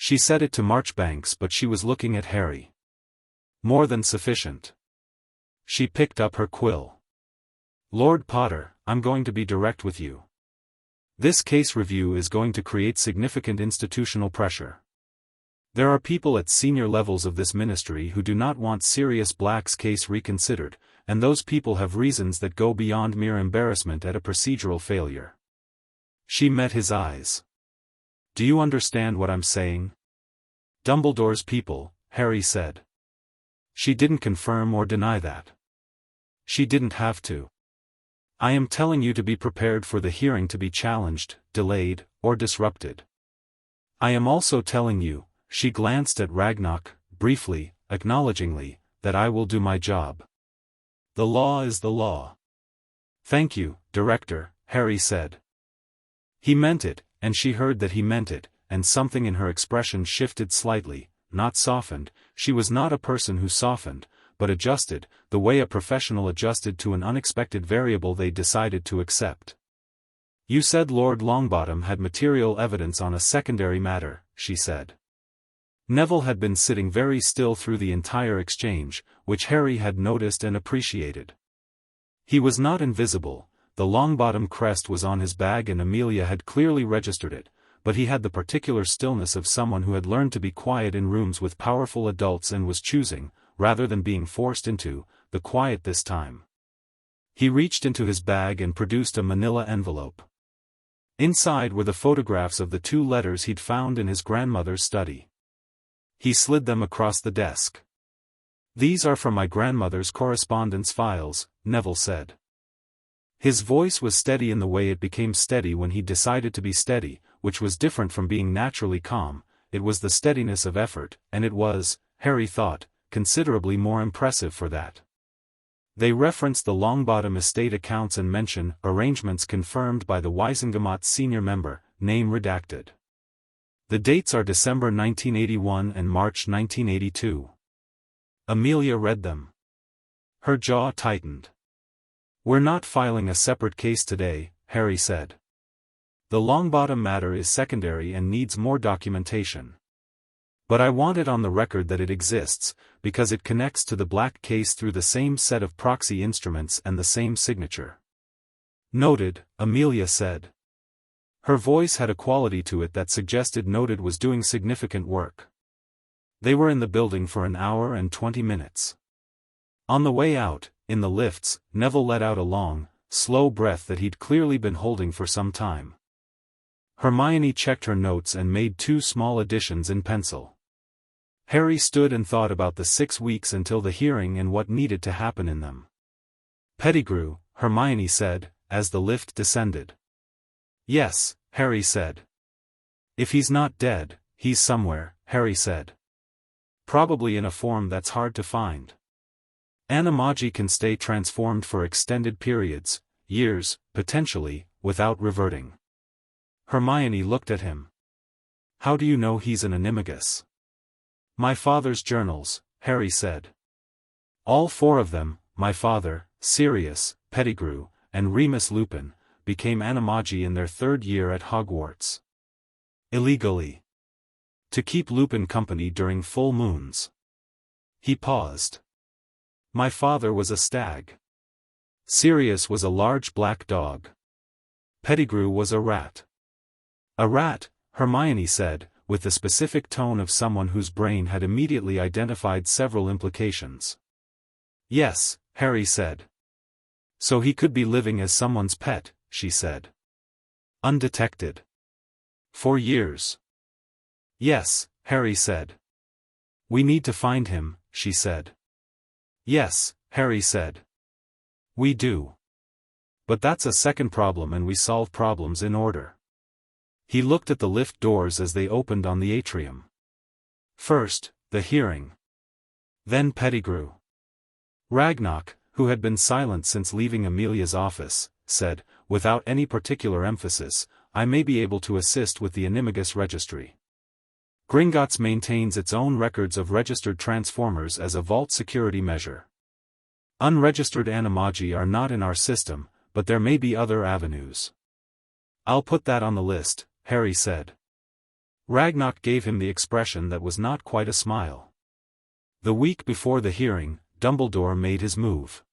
She said it to Marchbanks, but she was looking at Harry. More than sufficient. She picked up her quill. Lord Potter, I'm going to be direct with you. This case review is going to create significant institutional pressure. There are people at senior levels of this ministry who do not want Sirius Black's case reconsidered, and those people have reasons that go beyond mere embarrassment at a procedural failure. She met his eyes. Do you understand what I'm saying? Dumbledore's people, Harry said. She didn't confirm or deny that. She didn't have to. I am telling you to be prepared for the hearing to be challenged, delayed, or disrupted. I am also telling you, she glanced at Ragnarok, briefly, acknowledgingly, that I will do my job. The law is the law. Thank you, Director, Harry said. He meant it, and she heard that he meant it, and something in her expression shifted slightly, not softened. She was not a person who softened, but adjusted, the way a professional adjusted to an unexpected variable they decided to accept. You said Lord Longbottom had material evidence on a secondary matter, she said. Neville had been sitting very still through the entire exchange, which Harry had noticed and appreciated. He was not invisible, the Longbottom crest was on his bag and Amelia had clearly registered it, but he had the particular stillness of someone who had learned to be quiet in rooms with powerful adults and was choosing, rather than being forced into, the quiet this time. He reached into his bag and produced a manila envelope. Inside were the photographs of the 2 letters he'd found in his grandmother's study. He slid them across the desk. These are from my grandmother's correspondence files, Neville said. His voice was steady in the way it became steady when he decided to be steady, which was different from being naturally calm. It was the steadiness of effort, and it was, Harry thought, considerably more impressive for that. They referenced the Longbottom estate accounts and mention arrangements confirmed by the Wisengamot senior member, name redacted. The dates are December 1981 and March 1982. Amelia read them. Her jaw tightened. We're not filing a separate case today, Harry said. The Longbottom matter is secondary and needs more documentation. But I want it on the record that it exists, because it connects to the Black case through the same set of proxy instruments and the same signature. Noted, Amelia said. Her voice had a quality to it that suggested Noted was doing significant work. They were in the building for an hour and 20 minutes. On the way out, in the lifts, Neville let out a long, slow breath that he'd clearly been holding for some time. Hermione checked her notes and made 2 small additions in pencil. Harry stood and thought about the 6 weeks until the hearing and what needed to happen in them. Pettigrew, Hermione said, as the lift descended. Yes, Harry said. If he's not dead, he's somewhere, Harry said. Probably in a form that's hard to find. Animagi can stay transformed for extended periods, years, potentially, without reverting. Hermione looked at him. How do you know he's an animagus? My father's journals, Harry said. All 4 of them, my father, Sirius, Pettigrew, and Remus Lupin, became animagi in their 3rd year at Hogwarts. Illegally. To keep Lupin company during full moons. He paused. My father was a stag. Sirius was a large black dog. Pettigrew was a rat. A rat, Hermione said, with the specific tone of someone whose brain had immediately identified several implications. Yes, Harry said. So he could be living as someone's pet, she said. Undetected. For years. Yes, Harry said. We need to find him, she said. Yes, Harry said. We do. But that's a second problem and we solve problems in order. He looked at the lift doors as they opened on the atrium. First, the hearing. Then Pettigrew. Ragnarok, who had been silent since leaving Amelia's office, said, without any particular emphasis, I may be able to assist with the Animagus registry. Gringotts maintains its own records of registered transformers as a vault security measure. Unregistered animagi are not in our system, but there may be other avenues. I'll put that on the list, Harry said. Ragnarok gave him the expression that was not quite a smile. The week before the hearing, Dumbledore made his move.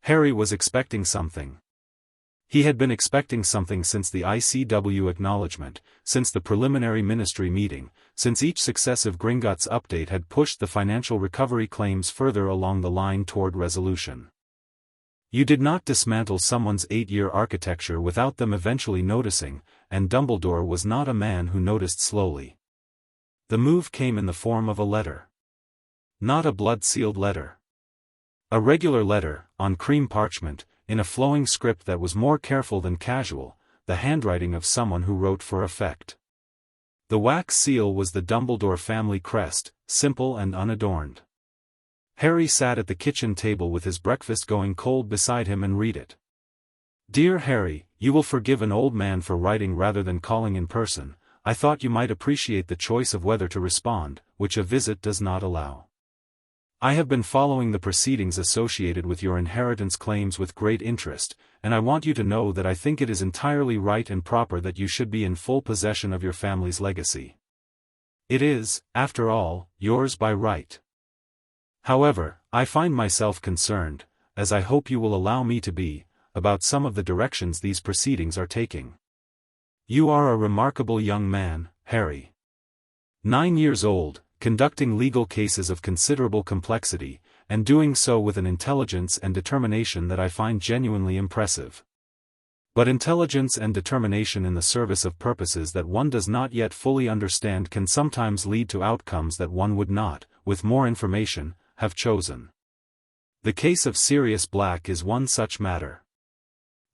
Harry was expecting something. He had been expecting something since the ICW acknowledgement, since the preliminary ministry meeting, since each successive Gringotts update had pushed the financial recovery claims further along the line toward resolution. You did not dismantle someone's 8-year architecture without them eventually noticing, and Dumbledore was not a man who noticed slowly. The move came in the form of a letter. Not a blood-sealed letter. A regular letter, on cream parchment, in a flowing script that was more careful than casual, the handwriting of someone who wrote for effect. The wax seal was the Dumbledore family crest, simple and unadorned. Harry sat at the kitchen table with his breakfast going cold beside him and read it. Dear Harry, you will forgive an old man for writing rather than calling in person. I thought you might appreciate the choice of whether to respond, which a visit does not allow. I have been following the proceedings associated with your inheritance claims with great interest, and I want you to know that I think it is entirely right and proper that you should be in full possession of your family's legacy. It is, after all, yours by right. However, I find myself concerned, as I hope you will allow me to be, about some of the directions these proceedings are taking. You are a remarkable young man, Harry. 9 years old, conducting legal cases of considerable complexity, and doing so with an intelligence and determination that I find genuinely impressive. But intelligence and determination in the service of purposes that one does not yet fully understand can sometimes lead to outcomes that one would not, with more information, have chosen. The case of Sirius Black is one such matter.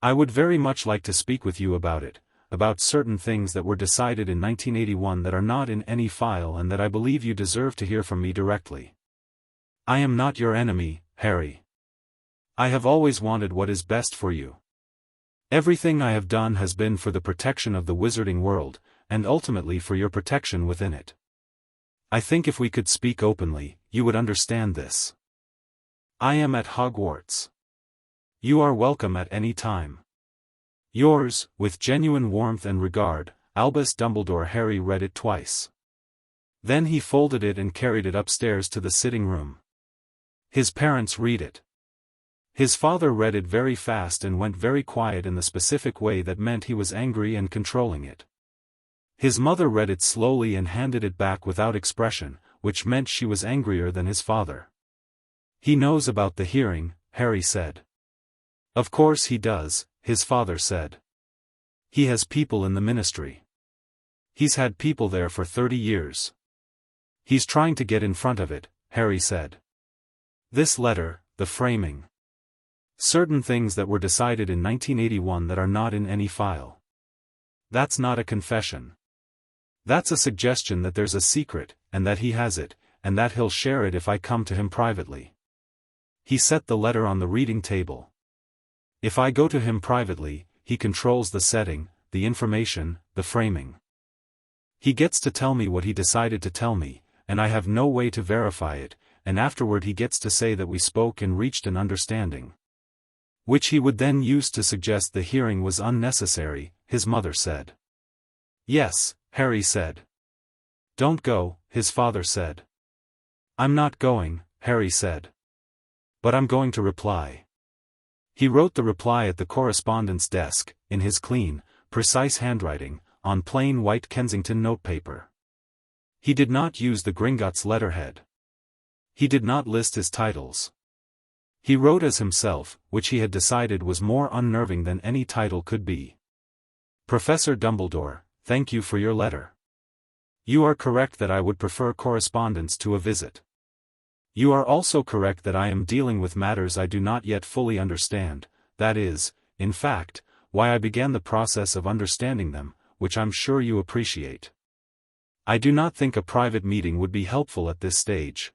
I would very much like to speak with you about it, about certain things that were decided in 1981 that are not in any file and that I believe you deserve to hear from me directly. I am not your enemy, Harry. I have always wanted what is best for you. Everything I have done has been for the protection of the wizarding world, and ultimately for your protection within it. I think if we could speak openly, you would understand this. I am at Hogwarts. You are welcome at any time. Yours, with genuine warmth and regard, Albus Dumbledore. Harry read it twice. Then he folded it and carried it upstairs to the sitting room. His parents read it. His father read it very fast and went very quiet in the specific way that meant he was angry and controlling it. His mother read it slowly and handed it back without expression, which meant she was angrier than his father. He knows about the hearing, Harry said. Of course he does, his father said. He has people in the ministry. He's had people there for 30 years. He's trying to get in front of it, Harry said. This letter, the framing. Certain things that were decided in 1981 that are not in any file. That's not a confession. That's a suggestion that there's a secret, and that he has it, and that he'll share it if I come to him privately. He set the letter on the reading table. If I go to him privately, he controls the setting, the information, the framing. He gets to tell me what he decided to tell me, and I have no way to verify it, and afterward he gets to say that we spoke and reached an understanding. Which he would then use to suggest the hearing was unnecessary, his mother said. Yes, Harry said. Don't go, his father said. I'm not going, Harry said. But I'm going to reply. He wrote the reply at the correspondence desk, in his clean, precise handwriting, on plain white Kensington notepaper. He did not use the Gringotts letterhead. He did not list his titles. He wrote as himself, which he had decided was more unnerving than any title could be. Professor Dumbledore, thank you for your letter. You are correct that I would prefer correspondence to a visit. You are also correct that I am dealing with matters I do not yet fully understand, that is, in fact, why I began the process of understanding them, which I'm sure you appreciate. I do not think a private meeting would be helpful at this stage.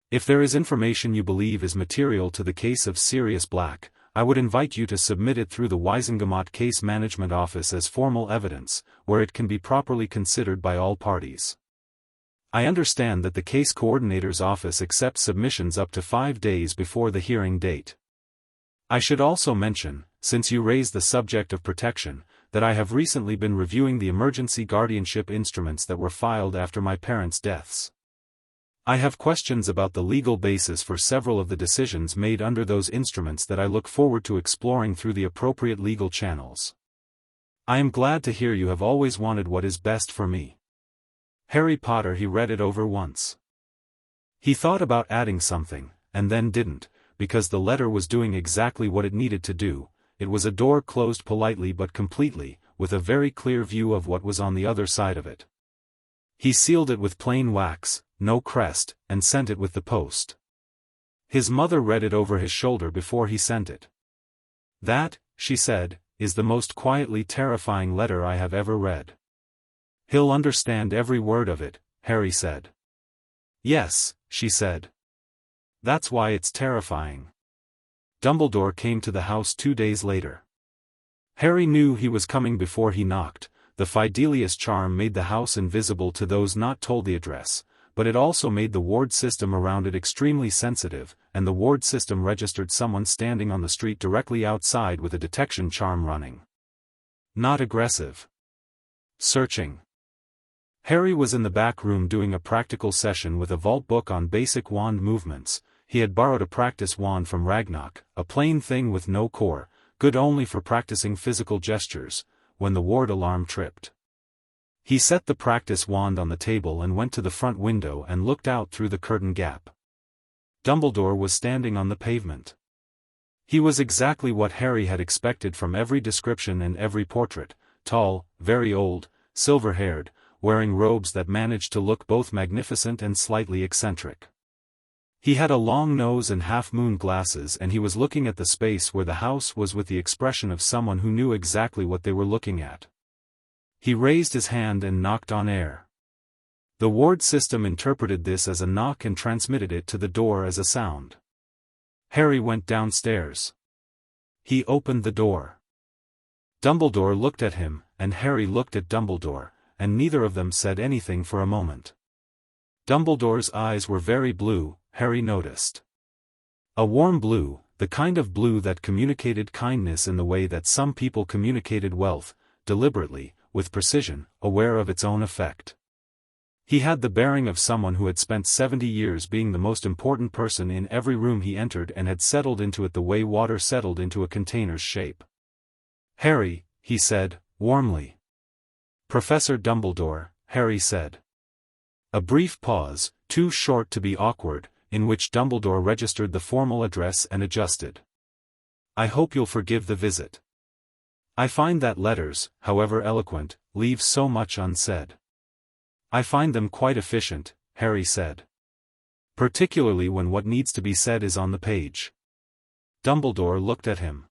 If there is information you believe is material to the case of Sirius Black, I would invite you to submit it through the Wisengamot Case Management Office as formal evidence, where it can be properly considered by all parties. I understand that the Case Coordinator's Office accepts submissions up to 5 days before the hearing date. I should also mention, since you raised the subject of protection, that I have recently been reviewing the emergency guardianship instruments that were filed after my parents' deaths. I have questions about the legal basis for several of the decisions made under those instruments that I look forward to exploring through the appropriate legal channels. I am glad to hear you have always wanted what is best for me. Harry Potter. He read it over once. He thought about adding something, and then didn't, because the letter was doing exactly what it needed to do. It was a door closed politely but completely, with a very clear view of what was on the other side of it. He sealed it with plain wax, no crest, and sent it with the post. His mother read it over his shoulder before he sent it. "That," she said, "is the most quietly terrifying letter I have ever read." "He'll understand every word of it," Harry said. "Yes," she said. "That's why it's terrifying." Dumbledore came to the house 2 days later. Harry knew he was coming before he knocked. The Fidelius charm made the house invisible to those not told the address, but it also made the ward system around it extremely sensitive, and the ward system registered someone standing on the street directly outside with a detection charm running. Not aggressive. Searching. Harry was in the back room doing a practical session with a vault book on basic wand movements. He had borrowed a practice wand from Ragnarok, a plain thing with no core, good only for practicing physical gestures, when the ward alarm tripped. He set the practice wand on the table and went to the front window and looked out through the curtain gap. Dumbledore was standing on the pavement. He was exactly what Harry had expected from every description and every portrait: tall, very old, silver-haired, wearing robes that managed to look both magnificent and slightly eccentric. He had a long nose and half-moon glasses, and he was looking at the space where the house was with the expression of someone who knew exactly what they were looking at. He raised his hand and knocked on air. The ward system interpreted this as a knock and transmitted it to the door as a sound. Harry went downstairs. He opened the door. Dumbledore looked at him, and Harry looked at Dumbledore, and neither of them said anything for a moment. Dumbledore's eyes were very blue, Harry noticed. A warm blue, the kind of blue that communicated kindness in the way that some people communicated wealth, deliberately, with precision, aware of its own effect. He had the bearing of someone who had spent 70 years being the most important person in every room he entered and had settled into it the way water settled into a container's shape. "Harry," he said, warmly. "Professor Dumbledore," Harry said. A brief pause, too short to be awkward, in which Dumbledore registered the formal address and adjusted. "I hope you'll forgive the visit. I find that letters, however eloquent, leave so much unsaid." "I find them quite efficient," Harry said. "Particularly when what needs to be said is on the page." Dumbledore looked at him.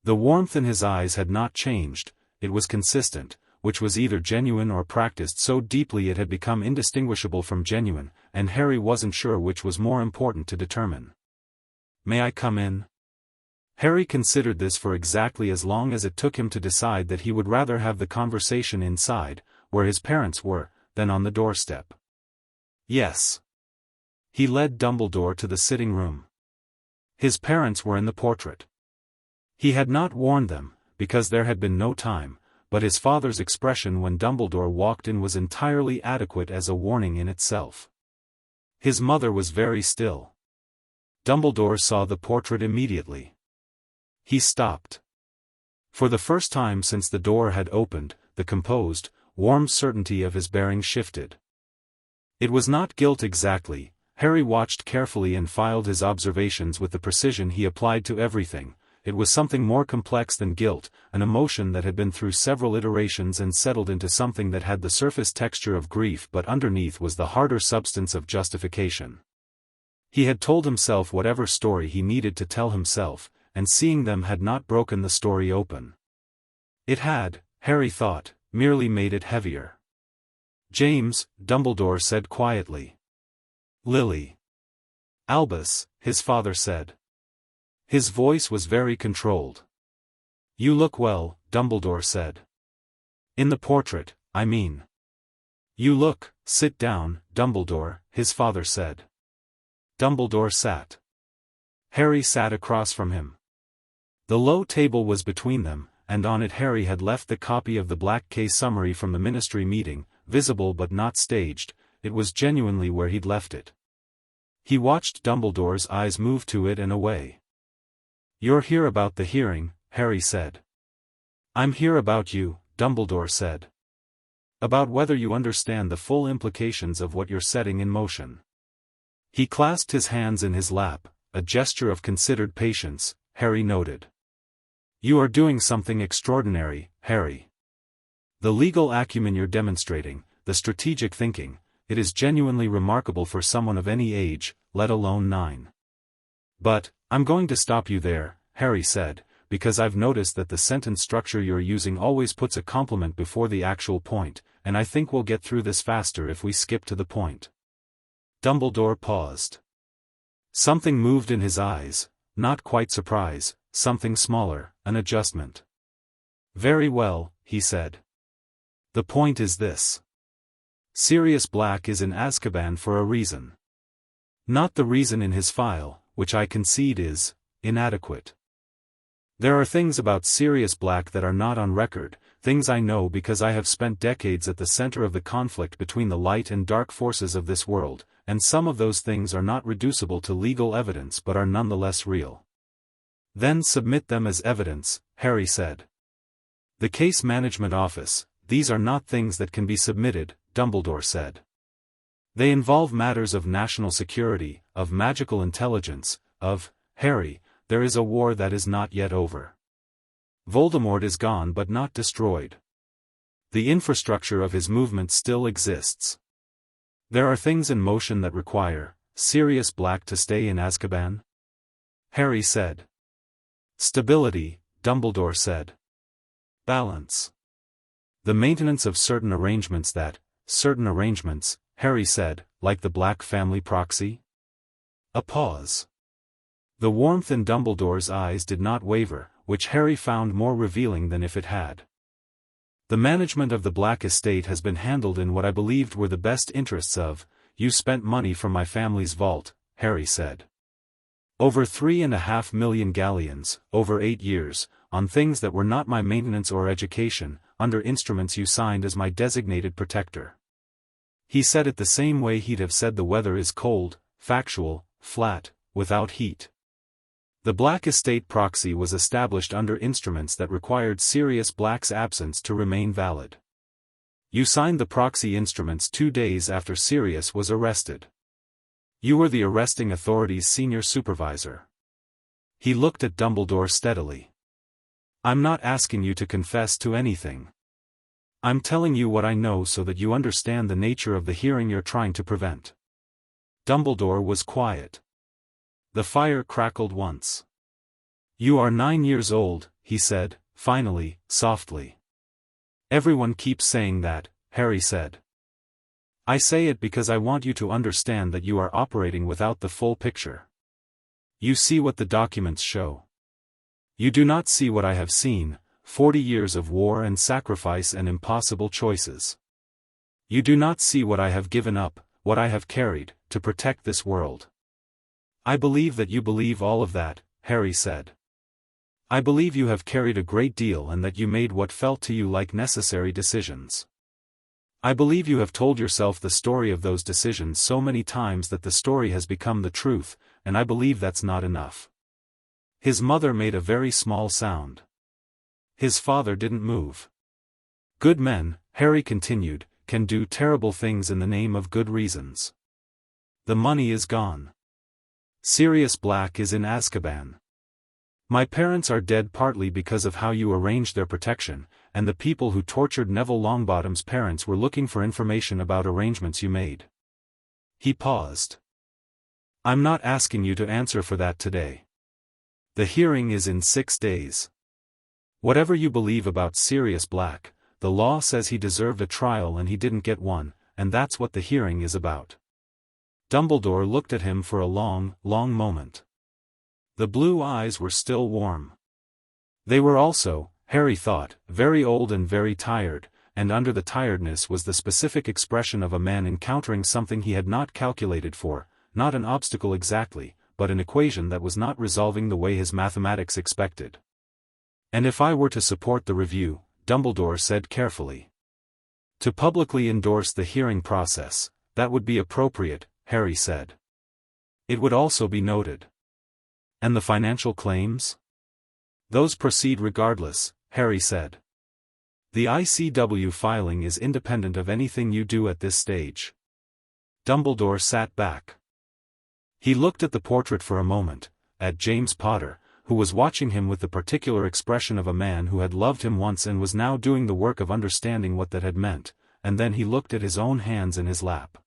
The warmth in his eyes had not changed, it was consistent, which was either genuine or practiced so deeply it had become indistinguishable from genuine, and Harry wasn't sure which was more important to determine. "May I come in?" Harry considered this for exactly as long as it took him to decide that he would rather have the conversation inside, where his parents were, than on the doorstep. "Yes." He led Dumbledore to the sitting room. His parents were in the portrait. He had not warned them, because there had been no time, but his father's expression when Dumbledore walked in was entirely adequate as a warning in itself. His mother was very still. Dumbledore saw the portrait immediately. He stopped. For the first time since the door had opened, the composed, warm certainty of his bearing shifted. It was not guilt exactly. Harry watched carefully and filed his observations with the precision he applied to everything. It was something more complex than guilt, an emotion that had been through several iterations and settled into something that had the surface texture of grief but underneath was the harder substance of justification. He had told himself whatever story he needed to tell himself, and seeing them had not broken the story open. It had, Harry thought, merely made it heavier. "James," Dumbledore said quietly. "Lily." "Albus," his father said. His voice was very controlled. "You look well," Dumbledore said. "In the portrait, I mean." "You look, sit down, Dumbledore," his father said. Dumbledore sat. Harry sat across from him. The low table was between them, and on it Harry had left the copy of the black case summary from the ministry meeting, visible but not staged. It was genuinely where he'd left it. He watched Dumbledore's eyes move to it and away. "You're here about the hearing," Harry said. "I'm here about you," Dumbledore said. "About whether you understand the full implications of what you're setting in motion." He clasped his hands in his lap, a gesture of considered patience. Harry noted. "You are doing something extraordinary, Harry. The legal acumen you're demonstrating, the strategic thinking, it is genuinely remarkable for someone of any age, let alone 9. But, I'm going to stop you there," Harry said, "because I've noticed that the sentence structure you're using always puts a complement before the actual point, and I think we'll get through this faster if we skip to the point." Dumbledore paused. Something moved in his eyes, not quite surprise, something smaller, an adjustment. "Very well," he said. "The point is this. Sirius Black is in Azkaban for a reason. Not the reason in his file, which I concede is inadequate. There are things about Sirius Black that are not on record, things I know because I have spent decades at the center of the conflict between the light and dark forces of this world, and some of those things are not reducible to legal evidence but are nonetheless real." "Then submit them as evidence," Harry said. "The Case Management Office, these are not things that can be submitted," Dumbledore said. "They involve matters of national security, of magical intelligence, of, Harry, there is a war that is not yet over. Voldemort is gone but not destroyed. The infrastructure of his movement still exists. There are things in motion that require Sirius Black to stay in Azkaban?" Harry said. "Stability," Dumbledore said. "Balance. The maintenance of certain arrangements certain arrangements," Harry said, "like the Black family proxy?" A pause. The warmth in Dumbledore's eyes did not waver, which Harry found more revealing than if it had. "The management of the Black estate has been handled in what I believed were the best interests of, you spent money from my family's vault," Harry said. "Over 3.5 million galleons, over 8 years, on things that were not my maintenance or education, under instruments you signed as my designated protector." He said it the same way he'd have said the weather is cold, factual, flat, without heat. The Black estate proxy was established under instruments that required Sirius Black's absence to remain valid. You signed the proxy instruments 2 days after Sirius was arrested. You were the arresting authority's senior supervisor. He looked at Dumbledore steadily. "I'm not asking you to confess to anything. I'm telling you what I know so that you understand the nature of the hearing you're trying to prevent." Dumbledore was quiet. The fire crackled once. "You are 9 years old," he said, finally, softly. "Everyone keeps saying that," Harry said. "I say it because I want you to understand that you are operating without the full picture. You see what the documents show. You do not see what I have seen, 40 years of war and sacrifice and impossible choices. You do not see what I have given up, what I have carried, to protect this world." "I believe that you believe all of that," Harry said. "I believe you have carried a great deal and that you made what felt to you like necessary decisions. I believe you have told yourself the story of those decisions so many times that the story has become the truth, and I believe that's not enough." His mother made a very small sound. His father didn't move. "Good men," Harry continued, "can do terrible things in the name of good reasons. The money is gone. Sirius Black is in Azkaban. My parents are dead partly because of how you arranged their protection, and the people who tortured Neville Longbottom's parents were looking for information about arrangements you made." He paused. "I'm not asking you to answer for that today. The hearing is in 6 days. Whatever you believe about Sirius Black, the law says he deserved a trial and he didn't get one, and that's what the hearing is about." Dumbledore looked at him for a long, long moment. The blue eyes were still warm. They were also, Harry thought, very old and very tired, and under the tiredness was the specific expression of a man encountering something he had not calculated for, not an obstacle exactly, but an equation that was not resolving the way his mathematics expected. And if I were to support the review, Dumbledore said carefully. To publicly endorse the hearing process, that would be appropriate, Harry said. It would also be noted. And the financial claims? Those proceed regardless, Harry said. The ICW filing is independent of anything you do at this stage. Dumbledore sat back. He looked at the portrait for a moment, at James Potter, who was watching him with the particular expression of a man who had loved him once and was now doing the work of understanding what that had meant, and then he looked at his own hands in his lap.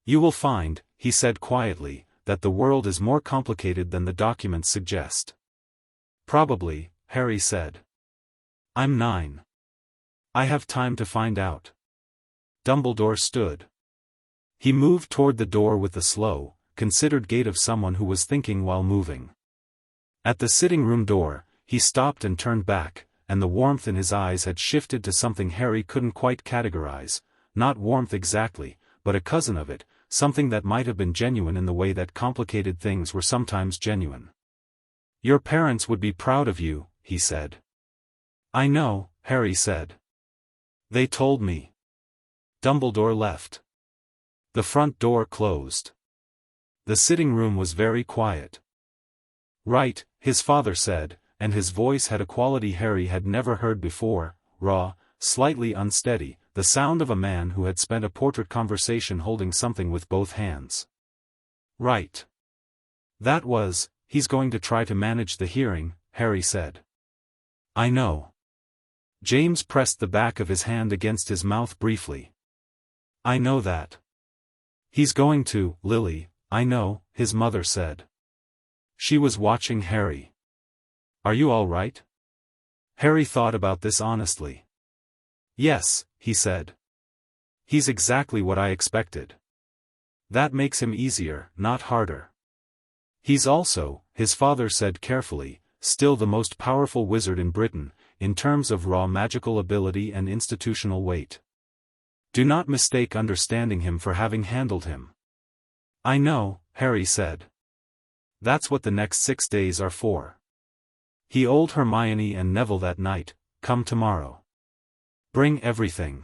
You will find, he said quietly, that the world is more complicated than the documents suggest. Probably, Harry said. I'm 9. I have time to find out. Dumbledore stood. He moved toward the door with the slow, considered gait of someone who was thinking while moving. At the sitting room door, he stopped and turned back, and the warmth in his eyes had shifted to something Harry couldn't quite categorize, not warmth exactly, but a cousin of it, something that might have been genuine in the way that complicated things were sometimes genuine. Your parents would be proud of you, he said. I know, Harry said. They told me. Dumbledore left. The front door closed. The sitting room was very quiet. Right, his father said, and his voice had a quality Harry had never heard before, raw, slightly unsteady, the sound of a man who had spent a portrait conversation holding something with both hands. Right. That was, he's going to try to manage the hearing, Harry said. I know. James pressed the back of his hand against his mouth briefly. I know that. He's going to, Lily, I know, his mother said. She was watching Harry. Are you all right? Harry thought about this honestly. Yes, he said. He's exactly what I expected. That makes him easier, not harder. He's also, his father said carefully, still the most powerful wizard in Britain, in terms of raw magical ability and institutional weight. Do not mistake understanding him for having handled him. I know, Harry said. That's what the next 6 days are for. He told Hermione and Neville that night, come tomorrow. Bring everything.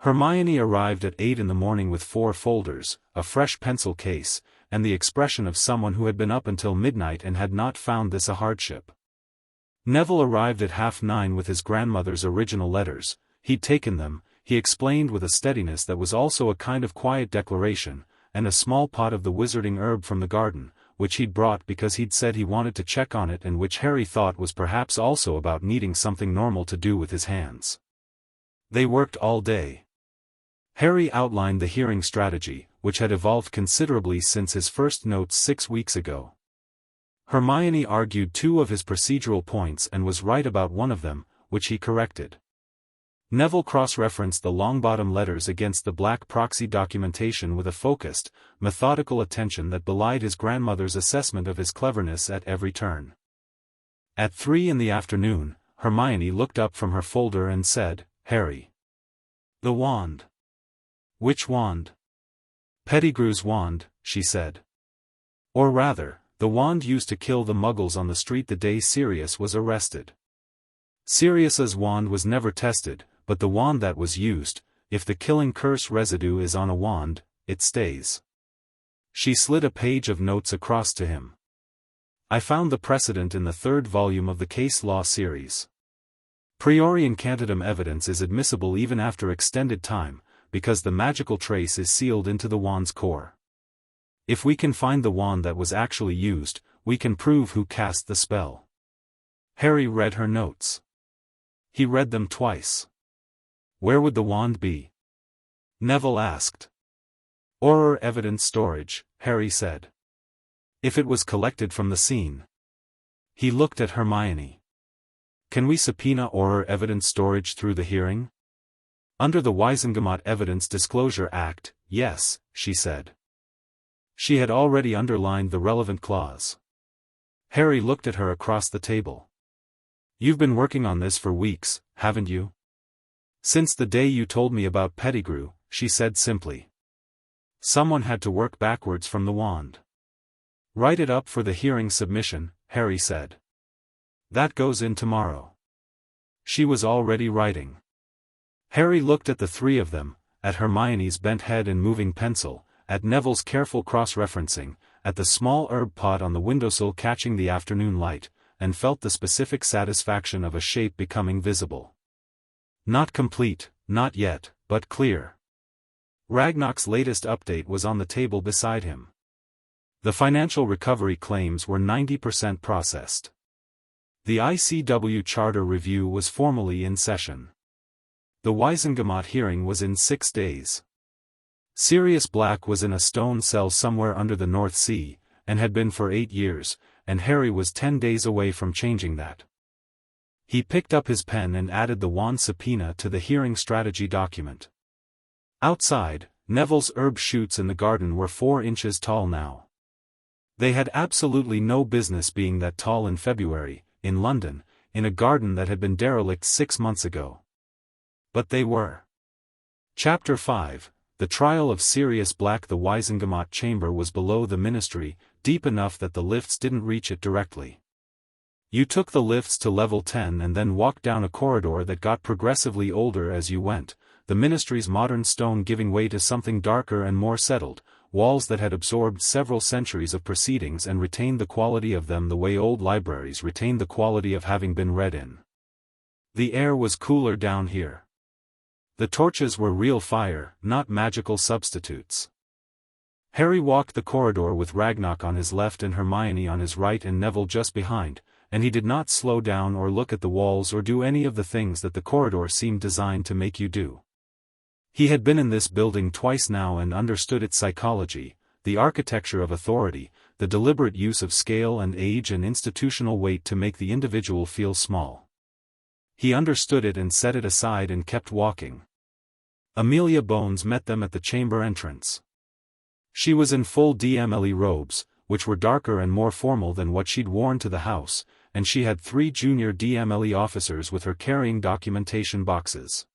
Hermione arrived at 8 in the morning with 4 folders, a fresh pencil case, and the expression of someone who had been up until midnight and had not found this a hardship. Neville arrived at 9:30 with his grandmother's original letters. He'd taken them, he explained with a steadiness that was also a kind of quiet declaration, and a small pot of the wizarding herb from the garden, which he'd brought because he'd said he wanted to check on it and which Harry thought was perhaps also about needing something normal to do with his hands. They worked all day. Harry outlined the hearing strategy, which had evolved considerably since his first notes 6 weeks ago. Hermione argued 2 of his procedural points and was right about one of them, which he corrected. Neville cross-referenced the Longbottom letters against the Black proxy documentation with a focused, methodical attention that belied his grandmother's assessment of his cleverness at every turn. At 3 in the afternoon, Hermione looked up from her folder and said, Harry. The wand. Which wand? Pettigrew's wand, she said. Or rather, the wand used to kill the Muggles on the street the day Sirius was arrested. Sirius's wand was never tested, but the wand that was used, if the killing curse residue is on a wand, it stays. She slid a page of notes across to him. I found the precedent in the 3rd volume of the case law series. Priori incantatem evidence is admissible even after extended time, because the magical trace is sealed into the wand's core. If we can find the wand that was actually used, we can prove who cast the spell. Harry read her notes. He read them twice. Where would the wand be? Neville asked. Horror evidence storage, Harry said. If it was collected from the scene. He looked at Hermione. Can we subpoena horror evidence storage through the hearing? Under the Wisengamot Evidence Disclosure Act, yes, she said. She had already underlined the relevant clause. Harry looked at her across the table. You've been working on this for weeks, haven't you? Since the day you told me about Pettigrew, she said simply. Someone had to work backwards from the wand. Write it up for the hearing submission, Harry said. That goes in tomorrow. She was already writing. Harry looked at the three of them, at Hermione's bent head and moving pencil, at Neville's careful cross-referencing, at the small herb pot on the windowsill catching the afternoon light, and felt the specific satisfaction of a shape becoming visible. Not complete, not yet, but clear. Ragnarok's latest update was on the table beside him. The financial recovery claims were 90% processed. The ICW Charter Review was formally in session. The Wisengamot hearing was in 6 days. Sirius Black was in a stone cell somewhere under the North Sea, and had been for 8 years, and Harry was 10 days away from changing that. He picked up his pen and added the wand subpoena to the hearing strategy document. Outside, Neville's herb shoots in the garden were 4 inches tall now. They had absolutely no business being that tall in February, in London, in a garden that had been derelict 6 months ago. But they were. Chapter 5, The Trial of Sirius Black. The Wisengamot chamber was below the ministry, deep enough that the lifts didn't reach it directly. You took the lifts to level 10 and then walked down a corridor that got progressively older as you went, the ministry's modern stone giving way to something darker and more settled, walls that had absorbed several centuries of proceedings and retained the quality of them the way old libraries retained the quality of having been read in. The air was cooler down here. The torches were real fire, not magical substitutes. Harry walked the corridor with Ragnarok on his left and Hermione on his right and Neville just behind, and he did not slow down or look at the walls or do any of the things that the corridor seemed designed to make you do. He had been in this building twice now and understood its psychology, the architecture of authority, the deliberate use of scale and age and institutional weight to make the individual feel small. He understood it and set it aside and kept walking. Amelia Bones met them at the chamber entrance. She was in full DMLE robes, which were darker and more formal than what she'd worn to the house, and she had 3 junior DMLE officers with her carrying documentation boxes.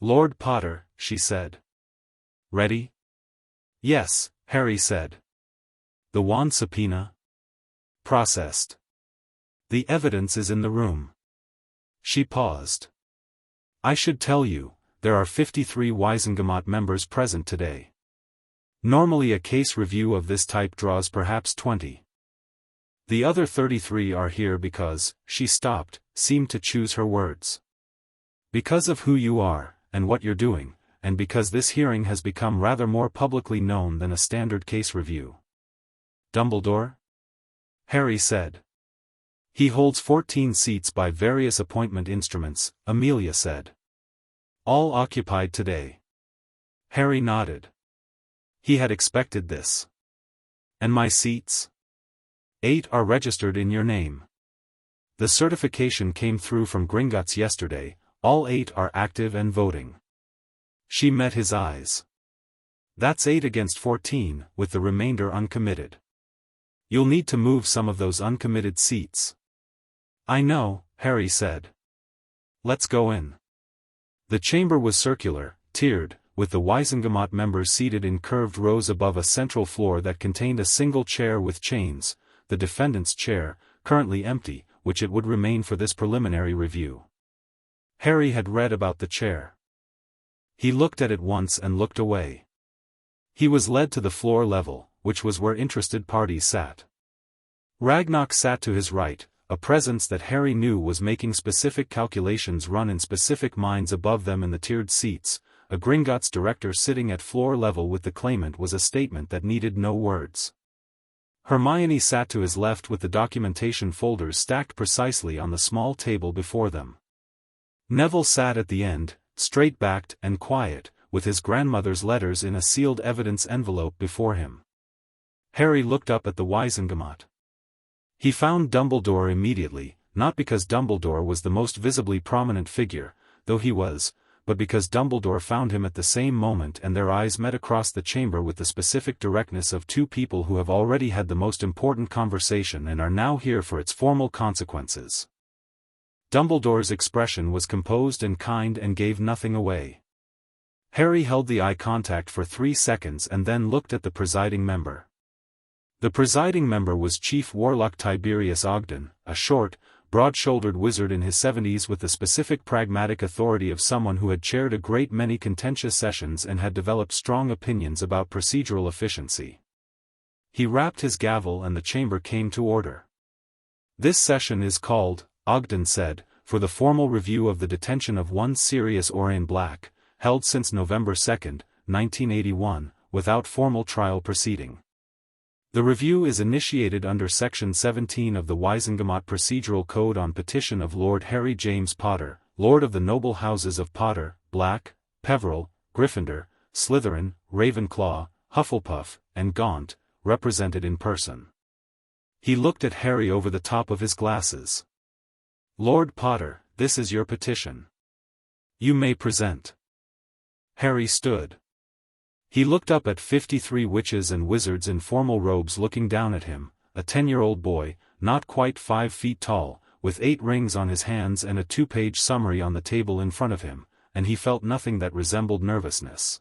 "Lord Potter," she said. "Ready?" "Yes," Harry said. "The wand subpoena?" "Processed. The evidence is in the room." She paused. "I should tell you, there are 53 Wisengamot members present today. Normally a case review of this type draws perhaps 20. The other 33 are here because," she stopped, seemed to choose her words. "Because of who you are, and what you're doing, and because this hearing has become rather more publicly known than a standard case review." "Dumbledore?" Harry said. "He holds 14 seats by various appointment instruments," Amelia said. "All occupied today." Harry nodded. He had expected this. "And my seats?" 8 are registered in your name. The certification came through from Gringotts yesterday, all 8 are active and voting." She met his eyes. "That's 8 against 14, with the remainder uncommitted. You'll need to move some of those uncommitted seats." "I know," Harry said. "Let's go in." The chamber was circular, tiered, with the Wisengamot members seated in curved rows above a central floor that contained a single chair with chains, the defendant's chair, currently empty, which it would remain for this preliminary review. Harry had read about the chair. He looked at it once and looked away. He was led to the floor level, which was where interested parties sat. Ragnarok sat to his right, a presence that Harry knew was making specific calculations run in specific minds above them in the tiered seats. A Gringotts director sitting at floor level with the claimant was a statement that needed no words. Hermione sat to his left with the documentation folders stacked precisely on the small table before them. Neville sat at the end, straight-backed and quiet, with his grandmother's letters in a sealed evidence envelope before him. Harry looked up at the Wisengamot. He found Dumbledore immediately, not because Dumbledore was the most visibly prominent figure, though he was, but because Dumbledore found him at the same moment and their eyes met across the chamber with the specific directness of 2 people who have already had the most important conversation and are now here for its formal consequences. Dumbledore's expression was composed and kind and gave nothing away. Harry held the eye contact for 3 seconds and then looked at the presiding member. The presiding member was Chief Warlock Tiberius Ogden, a short, broad-shouldered wizard in his 70s with the specific pragmatic authority of someone who had chaired a great many contentious sessions and had developed strong opinions about procedural efficiency. He rapped his gavel and the chamber came to order. "This session is called," Ogden said, "for the formal review of the detention of one Sirius Orion Black, held since November 2, 1981, without formal trial proceeding. The review is initiated under Section 17 of the Wisengamot Procedural Code on petition of Lord Harry James Potter, Lord of the Noble Houses of Potter, Black, Peveril, Gryffindor, Slytherin, Ravenclaw, Hufflepuff, and Gaunt, represented in person." He looked at Harry over the top of his glasses. "Lord Potter, this is your petition. You may present." Harry stood. He looked up at 53 witches and wizards in formal robes looking down at him, a 10-year-old boy, not quite 5 feet tall, with 8 rings on his hands and a 2-page summary on the table in front of him, and he felt nothing that resembled nervousness.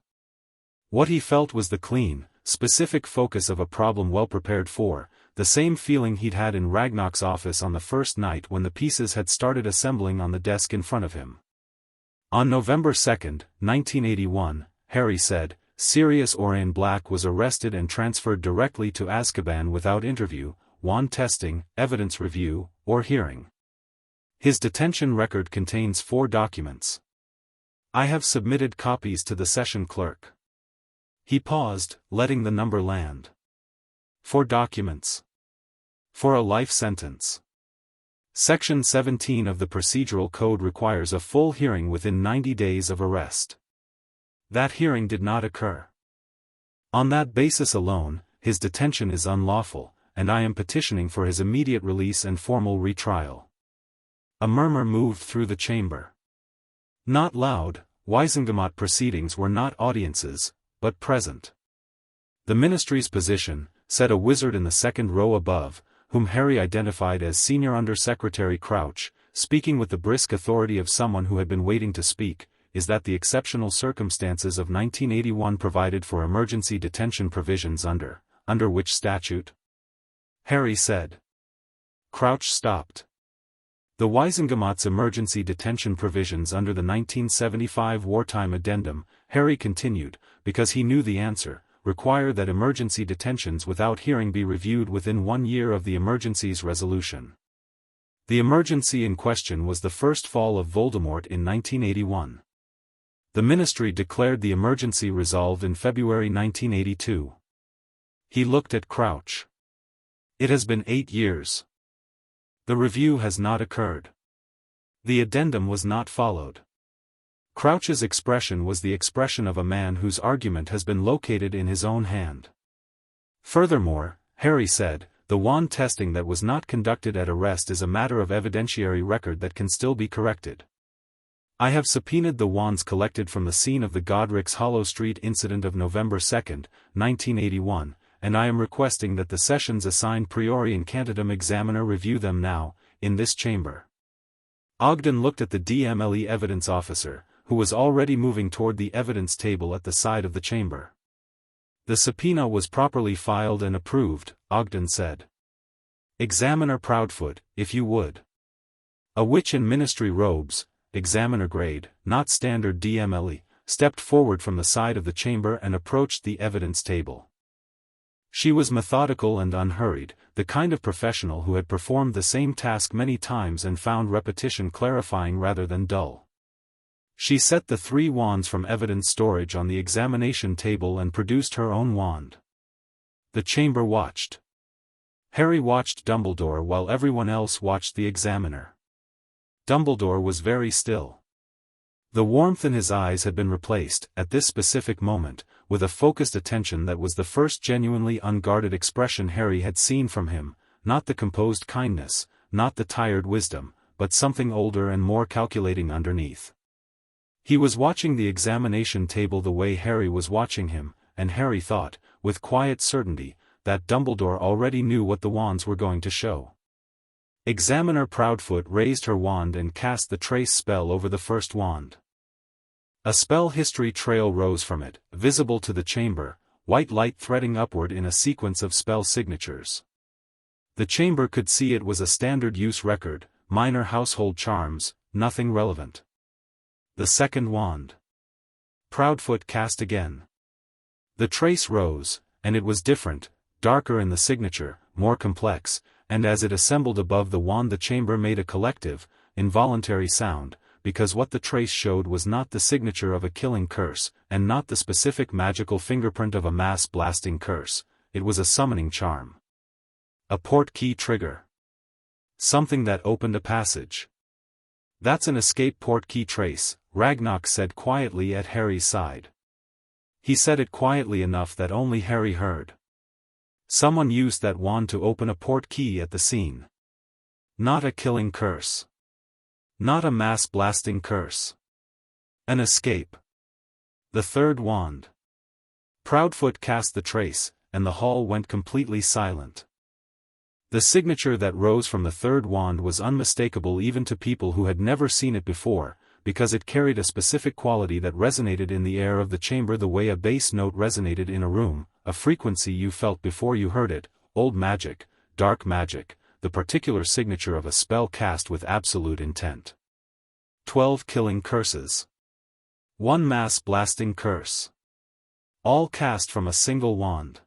What he felt was the clean, specific focus of a problem well prepared for, the same feeling he'd had in Ragnarok's office on the first night when the pieces had started assembling on the desk in front of him. On November 2, 1981, Harry said, Sirius Orion Black was arrested and transferred directly to Azkaban without interview, wand testing, evidence review, or hearing. His detention record contains 4 documents. I have submitted copies to the session clerk. He paused, letting the number land. 4 documents. For a life sentence. Section 17 of the Procedural Code requires a full hearing within 90 days of arrest. That hearing did not occur. On that basis alone, his detention is unlawful, and I am petitioning for his immediate release and formal retrial. A murmur moved through the chamber. Not loud, Wisengamot proceedings were not audiences, but present. The ministry's position, said a wizard in the second row above, whom Harry identified as Senior Under-Secretary Crouch, speaking with the brisk authority of someone who had been waiting to speak, is that the exceptional circumstances of 1981 provided for emergency detention provisions under which statute? Harry said. Crouch stopped. The Wisengamot's emergency detention provisions under the 1975 wartime addendum, Harry continued, because he knew the answer, require that emergency detentions without hearing be reviewed within 1 year of the emergency's resolution. The emergency in question was the first fall of Voldemort in 1981. The ministry declared the emergency resolved in February 1982. He looked at Crouch. It has been 8 years. The review has not occurred. The addendum was not followed. Crouch's expression was the expression of a man whose argument has been located in his own hand. Furthermore, Harry said, the wand testing that was not conducted at arrest is a matter of evidentiary record that can still be corrected. I have subpoenaed the wands collected from the scene of the Godric's Hollow Street incident of November 2, 1981, and I am requesting that the session's assigned priori incantatem examiner review them now, in this chamber. Ogden looked at the DMLE evidence officer, who was already moving toward the evidence table at the side of the chamber. The subpoena was properly filed and approved, Ogden said. Examiner Proudfoot, if you would. A witch in ministry robes, examiner grade, not standard DMLE, stepped forward from the side of the chamber and approached the evidence table. She was methodical and unhurried, the kind of professional who had performed the same task many times and found repetition clarifying rather than dull. She set the 3 wands from evidence storage on the examination table and produced her own wand. The chamber watched. Harry watched Dumbledore while everyone else watched the examiner. Dumbledore was very still. The warmth in his eyes had been replaced, at this specific moment, with a focused attention that was the first genuinely unguarded expression Harry had seen from him, not the composed kindness, not the tired wisdom, but something older and more calculating underneath. He was watching the examination table the way Harry was watching him, and Harry thought, with quiet certainty, that Dumbledore already knew what the wands were going to show. Examiner Proudfoot raised her wand and cast the trace spell over the first wand. A spell history trail rose from it, visible to the chamber, white light threading upward in a sequence of spell signatures. The chamber could see it was a standard use record, minor household charms, nothing relevant. The second wand. Proudfoot cast again. The trace rose, and it was different, darker in the signature, more complex, and as it assembled above the wand the chamber made a collective, involuntary sound, because what the trace showed was not the signature of a killing curse, and not the specific magical fingerprint of a mass-blasting curse, it was a summoning charm. A portkey trigger. Something that opened a passage. "That's an escape portkey trace," Ragnarok said quietly at Harry's side. He said it quietly enough that only Harry heard. Someone used that wand to open a portkey at the scene. Not a killing curse. Not a mass-blasting curse. An escape. The third wand. Proudfoot cast the trace, and the hall went completely silent. The signature that rose from the third wand was unmistakable even to people who had never seen it before, because it carried a specific quality that resonated in the air of the chamber the way a bass note resonated in a room, a frequency you felt before you heard it, old magic, dark magic, the particular signature of a spell cast with absolute intent. 12 killing curses. One mass-blasting curse. All cast from a single wand.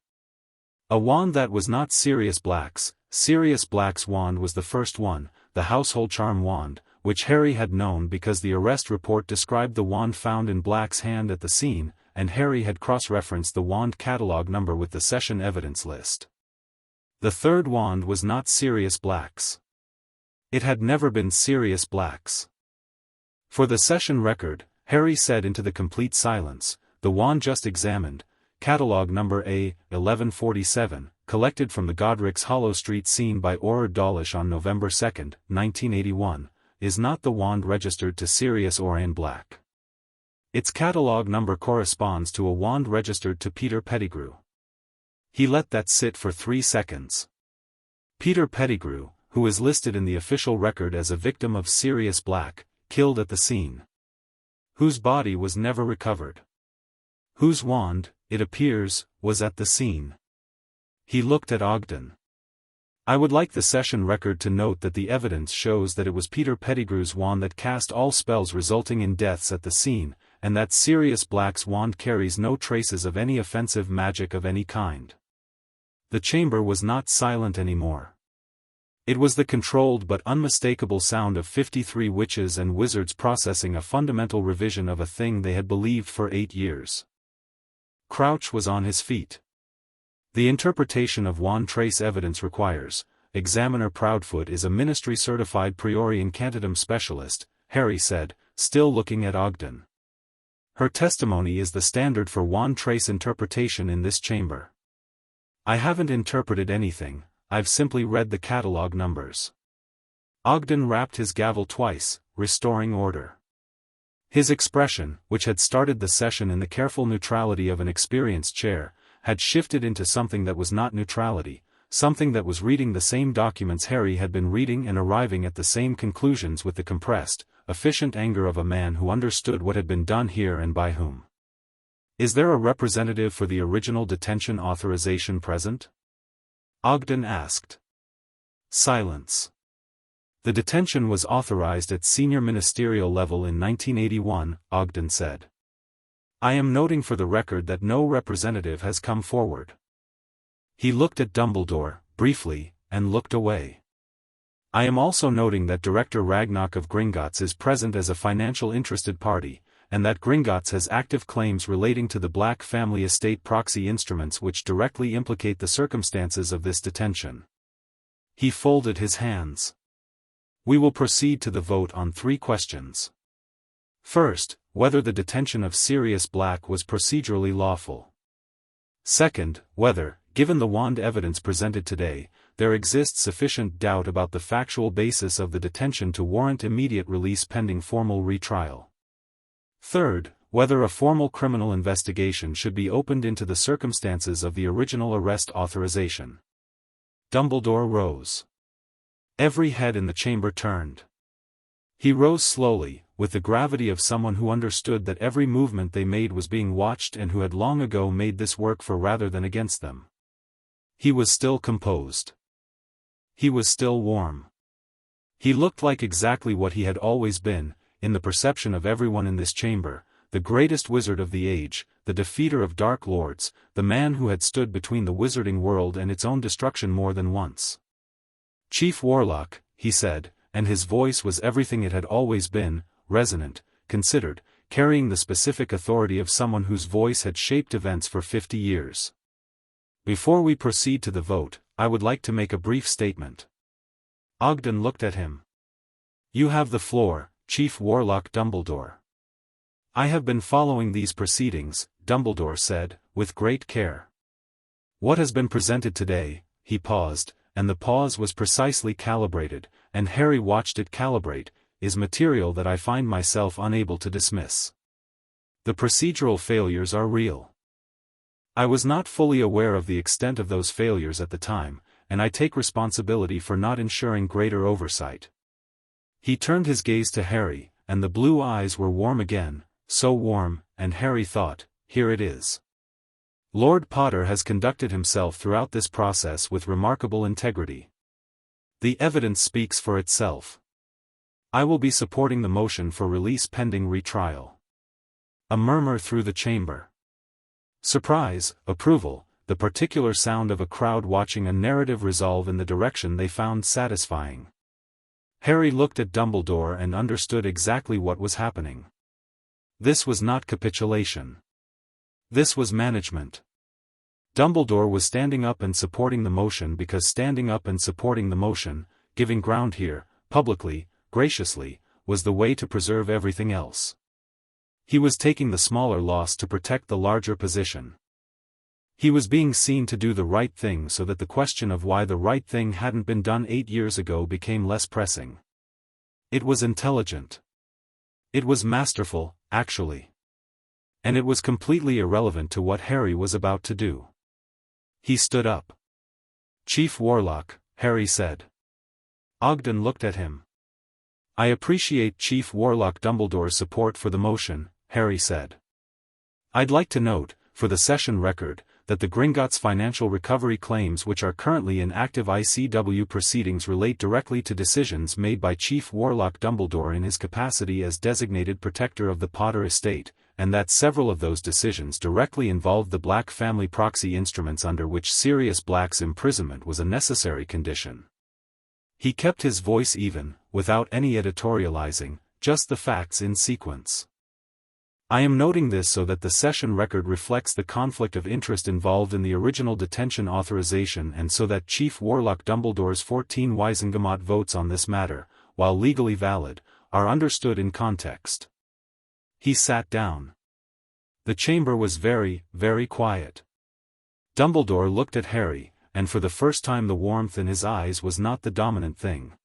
A wand that was not Sirius Black's. Sirius Black's wand was the first one, the household charm wand, which Harry had known because the arrest report described the wand found in Black's hand at the scene, and Harry had cross-referenced the wand catalog number with the session evidence list. The third wand was not Sirius Black's. It had never been Sirius Black's. For the session record, Harry said into the complete silence, the wand just examined, catalog number A1147, collected from the Godric's Hollow Street scene by Auror Dawlish on November 2, 1981, is not the wand registered to Sirius Orion Black. Its catalog number corresponds to a wand registered to Peter Pettigrew. He let that sit for 3 seconds. Peter Pettigrew, who is listed in the official record as a victim of Sirius Black, killed at the scene. Whose body was never recovered. Whose wand, it appears, was at the scene. He looked at Ogden. I would like the session record to note that the evidence shows that it was Peter Pettigrew's wand that cast all spells resulting in deaths at the scene, and that Sirius Black's wand carries no traces of any offensive magic of any kind. The chamber was not silent anymore. It was the controlled but unmistakable sound of 53 witches and wizards processing a fundamental revision of a thing they had believed for 8 years. Crouch was on his feet. The interpretation of wand trace evidence requires, Examiner Proudfoot is a ministry-certified priori incantatem specialist, Harry said, still looking at Ogden. Her testimony is the standard for wand trace interpretation in this chamber. I haven't interpreted anything, I've simply read the catalog numbers. Ogden rapped his gavel twice, restoring order. His expression, which had started the session in the careful neutrality of an experienced chair, had shifted into something that was not neutrality, something that was reading the same documents Harry had been reading and arriving at the same conclusions with the compressed, efficient anger of a man who understood what had been done here and by whom. Is there a representative for the original detention authorization present? Ogden asked. Silence. The detention was authorized at senior ministerial level in 1981, Ogden said. I am noting for the record that no representative has come forward. He looked at Dumbledore, briefly, and looked away. I am also noting that Director Ragnarok of Gringotts is present as a financial interested party, and that Gringotts has active claims relating to the Black family estate proxy instruments which directly implicate the circumstances of this detention. He folded his hands. We will proceed to the vote on 3 questions. First, whether the detention of Sirius Black was procedurally lawful. Second, whether, given the wand evidence presented today, there exists sufficient doubt about the factual basis of the detention to warrant immediate release pending formal retrial. Third, whether a formal criminal investigation should be opened into the circumstances of the original arrest authorization. Dumbledore rose. Every head in the chamber turned. He rose slowly, with the gravity of someone who understood that every movement they made was being watched and who had long ago made this work for rather than against them. He was still composed. He was still warm. He looked like exactly what he had always been, in the perception of everyone in this chamber, the greatest wizard of the age, the defeater of dark lords, the man who had stood between the wizarding world and its own destruction more than once. "Chief Warlock," he said, and his voice was everything it had always been, resonant, considered, carrying the specific authority of someone whose voice had shaped events for 50 years. "Before we proceed to the vote, I would like to make a brief statement." Ogden looked at him. "You have the floor, Chief Warlock Dumbledore." "I have been following these proceedings," Dumbledore said, "with great care. What has been presented today," he paused, and the pause was precisely calibrated, and Harry watched it calibrate, "is material that I find myself unable to dismiss. The procedural failures are real. I was not fully aware of the extent of those failures at the time, and I take responsibility for not ensuring greater oversight." He turned his gaze to Harry, and the blue eyes were warm again, so warm, and Harry thought, here it is. Lord Potter has conducted himself throughout this process with remarkable integrity. The evidence speaks for itself. I will be supporting the motion for release pending retrial. A murmur through the chamber. Surprise, approval, the particular sound of a crowd watching a narrative resolve in the direction they found satisfying. Harry looked at Dumbledore and understood exactly what was happening. This was not capitulation. This was management. Dumbledore was standing up and supporting the motion because standing up and supporting the motion, giving ground here, publicly, graciously, was the way to preserve everything else. He was taking the smaller loss to protect the larger position. He was being seen to do the right thing so that the question of why the right thing hadn't been done 8 years ago became less pressing. It was intelligent. It was masterful, actually. And it was completely irrelevant to what Harry was about to do. He stood up. "Chief Warlock," Harry said. Ogden looked at him. "I appreciate Chief Warlock Dumbledore's support for the motion," Harry said. "I'd like to note, for the session record, that the Gringotts financial recovery claims which are currently in active ICW proceedings relate directly to decisions made by Chief Warlock Dumbledore in his capacity as designated protector of the Potter estate, and that several of those decisions directly involved the Black family proxy instruments under which Sirius Black's imprisonment was a necessary condition." He kept his voice even, without any editorializing, just the facts in sequence. "I am noting this so that the session record reflects the conflict of interest involved in the original detention authorization and so that Chief Warlock Dumbledore's 14 Wisengamot votes on this matter, while legally valid, are understood in context." He sat down. The chamber was very, very quiet. Dumbledore looked at Harry, and for the first time the warmth in his eyes was not the dominant thing.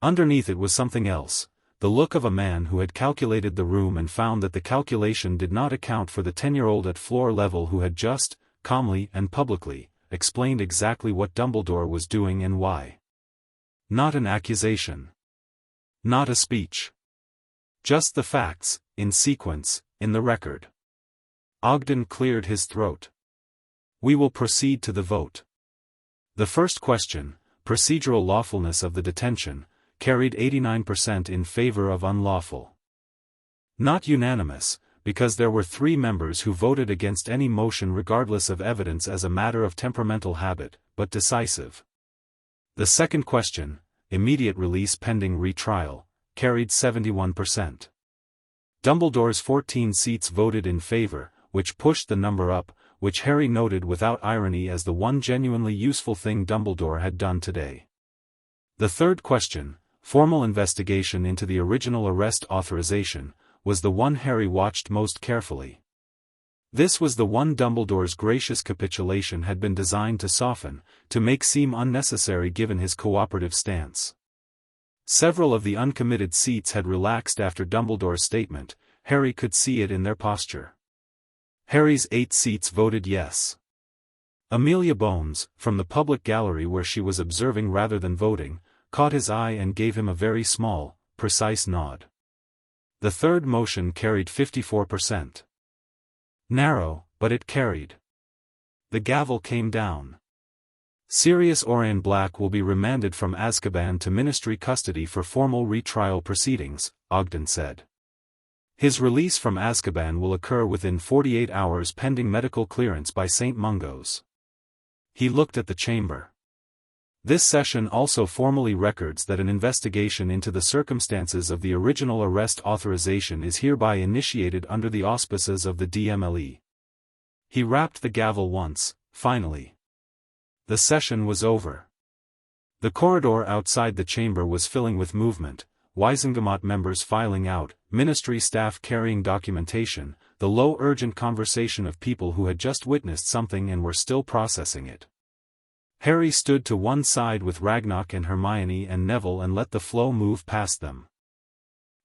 Underneath it was something else. The look of a man who had calculated the room and found that the calculation did not account for the 10-year-old at floor level who had just, calmly and publicly, explained exactly what Dumbledore was doing and why. Not an accusation. Not a speech. Just the facts, in sequence, in the record. Ogden cleared his throat. "We will proceed to the vote." The first question, procedural lawfulness of the detention, carried 89% in favor of unlawful. Not unanimous, because there were 3 members who voted against any motion regardless of evidence as a matter of temperamental habit, but decisive. The second question, immediate release pending retrial, carried 71%. Dumbledore's 14 seats voted in favor, which pushed the number up, which Harry noted without irony as the one genuinely useful thing Dumbledore had done today. The third question, formal investigation into the original arrest authorization, was the one Harry watched most carefully. This was the one Dumbledore's gracious capitulation had been designed to soften, to make seem unnecessary given his cooperative stance. Several of the uncommitted seats had relaxed after Dumbledore's statement. Harry could see it in their posture. Harry's 8 seats voted yes. Amelia Bones, from the public gallery where she was observing rather than voting, caught his eye and gave him a very small, precise nod. The third motion carried 54%. Narrow, but it carried. The gavel came down. Sirius Orion Black will be remanded from Azkaban to Ministry custody for formal retrial proceedings, Ogden said. His release from Azkaban will occur within 48 hours pending medical clearance by St. Mungo's. He looked at the chamber. This session also formally records that an investigation into the circumstances of the original arrest authorization is hereby initiated under the auspices of the DMLE. He rapped the gavel once, finally. The session was over. The corridor outside the chamber was filling with movement, Wisengamot members filing out, ministry staff carrying documentation, the low urgent conversation of people who had just witnessed something and were still processing it. Harry stood to one side with Ragnar and Hermione and Neville and let the flow move past them.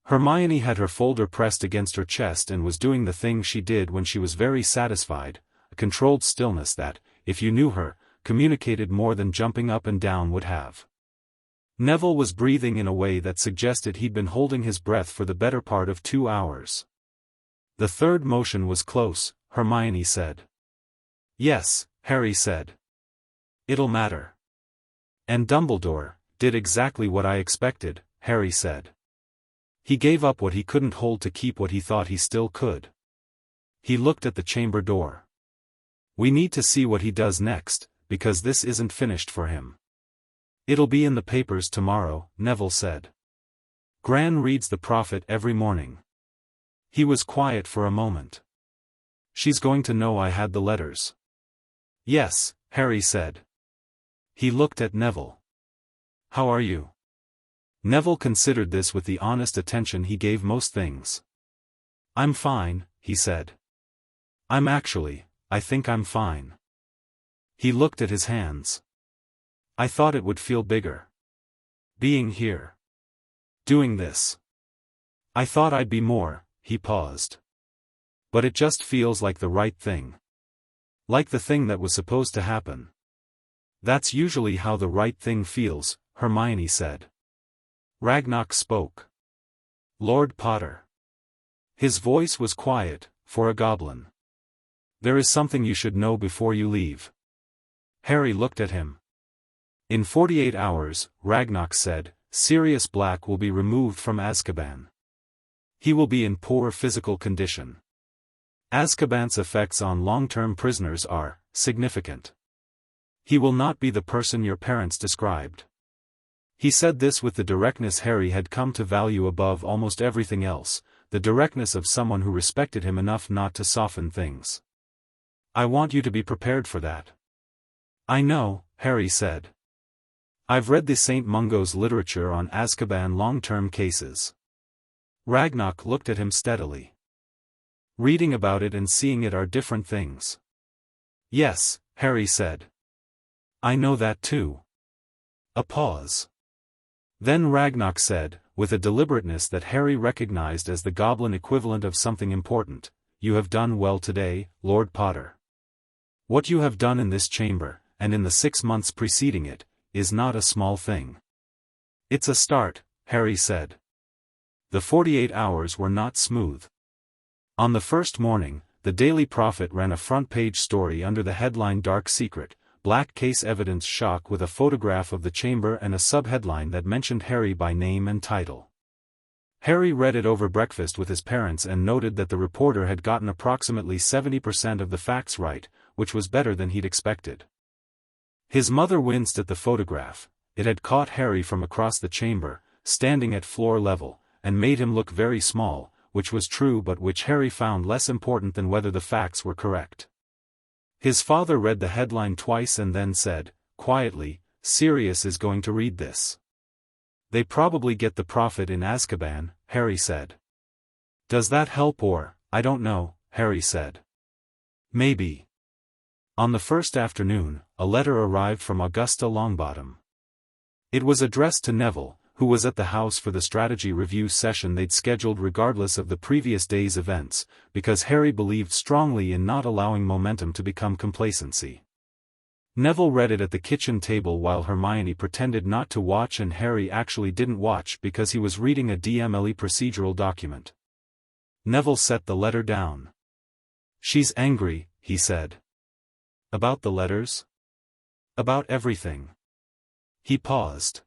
Hermione had her folder pressed against her chest and was doing the thing she did when she was very satisfied, a controlled stillness that, if you knew her, communicated more than jumping up and down would have. Neville was breathing in a way that suggested he'd been holding his breath for the better part of 2 hours. The third motion was close, Hermione said. Yes, Harry said. It'll matter. And Dumbledore did exactly what I expected, Harry said. He gave up what he couldn't hold to keep what he thought he still could. He looked at the chamber door. We need to see what he does next, because this isn't finished for him. It'll be in the papers tomorrow, Neville said. Gran reads the Prophet every morning. He was quiet for a moment. She's going to know I had the letters. Yes, Harry said. He looked at Neville. How are you? Neville considered this with the honest attention he gave most things. I'm fine, he said. I think I'm fine. He looked at his hands. I thought it would feel bigger. Being here. Doing this. I thought I'd be more, he paused. But it just feels like the right thing. Like the thing that was supposed to happen. That's usually how the right thing feels, Hermione said. Ragnar spoke. Lord Potter. His voice was quiet, for a goblin. There is something you should know before you leave. Harry looked at him. In 48 hours, Ragnar said, Sirius Black will be removed from Azkaban. He will be in poor physical condition. Azkaban's effects on long-term prisoners are significant. He will not be the person your parents described. He said this with the directness Harry had come to value above almost everything else, the directness of someone who respected him enough not to soften things. I want you to be prepared for that. I know, Harry said. I've read the St. Mungo's literature on Azkaban long-term cases. Ragnar looked at him steadily. Reading about it and seeing it are different things. Yes, Harry said. I know that too. A pause. Then Ragnar said, with a deliberateness that Harry recognized as the goblin equivalent of something important, You have done well today, Lord Potter. What you have done in this chamber, and in the 6 months preceding it, is not a small thing. It's a start, Harry said. The 48 hours were not smooth. On the first morning, the Daily Prophet ran a front-page story under the headline Dark Secret, Black Case Evidence Shock with a photograph of the chamber and a subheadline that mentioned Harry by name and title. Harry read it over breakfast with his parents and noted that the reporter had gotten approximately 70% of the facts right, which was better than he'd expected. His mother winced at the photograph. It had caught Harry from across the chamber, standing at floor level, and made him look very small, which was true but which Harry found less important than whether the facts were correct. His father read the headline twice and then said, quietly, Sirius is going to read this. They probably get the Prophet in Azkaban, Harry said. Does that help or, I don't know, Harry said. Maybe. On the first afternoon, a letter arrived from Augusta Longbottom. It was addressed to Neville, who was at the house for the strategy review session they'd scheduled regardless of the previous day's events, because Harry believed strongly in not allowing momentum to become complacency. Neville read it at the kitchen table while Hermione pretended not to watch and Harry actually didn't watch because he was reading a DMLE procedural document. Neville set the letter down. She's angry, he said. About the letters? About everything. He paused.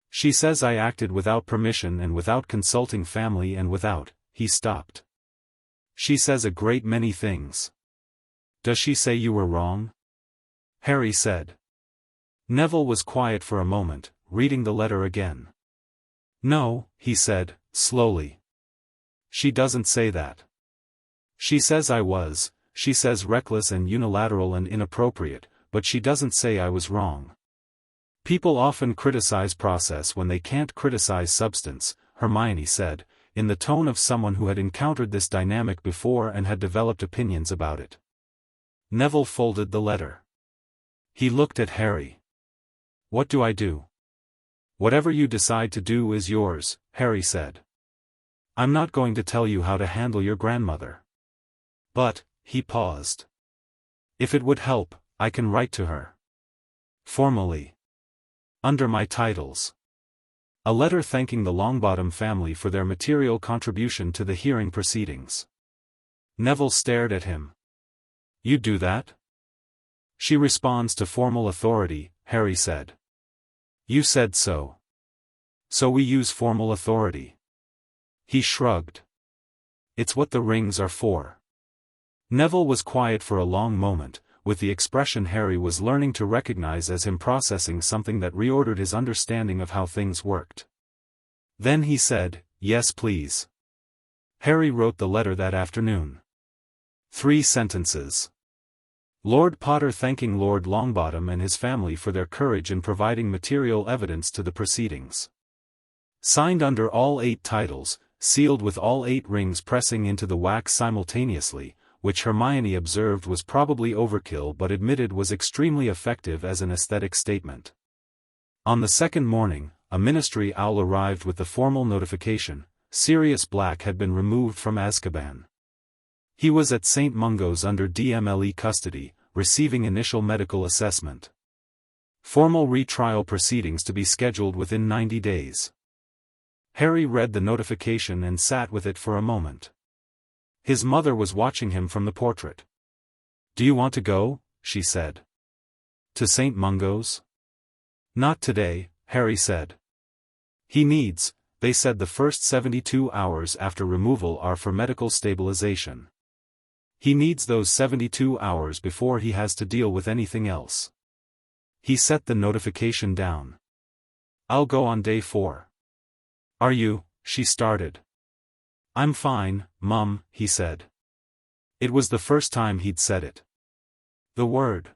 She says I acted without permission and without consulting family and without, he stopped. She says a great many things. Does she say you were wrong? Harry said. Neville was quiet for a moment, reading the letter again. No, he said, slowly. She doesn't say that. She says I was, she says reckless and unilateral and inappropriate, but she doesn't say I was wrong. People often criticize process when they can't criticize substance, Hermione said, in the tone of someone who had encountered this dynamic before and had developed opinions about it. Neville folded the letter. He looked at Harry. What do I do? Whatever you decide to do is yours, Harry said. I'm not going to tell you how to handle your grandmother. But, he paused. If it would help, I can write to her. Formally. Under my titles. A letter thanking the Longbottom family for their material contribution to the hearing proceedings. Neville stared at him. You do that? She responds to formal authority, Harry said. You said so. So we use formal authority. He shrugged. It's what the rings are for. Neville was quiet for a long moment, with the expression Harry was learning to recognize as him processing something that reordered his understanding of how things worked. Then he said, yes please. Harry wrote the letter that afternoon. 3 sentences. Lord Potter thanking Lord Longbottom and his family for their courage in providing material evidence to the proceedings. Signed under all 8 titles, sealed with all 8 rings pressing into the wax simultaneously, which Hermione observed was probably overkill but admitted was extremely effective as an aesthetic statement. On the second morning, a ministry owl arrived with the formal notification: Sirius Black had been removed from Azkaban. He was at St. Mungo's under DMLE custody, receiving initial medical assessment. Formal retrial proceedings to be scheduled within 90 days. Harry read the notification and sat with it for a moment. His mother was watching him from the portrait. Do you want to go? She said. To St. Mungo's? Not today, Harry said. He needs, they said the first 72 hours after removal are for medical stabilization. He needs those 72 hours before he has to deal with anything else. He set the notification down. I'll go on day 4. Are you? She started. I'm fine, Mum, he said. It was the first time he'd said it. The word.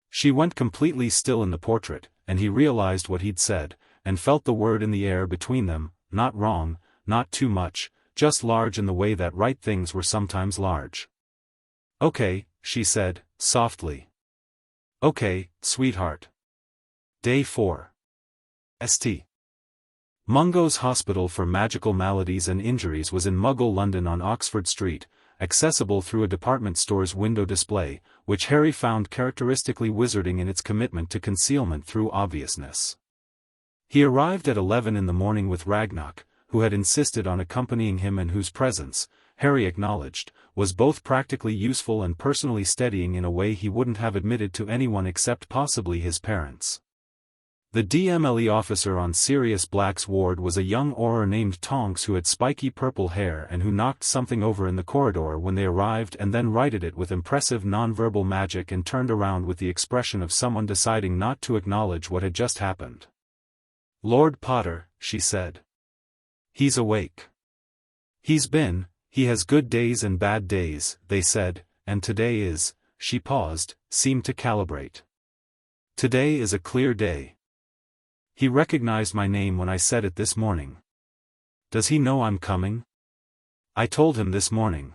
She went completely still in the portrait, and he realized what he'd said, and felt the word in the air between them, not wrong, not too much, just large in the way that right things were sometimes large. Okay, she said, softly. Okay, sweetheart. Day 4. St. Mungo's Hospital for Magical Maladies and Injuries was in Muggle London on Oxford Street, accessible through a department store's window display, which Harry found characteristically wizarding in its commitment to concealment through obviousness. He arrived at 11 in the morning with Ragnok, who had insisted on accompanying him and whose presence, Harry acknowledged, was both practically useful and personally steadying in a way he wouldn't have admitted to anyone except possibly his parents. The DMLE officer on Sirius Black's ward was a young Auror named Tonks who had spiky purple hair and who knocked something over in the corridor when they arrived and then righted it with impressive nonverbal magic and turned around with the expression of someone deciding not to acknowledge what had just happened. Lord Potter, she said. He's awake. He has good days and bad days, they said, and today is, she paused, seemed to calibrate. Today is a clear day. He recognized my name when I said it this morning. Does he know I'm coming? I told him this morning.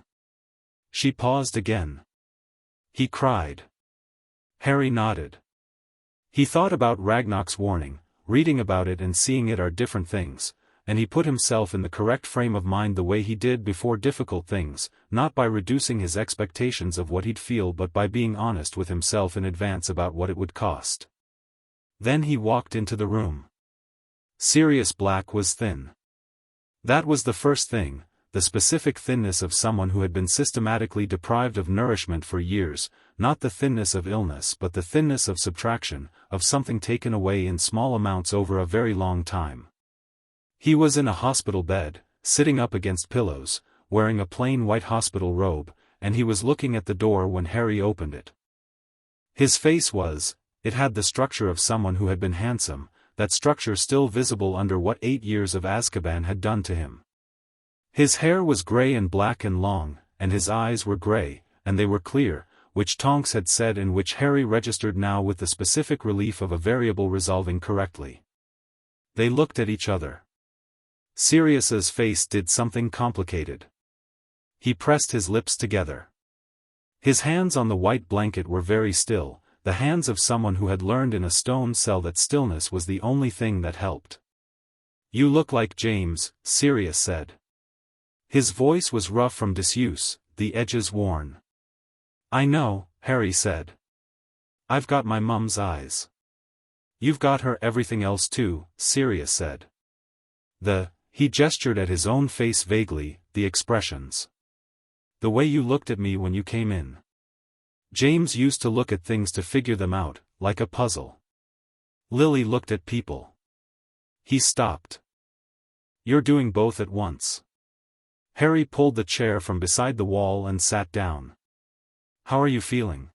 She paused again. He cried. Harry nodded. He thought about Ragnok's warning, reading about it and seeing it are different things, and he put himself in the correct frame of mind the way he did before difficult things, not by reducing his expectations of what he'd feel but by being honest with himself in advance about what it would cost. Then he walked into the room. Sirius Black was thin. That was the first thing, the specific thinness of someone who had been systematically deprived of nourishment for years, not the thinness of illness but the thinness of subtraction, of something taken away in small amounts over a very long time. He was in a hospital bed, sitting up against pillows, wearing a plain white hospital robe, and he was looking at the door when Harry opened it. His face it had the structure of someone who had been handsome, that structure still visible under what 8 years of Azkaban had done to him. His hair was grey and black and long, and his eyes were grey, and they were clear, which Tonks had said and which Harry registered now with the specific relief of a variable resolving correctly. They looked at each other. Sirius's face did something complicated. He pressed his lips together. His hands on the white blanket were very still, the hands of someone who had learned in a stone cell that stillness was the only thing that helped. "You look like James," Sirius said. His voice was rough from disuse, the edges worn. "I know," Harry said. "I've got my mum's eyes." "You've got her everything else too," Sirius said. He gestured at his own face vaguely, the expressions. "The way you looked at me when you came in. James used to look at things to figure them out, like a puzzle. Lily looked at people." He stopped. "You're doing both at once." Harry pulled the chair from beside the wall and sat down. "How are you feeling?"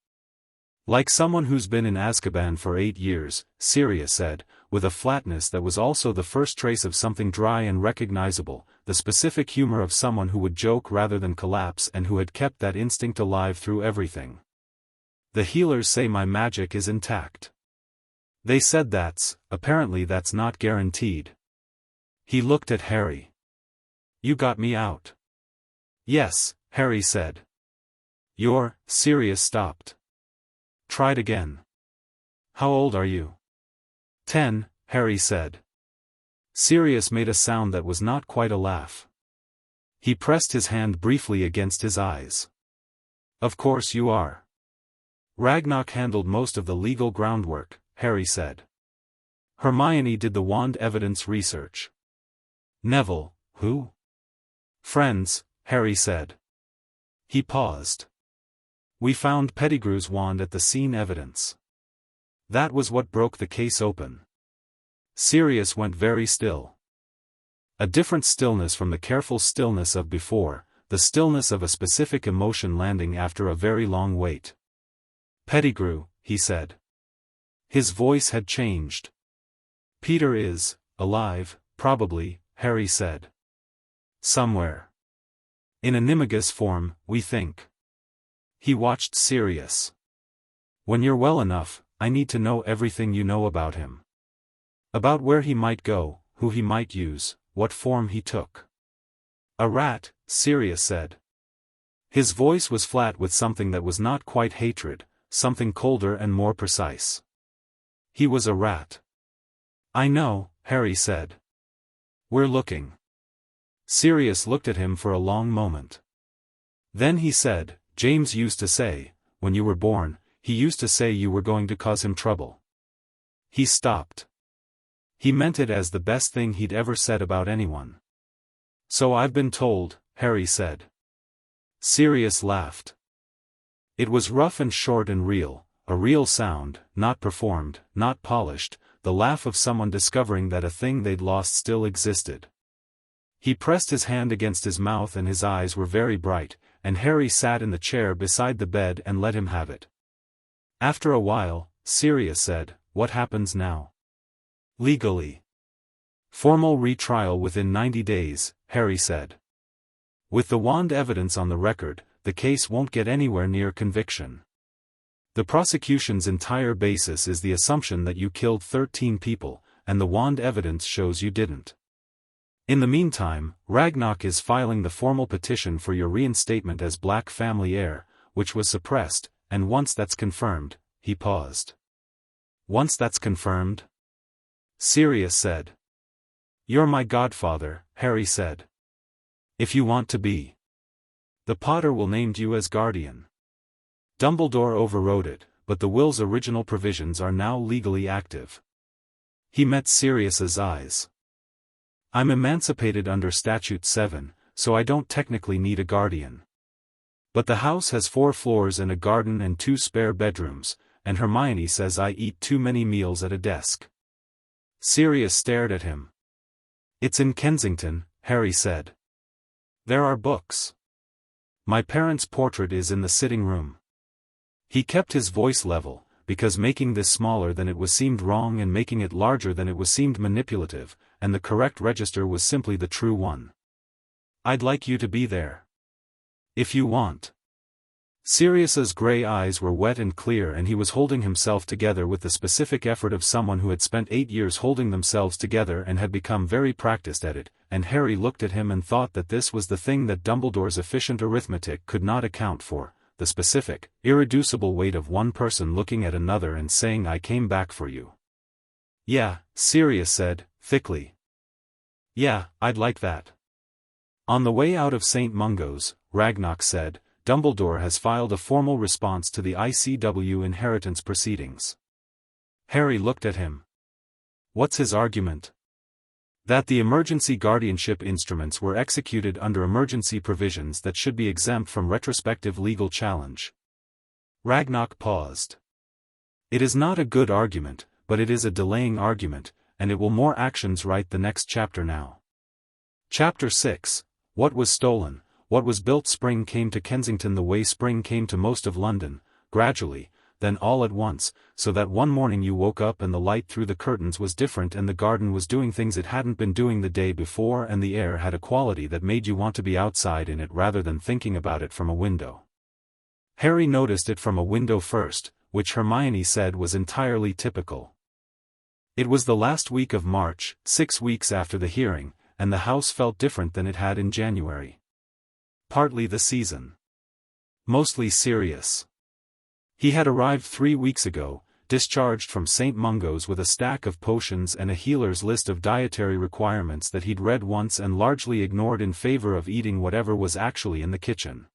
"Like someone who's been in Azkaban for 8 years, Sirius said, with a flatness that was also the first trace of something dry and recognizable, the specific humor of someone who would joke rather than collapse and who had kept that instinct alive through everything. "The healers say my magic is intact. They said apparently that's not guaranteed." He looked at Harry. "You got me out." "Yes," Harry said. Sirius stopped. "Tried again." "How old are you?" 10, Harry said. Sirius made a sound that was not quite a laugh. He pressed his hand briefly against his eyes. "Of course you are. Ragnarok handled most of the legal groundwork," Harry said. "Hermione did the wand evidence research." "Neville, who?" "Friends," Harry said. He paused. "We found Pettigrew's wand at the scene evidence. That was what broke the case open." Sirius went very still. A different stillness from the careful stillness of before, the stillness of a specific emotion landing after a very long wait. "Pettigrew," he said. His voice had changed. "Peter is alive, probably," Harry said. "Somewhere. In animagus form, we think." He watched Sirius. "When you're well enough, I need to know everything you know about him. About where he might go, who he might use, what form he took." "A rat," Sirius said. His voice was flat with something that was not quite hatred, something colder and more precise. "He was a rat." "I know," Harry said. "We're looking." Sirius looked at him for a long moment. Then he said, "James used to say, when you were born, he used to say you were going to cause him trouble." He stopped. He meant it as the best thing he'd ever said about anyone. "So I've been told," Harry said. Sirius laughed. It was rough and short and real, a real sound, not performed, not polished, the laugh of someone discovering that a thing they'd lost still existed. He pressed his hand against his mouth and his eyes were very bright, and Harry sat in the chair beside the bed and let him have it. After a while, Sirius said, "What happens now?" "Legally. Formal retrial within 90 days, Harry said. "With the wand evidence on the record, the case won't get anywhere near conviction. The prosecution's entire basis is the assumption that you killed 13 people, and the wand evidence shows you didn't. In the meantime, Ragnarok is filing the formal petition for your reinstatement as Black family heir, which was suppressed, and once that's confirmed," he paused. "Once that's confirmed?" Sirius said. "You're my godfather," Harry said. "If you want to be. The Potter will name you as guardian. Dumbledore overrode it, but the will's original provisions are now legally active." He met Sirius's eyes. "I'm emancipated under Statute 7, so I don't technically need a guardian. But the house has 4 floors and a garden and 2 spare bedrooms, and Hermione says I eat too many meals at a desk. Sirius stared at him. It's in Kensington, Harry said. There are books. My parents' portrait is in the sitting room. He kept his voice level, because making this smaller than it was seemed wrong and making it larger than it was seemed manipulative, and the correct register was simply the true one. I'd like you to be there. If you want. Sirius's grey eyes were wet and clear, and he was holding himself together with the specific effort of someone who had spent 8 years holding themselves together and had become very practiced at it, and Harry looked at him and thought that this was the thing that Dumbledore's efficient arithmetic could not account for, the specific, irreducible weight of one person looking at another and saying I came back for you. Yeah, Sirius said, thickly. Yeah, I'd like that. On the way out of St. Mungo's, Ragnarok said, Dumbledore has filed a formal response to the ICW inheritance proceedings. Harry looked at him. What's his argument? That the emergency guardianship instruments were executed under emergency provisions that should be exempt from retrospective legal challenge. Ragnarok paused. It is not a good argument, but it is a delaying argument, and it will more actions write the next chapter now. Chapter 6, What was stolen? What was built? Spring came to Kensington the way spring came to most of London, gradually, then all at once, so that one morning you woke up and the light through the curtains was different and the garden was doing things it hadn't been doing the day before and the air had a quality that made you want to be outside in it rather than thinking about it from a window. Harry noticed it from a window first, which Hermione said was entirely typical. It was the last week of March, 6 weeks after the hearing, and the house felt different than it had in January. Partly the season. Mostly Sirius. He had arrived 3 weeks ago, discharged from St. Mungo's with a stack of potions and a healer's list of dietary requirements that he'd read once and largely ignored in favor of eating whatever was actually in the kitchen.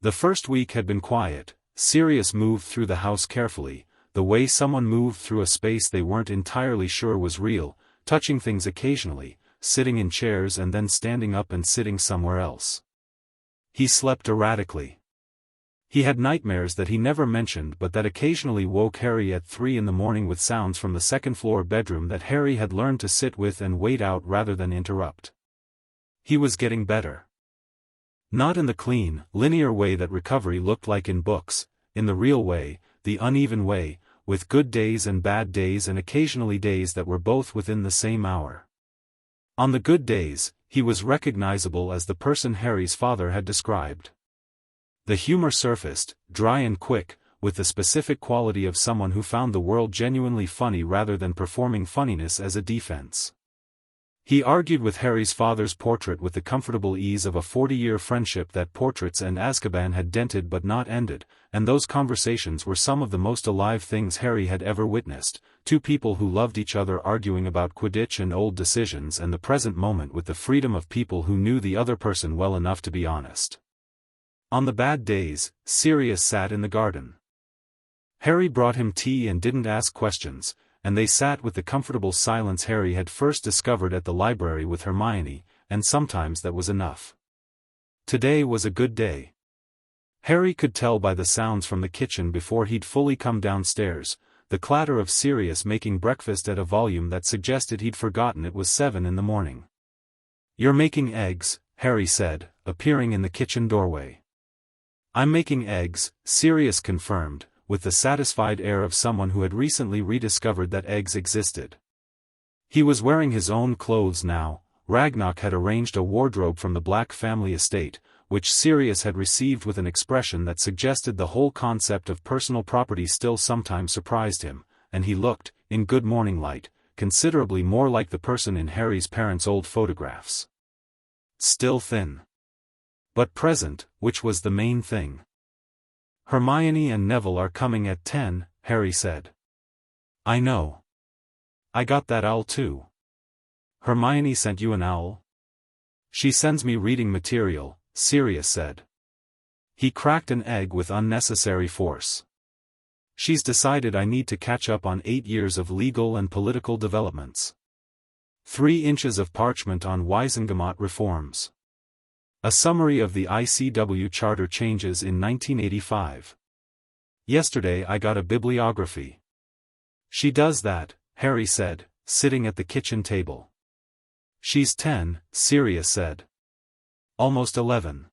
The first week had been quiet. Sirius moved through the house carefully, the way someone moved through a space they weren't entirely sure was real, touching things occasionally, sitting in chairs and then standing up and sitting somewhere else. He slept erratically. He had nightmares that he never mentioned but that occasionally woke Harry at 3 in the morning with sounds from the second-floor bedroom that Harry had learned to sit with and wait out rather than interrupt. He was getting better. Not in the clean, linear way that recovery looked like in books, in the real way, the uneven way, with good days and bad days and occasionally days that were both within the same hour. On the good days, he was recognizable as the person Harry's father had described. The humor surfaced, dry and quick, with the specific quality of someone who found the world genuinely funny rather than performing funniness as a defense. He argued with Harry's father's portrait with the comfortable ease of a 40-year friendship that portraits and Azkaban had dented but not ended, and those conversations were some of the most alive things Harry had ever witnessed, 2 people who loved each other arguing about Quidditch and old decisions and the present moment with the freedom of people who knew the other person well enough to be honest. On the bad days, Sirius sat in the garden. Harry brought him tea and didn't ask questions, and they sat with the comfortable silence Harry had first discovered at the library with Hermione, and sometimes that was enough. Today was a good day. Harry could tell by the sounds from the kitchen before he'd fully come downstairs, the clatter of Sirius making breakfast at a volume that suggested he'd forgotten it was 7 in the morning. "You're making eggs," Harry said, appearing in the kitchen doorway. "I'm making eggs," Sirius confirmed, with the satisfied air of someone who had recently rediscovered that eggs existed. He was wearing his own clothes now. Ragnarok had arranged a wardrobe from the Black family estate, which Sirius had received with an expression that suggested the whole concept of personal property still sometimes surprised him, and he looked, in good morning light, considerably more like the person in Harry's parents' old photographs. Still thin. But present, which was the main thing. "Hermione and Neville are coming at 10, Harry said. "I know. I got that owl too." "Hermione sent you an owl?" "She sends me reading material," Sirius said. He cracked an egg with unnecessary force. "She's decided I need to catch up on 8 years of legal and political developments. 3 inches of parchment on Wisengamot reforms. A summary of the ICW charter changes in 1985. Yesterday I got a bibliography. She does that, Harry said, sitting at the kitchen table. She's 10, Sirius said. Almost 11.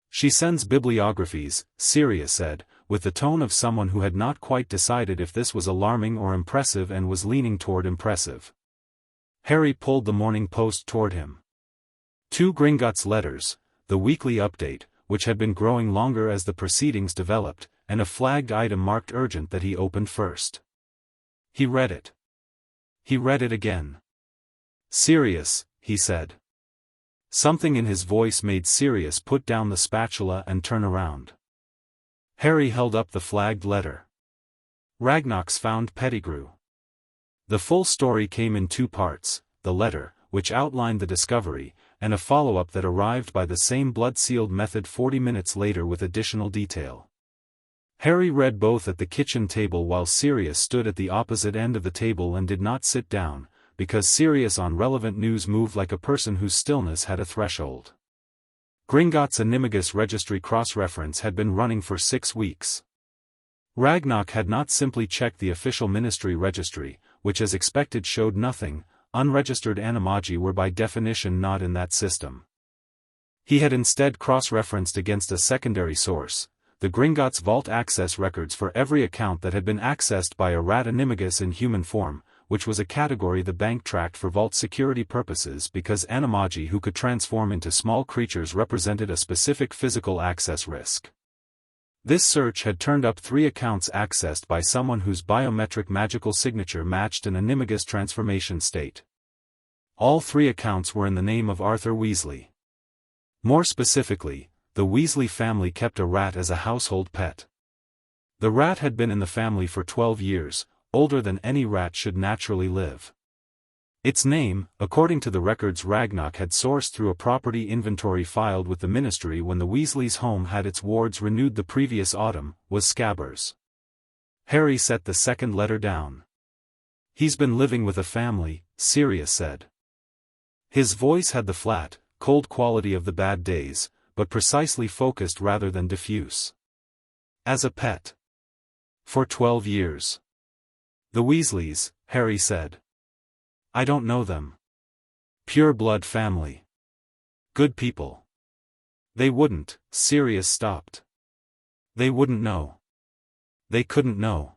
She sends bibliographies, Sirius said, with the tone of someone who had not quite decided if this was alarming or impressive and was leaning toward impressive. Harry pulled the Morning Post toward him. 2 Gringotts letters, the weekly update, which had been growing longer as the proceedings developed, and a flagged item marked urgent that he opened first. He read it. He read it again. Sirius, he said. Something in his voice made Sirius put down the spatula and turn around. Harry held up the flagged letter. Ragnar's found Pettigrew. The full story came in 2 parts, the letter, which outlined the discovery, and a follow-up that arrived by the same blood-sealed method 40 minutes later with additional detail. Harry read both at the kitchen table while Sirius stood at the opposite end of the table and did not sit down, because Sirius on relevant news moved like a person whose stillness had a threshold. Gringotts' Animagus registry cross-reference had been running for 6 weeks. Ragnar had not simply checked the official ministry registry, which as expected showed nothing. Unregistered animagi were by definition not in that system. He had instead cross-referenced against a secondary source, the Gringotts Vault access records for every account that had been accessed by a rat animagus in human form, which was a category the bank tracked for vault security purposes because animagi who could transform into small creatures represented a specific physical access risk. This search had turned up 3 accounts accessed by someone whose biometric magical signature matched an animagus transformation state. All 3 accounts were in the name of Arthur Weasley. More specifically, the Weasley family kept a rat as a household pet. The rat had been in the family for 12 years, older than any rat should naturally live. Its name, according to the records Ragnar had sourced through a property inventory filed with the ministry when the Weasleys' home had its wards renewed the previous autumn, was Scabbers. Harry set the second letter down. He's been living with a family, Sirius said. His voice had the flat, cold quality of the bad days, but precisely focused rather than diffuse. As a pet. For 12 years. The Weasleys, Harry said. I don't know them. Pure blood family. Good people. They wouldn't, Sirius stopped. They wouldn't know. They couldn't know.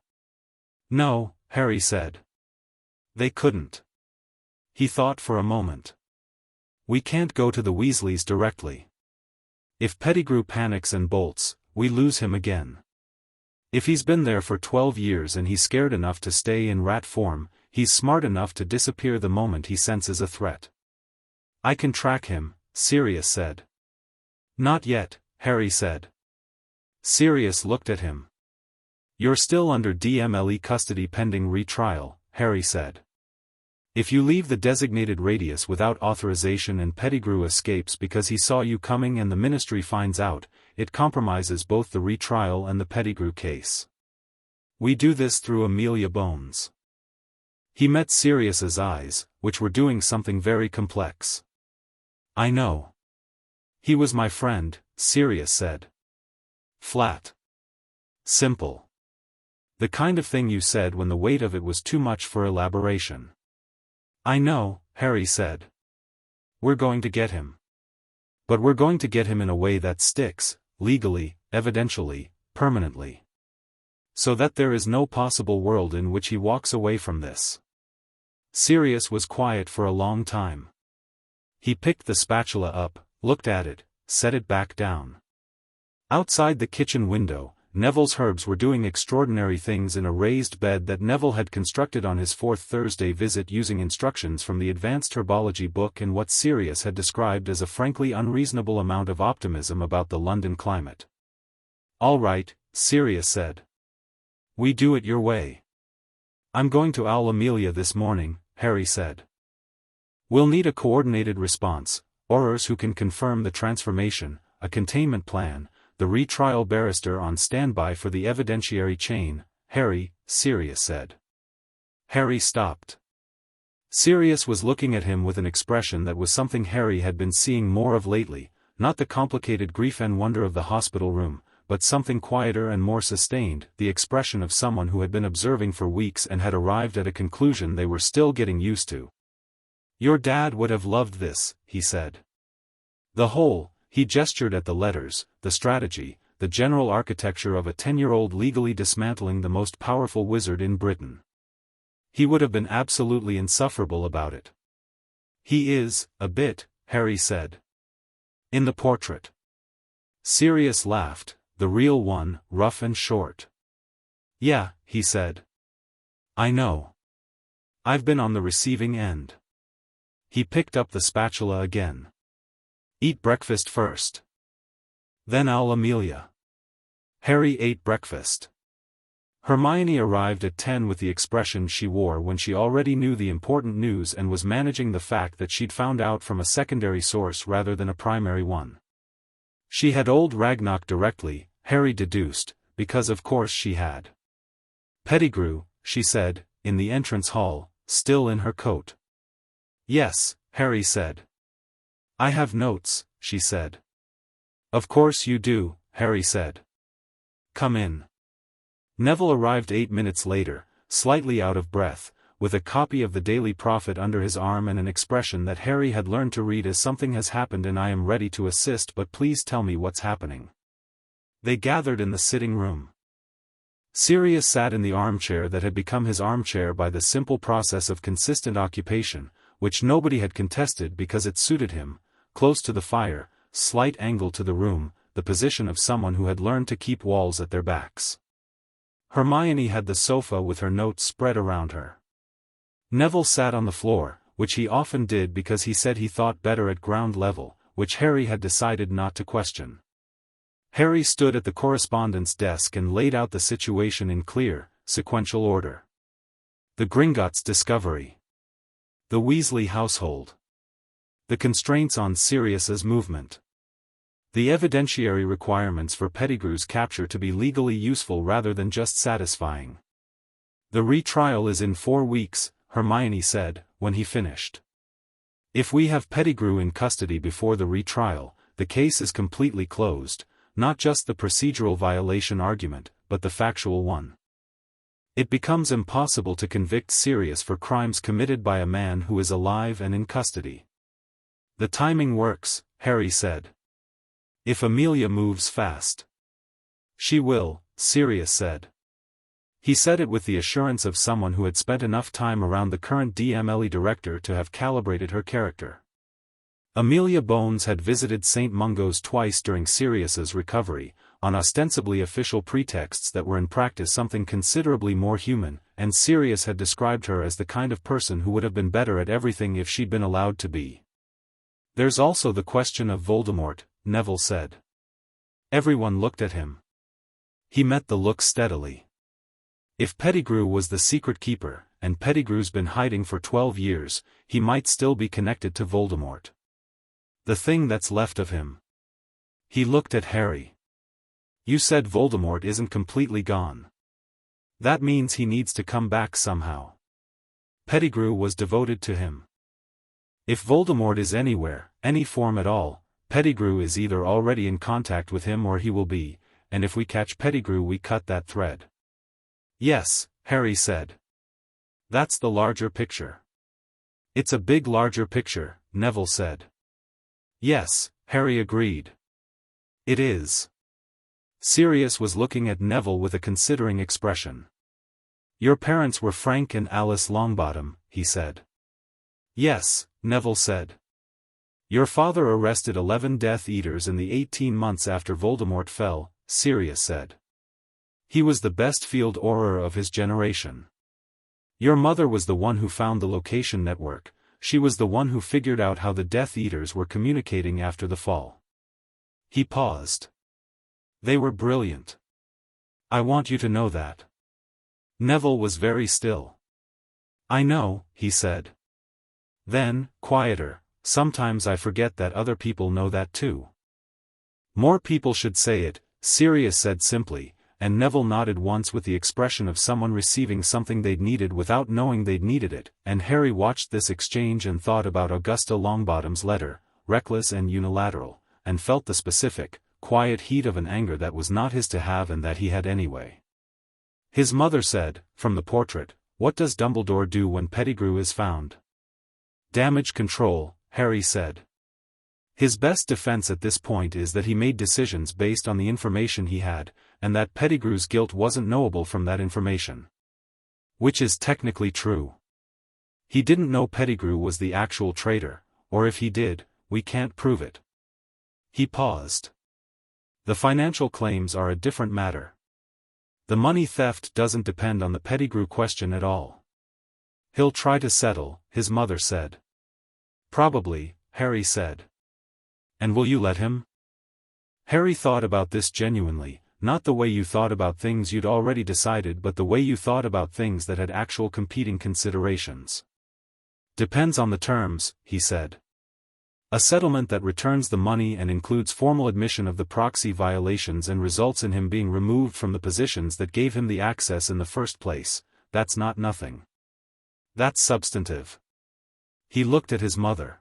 No, Harry said. They couldn't. He thought for a moment. We can't go to the Weasleys directly. If Pettigrew panics and bolts, we lose him again. If he's been there for 12 years and he's scared enough to stay in rat form, he's smart enough to disappear the moment he senses a threat. I can track him, Sirius said. Not yet, Harry said. Sirius looked at him. You're still under DMLE custody pending retrial, Harry said. If you leave the designated radius without authorization and Pettigrew escapes because he saw you coming and the ministry finds out, it compromises both the retrial and the Pettigrew case. We do this through Amelia Bones. He met Sirius's eyes, which were doing something very complex. I know. He was my friend, Sirius said. Flat. Simple. The kind of thing you said when the weight of it was too much for elaboration. I know, Harry said. We're going to get him. But we're going to get him in a way that sticks, legally, evidentially, permanently. So that there is no possible world in which he walks away from this. Sirius was quiet for a long time. He picked the spatula up, looked at it, set it back down. Outside the kitchen window, Neville's herbs were doing extraordinary things in a raised bed that Neville had constructed on his 4th Thursday visit using instructions from the Advanced Herbology book and what Sirius had described as a frankly unreasonable amount of optimism about the London climate. All right, Sirius said. We do it your way. I'm going to owl Amelia this morning, Harry said. We'll need a coordinated response, Aurors who can confirm the transformation, a containment plan, the retrial barrister on standby for the evidentiary chain, Harry, Sirius said. Harry stopped. Sirius was looking at him with an expression that was something Harry had been seeing more of lately, not the complicated grief and wonder of the hospital room, but something quieter and more sustained, the expression of someone who had been observing for weeks and had arrived at a conclusion they were still getting used to. "Your dad would have loved this," he said. "The whole," he gestured at the letters, "the strategy, the general architecture of a 10-year-old legally dismantling the most powerful wizard in Britain. He would have been absolutely insufferable about it." "He is, a bit," Harry said. "In the portrait." Sirius laughed, "The real one, rough and short." "Yeah," he said. "I know. I've been on the receiving end." He picked up the spatula again. "Eat breakfast first. Then I'll Amelia." Harry ate breakfast. Hermione arrived at 10 with the expression she wore when she already knew the important news and was managing the fact that she'd found out from a secondary source rather than a primary one. She had old Ragnarok directly, Harry deduced, because of course she had. "Pettigrew," she said, in the entrance hall, still in her coat. "Yes," Harry said. "I have notes," she said. "Of course you do," Harry said. "Come in." Neville arrived 8 minutes later, slightly out of breath, with a copy of the Daily Prophet under his arm and an expression that Harry had learned to read as "Something has happened and I am ready to assist, but please tell me what's happening." They gathered in the sitting room. Sirius sat in the armchair that had become his armchair by the simple process of consistent occupation, which nobody had contested because it suited him, close to the fire, slight angle to the room, the position of someone who had learned to keep walls at their backs. Hermione had the sofa with her notes spread around her. Neville sat on the floor, which he often did because he said he thought better at ground level, which Harry had decided not to question. Harry stood at the correspondence desk and laid out the situation in clear, sequential order. The Gringotts discovery. The Weasley household. The constraints on Sirius's movement. The evidentiary requirements for Pettigrew's capture to be legally useful rather than just satisfying. "The retrial is in 4 weeks, Hermione said, when he finished. "If we have Pettigrew in custody before the retrial, the case is completely closed, not just the procedural violation argument, but the factual one. It becomes impossible to convict Sirius for crimes committed by a man who is alive and in custody." "The timing works," Harry said. "If Amelia moves fast." "She will," Sirius said. He said it with the assurance of someone who had spent enough time around the current DMLE director to have calibrated her character. Amelia Bones had visited St. Mungo's twice during Sirius's recovery, on ostensibly official pretexts that were in practice something considerably more human, and Sirius had described her as the kind of person who would have been better at everything if she'd been allowed to be. "There's also the question of Voldemort," Neville said. Everyone looked at him. He met the look steadily. If Pettigrew was the secret keeper, and Pettigrew's been hiding for 12 years, he might still be connected to Voldemort. The thing that's left of him. He looked at Harry. "You said Voldemort isn't completely gone. That means he needs to come back somehow. Pettigrew was devoted to him. If Voldemort is anywhere, any form at all, Pettigrew is either already in contact with him or he will be, and if we catch Pettigrew we cut that thread." "Yes," Harry said. "That's the larger picture." "It's a big larger picture," Neville said. "Yes," Harry agreed. "It is." Sirius was looking at Neville with a considering expression. "Your parents were Frank and Alice Longbottom," he said. "Yes," Neville said. "Your father arrested 11 Death Eaters in the 18 months after Voldemort fell," Sirius said. "He was the best field Auror of his generation. Your mother was the one who found the location network, she was the one who figured out how the Death Eaters were communicating after the fall." He paused. "They were brilliant. I want you to know that." Neville was very still. "I know," he said. Then, quieter, "Sometimes I forget that other people know that too." "More people should say it," Sirius said simply, and Neville nodded once with the expression of someone receiving something they'd needed without knowing they'd needed it, and Harry watched this exchange and thought about Augusta Longbottom's letter, reckless and unilateral, and felt the specific, quiet heat of an anger that was not his to have and that he had anyway. His mother said, from the portrait, "What does Dumbledore do when Pettigrew is found?" "Damage control," Harry said. His best defense at this point is that he made decisions based on the information he had, and that Pettigrew's guilt wasn't knowable from that information. Which is technically true. He didn't know Pettigrew was the actual traitor, or if he did, we can't prove it. He paused. The financial claims are a different matter. The money theft doesn't depend on the Pettigrew question at all. He'll try to settle, his mother said. Probably, Harry said. And will you let him? Harry thought about this genuinely, not the way you thought about things you'd already decided but the way you thought about things that had actual competing considerations. Depends on the terms, he said. A settlement that returns the money and includes formal admission of the proxy violations and results in him being removed from the positions that gave him the access in the first place, that's not nothing. That's substantive. He looked at his mother.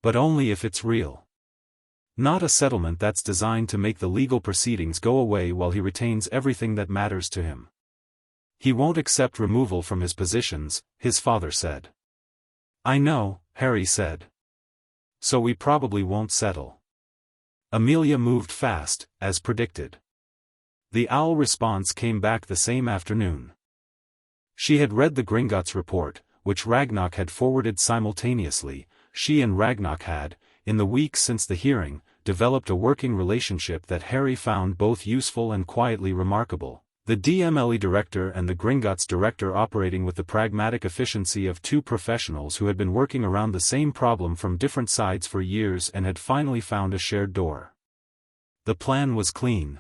But only if it's real. Not a settlement that's designed to make the legal proceedings go away while he retains everything that matters to him. He won't accept removal from his positions, his father said. I know, Harry said. So we probably won't settle. Amelia moved fast, as predicted. The owl response came back the same afternoon. She had read the Gringotts report, which Ragnarok had forwarded simultaneously. She and Ragnarok had, in the weeks since the hearing, developed a working relationship that Harry found both useful and quietly remarkable. The DMLE director and the Gringotts director operating with the pragmatic efficiency of two professionals who had been working around the same problem from different sides for years and had finally found a shared door. The plan was clean.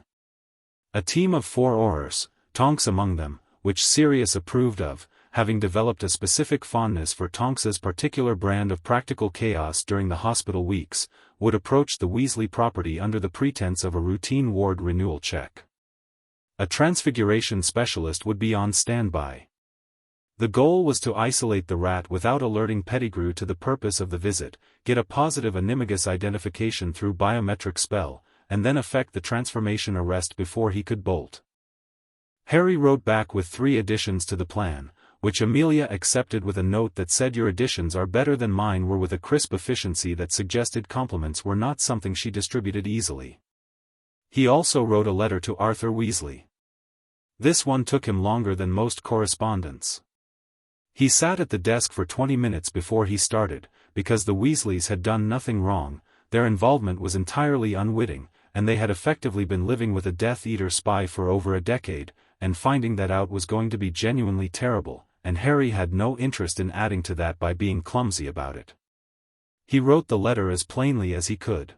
A team of 4 Aurors, Tonks among them, which Sirius approved of, having developed a specific fondness for Tonks's particular brand of practical chaos during the hospital weeks, would approach the Weasley property under the pretense of a routine ward renewal check. A transfiguration specialist would be on standby. The goal was to isolate the rat without alerting Pettigrew to the purpose of the visit, get a positive animagus identification through biometric spell, and then effect the transformation arrest before he could bolt. Harry wrote back with 3 additions to the plan, which Amelia accepted with a note that said your additions are better than mine were, with a crisp efficiency that suggested compliments were not something she distributed easily. He also wrote a letter to Arthur Weasley. This one took him longer than most correspondence. He sat at the desk for 20 minutes before he started, because the Weasleys had done nothing wrong, their involvement was entirely unwitting, and they had effectively been living with a Death Eater spy for over a decade, and finding that out was going to be genuinely terrible, and Harry had no interest in adding to that by being clumsy about it. He wrote the letter as plainly as he could.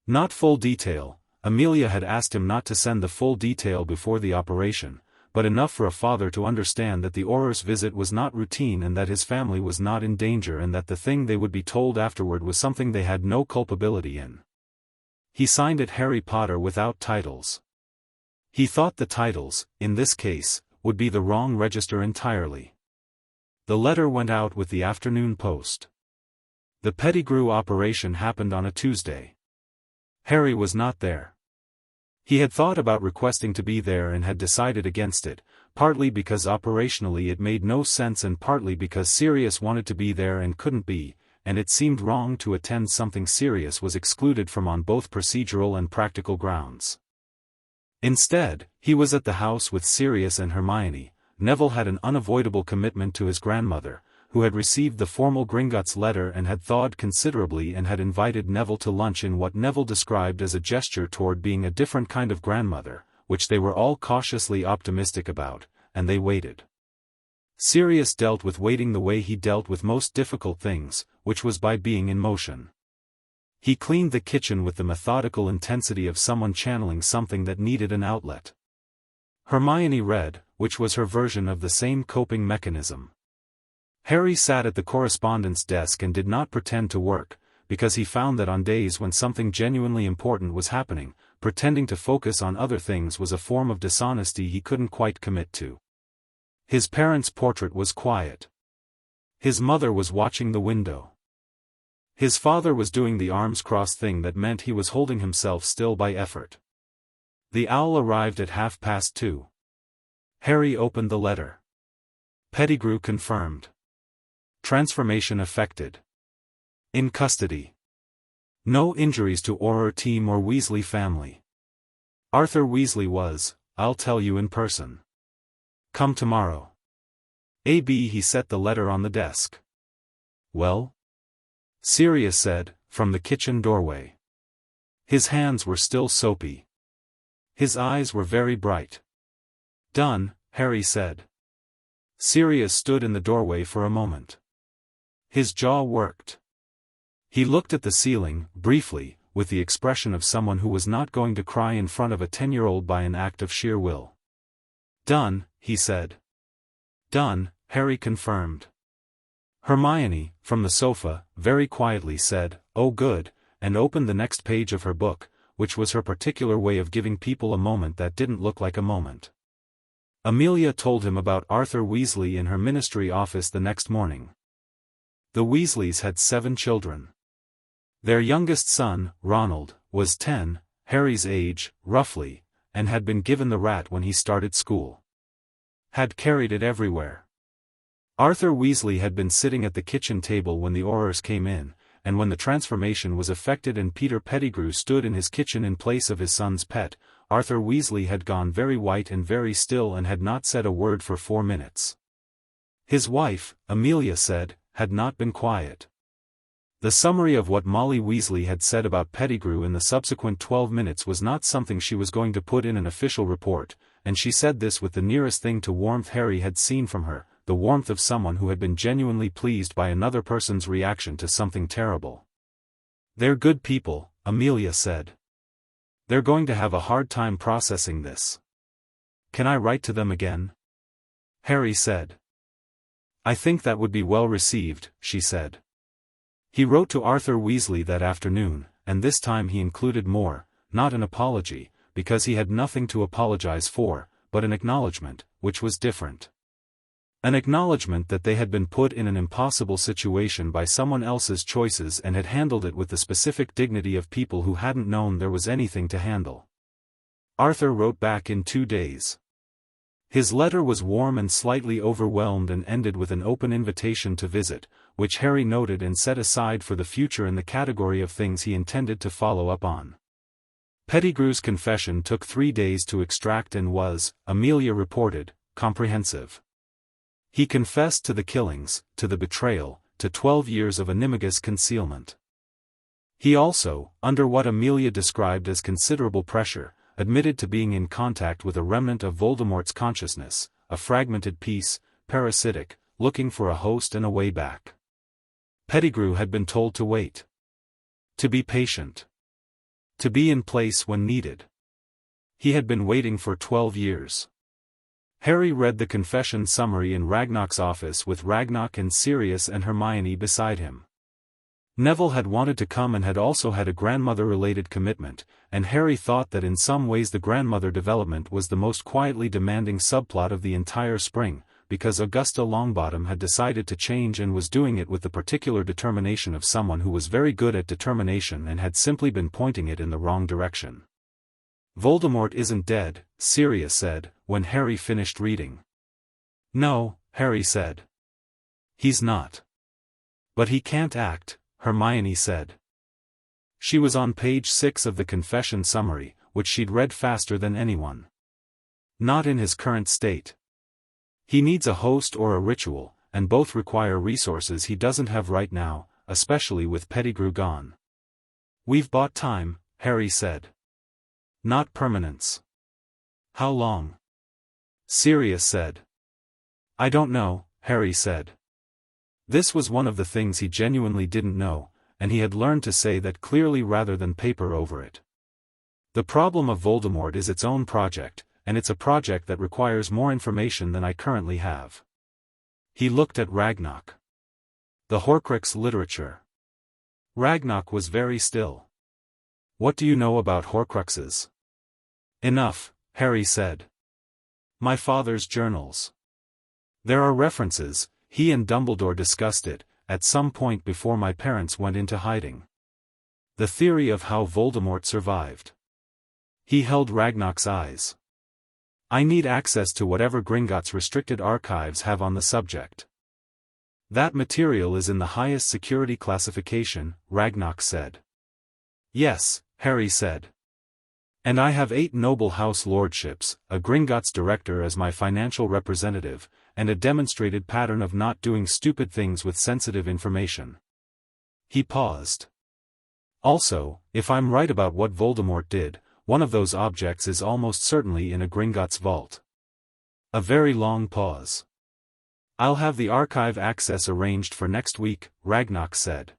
Not full detail. Amelia had asked him not to send the full detail before the operation, but enough for a father to understand that the Auror's visit was not routine and that his family was not in danger and that the thing they would be told afterward was something they had no culpability in. He signed it Harry Potter without titles. He thought the titles, in this case, would be the wrong register entirely. The letter went out with the afternoon post. The Pettigrew operation happened on a Tuesday. Harry was not there. He had thought about requesting to be there and had decided against it, partly because operationally it made no sense and partly because Sirius wanted to be there and couldn't be, and it seemed wrong to attend something Sirius was excluded from on both procedural and practical grounds. Instead, he was at the house with Sirius and Hermione. Neville had an unavoidable commitment to his grandmother, who had received the formal Gringotts letter and had thawed considerably and had invited Neville to lunch in what Neville described as a gesture toward being a different kind of grandmother, which they were all cautiously optimistic about, and they waited. Sirius dealt with waiting the way he dealt with most difficult things, which was by being in motion. He cleaned the kitchen with the methodical intensity of someone channeling something that needed an outlet. Hermione read, which was her version of the same coping mechanism. Harry sat at the correspondence desk and did not pretend to work, because he found that on days when something genuinely important was happening, pretending to focus on other things was a form of dishonesty he couldn't quite commit to. His parents' portrait was quiet. His mother was watching the window. His father was doing the arms-crossed thing that meant he was holding himself still by effort. The owl arrived at 2:30. Harry opened the letter. Pettigrew confirmed. Transformation effected. In custody. No injuries to Auror team or Weasley family. Arthur Weasley was, I'll tell you in person. Come tomorrow. A.B. He set the letter on the desk. Well? Sirius said, from the kitchen doorway. His hands were still soapy. His eyes were very bright. Done, Harry said. Sirius stood in the doorway for a moment. His jaw worked. He looked at the ceiling, briefly, with the expression of someone who was not going to cry in front of a 10-year-old by an act of sheer will. Done, he said. Done, Harry confirmed. Hermione, from the sofa, very quietly said, "Oh good," and opened the next page of her book, which was her particular way of giving people a moment that didn't look like a moment. Amelia told him about Arthur Weasley in her ministry office the next morning. The Weasleys had 7 children. Their youngest son, Ronald, was 10, Harry's age, roughly, and had been given the rat when he started school. Had carried it everywhere. Arthur Weasley had been sitting at the kitchen table when the Aurors came in, and when the transformation was effected and Peter Pettigrew stood in his kitchen in place of his son's pet, Arthur Weasley had gone very white and very still and had not said a word for 4 minutes. His wife, Amelia said, had not been quiet. The summary of what Molly Weasley had said about Pettigrew in the subsequent 12 minutes was not something she was going to put in an official report, and she said this with the nearest thing to warmth Harry had seen from her, the warmth of someone who had been genuinely pleased by another person's reaction to something terrible. "They're good people," Amelia said. "They're going to have a hard time processing this. Can I write to them again?" Harry said. "I think that would be well received," she said. He wrote to Arthur Weasley that afternoon, and this time he included more, not an apology, because he had nothing to apologize for, but an acknowledgement, which was different. An acknowledgement that they had been put in an impossible situation by someone else's choices and had handled it with the specific dignity of people who hadn't known there was anything to handle. Arthur wrote back in 2 days. His letter was warm and slightly overwhelmed and ended with an open invitation to visit, which Harry noted and set aside for the future in the category of things he intended to follow up on. Pettigrew's confession took 3 days to extract and was, Amelia reported, comprehensive. He confessed to the killings, to the betrayal, to 12 years of animagus concealment. He also, under what Amelia described as considerable pressure, admitted to being in contact with a remnant of Voldemort's consciousness, a fragmented piece, parasitic, looking for a host and a way back. Pettigrew had been told to wait. To be patient. To be in place when needed. He had been waiting for 12 years. Harry read the confession summary in Ragnarok's office with Ragnar and Sirius and Hermione beside him. Neville had wanted to come and had also had a grandmother-related commitment, and Harry thought that in some ways the grandmother development was the most quietly demanding subplot of the entire spring, because Augusta Longbottom had decided to change and was doing it with the particular determination of someone who was very good at determination and had simply been pointing it in the wrong direction. "Voldemort isn't dead," Sirius said, when Harry finished reading. "No," Harry said. "He's not. But he can't act," Hermione said. She was on page 6 of the confession summary, which she'd read faster than anyone. "Not in his current state. He needs a host or a ritual, and both require resources he doesn't have right now, especially with Pettigrew gone." "We've bought time," Harry said. "Not permanence." "How long?" Sirius said. "I don't know," Harry said. This was one of the things he genuinely didn't know, and he had learned to say that clearly rather than paper over it. "The problem of Voldemort is its own project, and it's a project that requires more information than I currently have." He looked at Ragnar. "The Horcrux literature." Ragnar was very still. "What do you know about Horcruxes?" "Enough," Harry said. "My father's journals. There are references, he and Dumbledore discussed it, at some point before my parents went into hiding. The theory of how Voldemort survived. He held Ragnarok's eyes. I need access to whatever Gringotts restricted archives have on the subject. That material is in the highest security classification, Ragnarok said. Yes, Harry said. And I have 8 noble house lordships, a Gringotts director as my financial representative, and a demonstrated pattern of not doing stupid things with sensitive information. He paused. Also, if I'm right about what Voldemort did, one of those objects is almost certainly in a Gringotts vault. A very long pause. I'll have the archive access arranged for next week, Ragnarok said.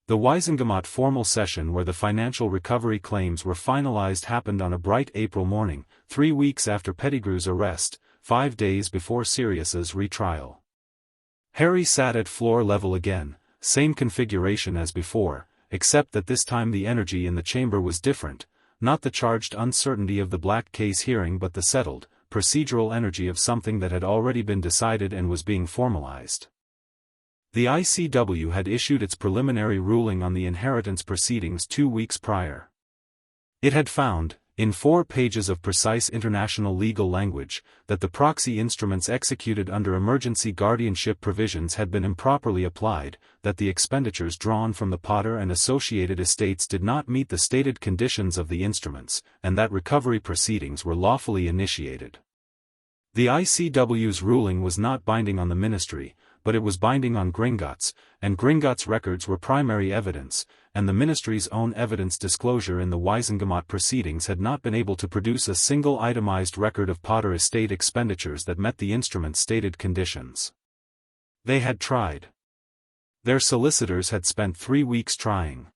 The Wizengamot formal session where the financial recovery claims were finalized happened on a bright April morning, 3 weeks after Pettigrew's arrest, 5 days before Sirius's retrial. Harry sat at floor level again, same configuration as before, except that this time the energy in the chamber was different, not the charged uncertainty of the black case hearing but the settled, procedural energy of something that had already been decided and was being formalized. The ICW had issued its preliminary ruling on the inheritance proceedings 2 weeks prior. It had found, in 4 pages of precise international legal language, that the proxy instruments executed under emergency guardianship provisions had been improperly applied, that the expenditures drawn from the Potter and associated estates did not meet the stated conditions of the instruments, and that recovery proceedings were lawfully initiated. The ICW's ruling was not binding on the Ministry, but it was binding on Gringotts, and Gringotts' records were primary evidence, and the Ministry's own evidence disclosure in the Wizengamot proceedings had not been able to produce a single itemized record of Potter estate expenditures that met the instrument's stated conditions. They had tried. Their solicitors had spent 3 weeks trying.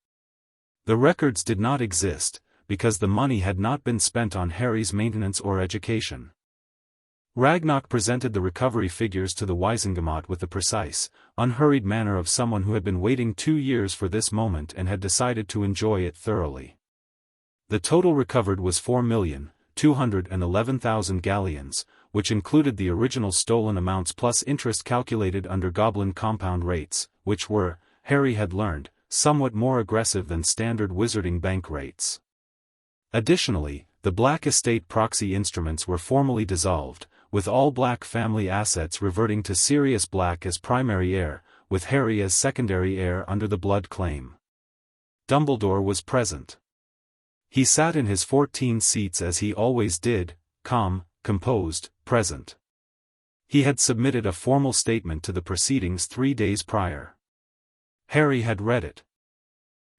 The records did not exist, because the money had not been spent on Harry's maintenance or education. Ragnarok presented the recovery figures to the Wizengamot with the precise, unhurried manner of someone who had been waiting 2 years for this moment and had decided to enjoy it thoroughly. The total recovered was 4,211,000 galleons, which included the original stolen amounts plus interest calculated under Goblin compound rates, which were, Harry had learned, somewhat more aggressive than standard Wizarding Bank rates. Additionally, the Black estate proxy instruments were formally dissolved, with all Black family assets reverting to Sirius Black as primary heir, with Harry as secondary heir under the blood claim. Dumbledore was present. He sat in his 14 seats as he always did, calm, composed, present. He had submitted a formal statement to the proceedings 3 days prior. Harry had read it.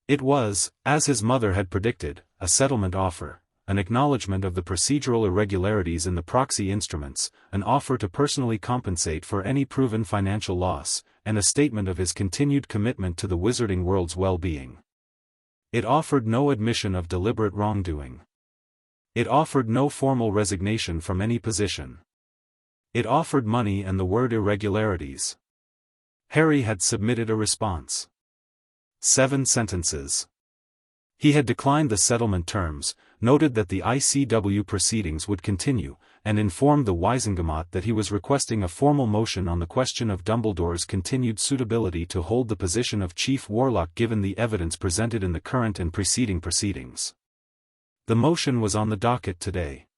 It was, as his mother had predicted, a settlement offer, an acknowledgement of the procedural irregularities in the proxy instruments, an offer to personally compensate for any proven financial loss, and a statement of his continued commitment to the wizarding world's well-being. It offered no admission of deliberate wrongdoing. It offered no formal resignation from any position. It offered money and the word irregularities. Harry had submitted a response. 7 sentences. He had declined the settlement terms, noted that the ICW proceedings would continue, and informed the Wizengamot that he was requesting a formal motion on the question of Dumbledore's continued suitability to hold the position of Chief Warlock given the evidence presented in the current and preceding proceedings. The motion was on the docket today.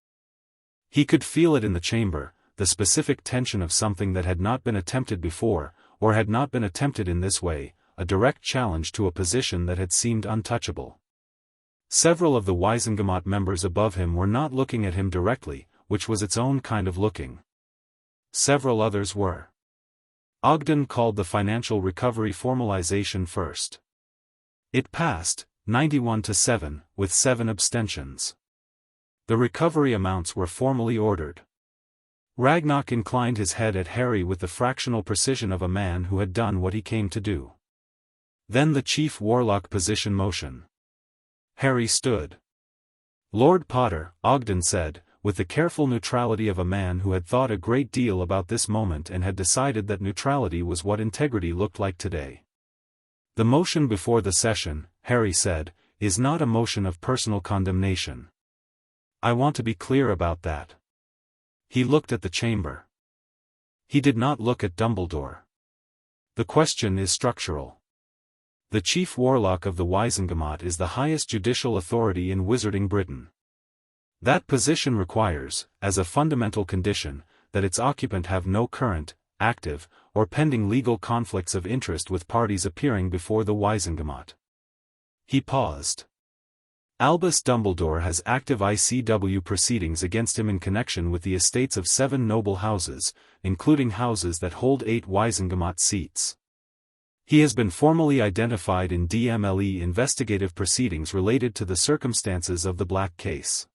He could feel it in the chamber, the specific tension of something that had not been attempted before, or had not been attempted in this way, a direct challenge to a position that had seemed untouchable. Several of the Wizengamot members above him were not looking at him directly, which was its own kind of looking. Several others were. Ogden called the financial recovery formalization first. It passed, 91-7, with 7 abstentions. The recovery amounts were formally ordered. Ragnarok inclined his head at Harry with the fractional precision of a man who had done what he came to do. Then the Chief Warlock position motion. Harry stood. Lord Potter, Ogden said, with the careful neutrality of a man who had thought a great deal about this moment and had decided that neutrality was what integrity looked like today. The motion before the session, Harry said, is not a motion of personal condemnation. I want to be clear about that. He looked at the chamber. He did not look at Dumbledore. The question is structural. The chief warlock of the Wizengamot is the highest judicial authority in wizarding Britain. That position requires, as a fundamental condition, that its occupant have no current, active, or pending legal conflicts of interest with parties appearing before the Wizengamot. He paused. Albus Dumbledore has active ICW proceedings against him in connection with the estates of 7 noble houses, including houses that hold 8 Wizengamot seats. He has been formally identified in DMLE investigative proceedings related to the circumstances of the Black case.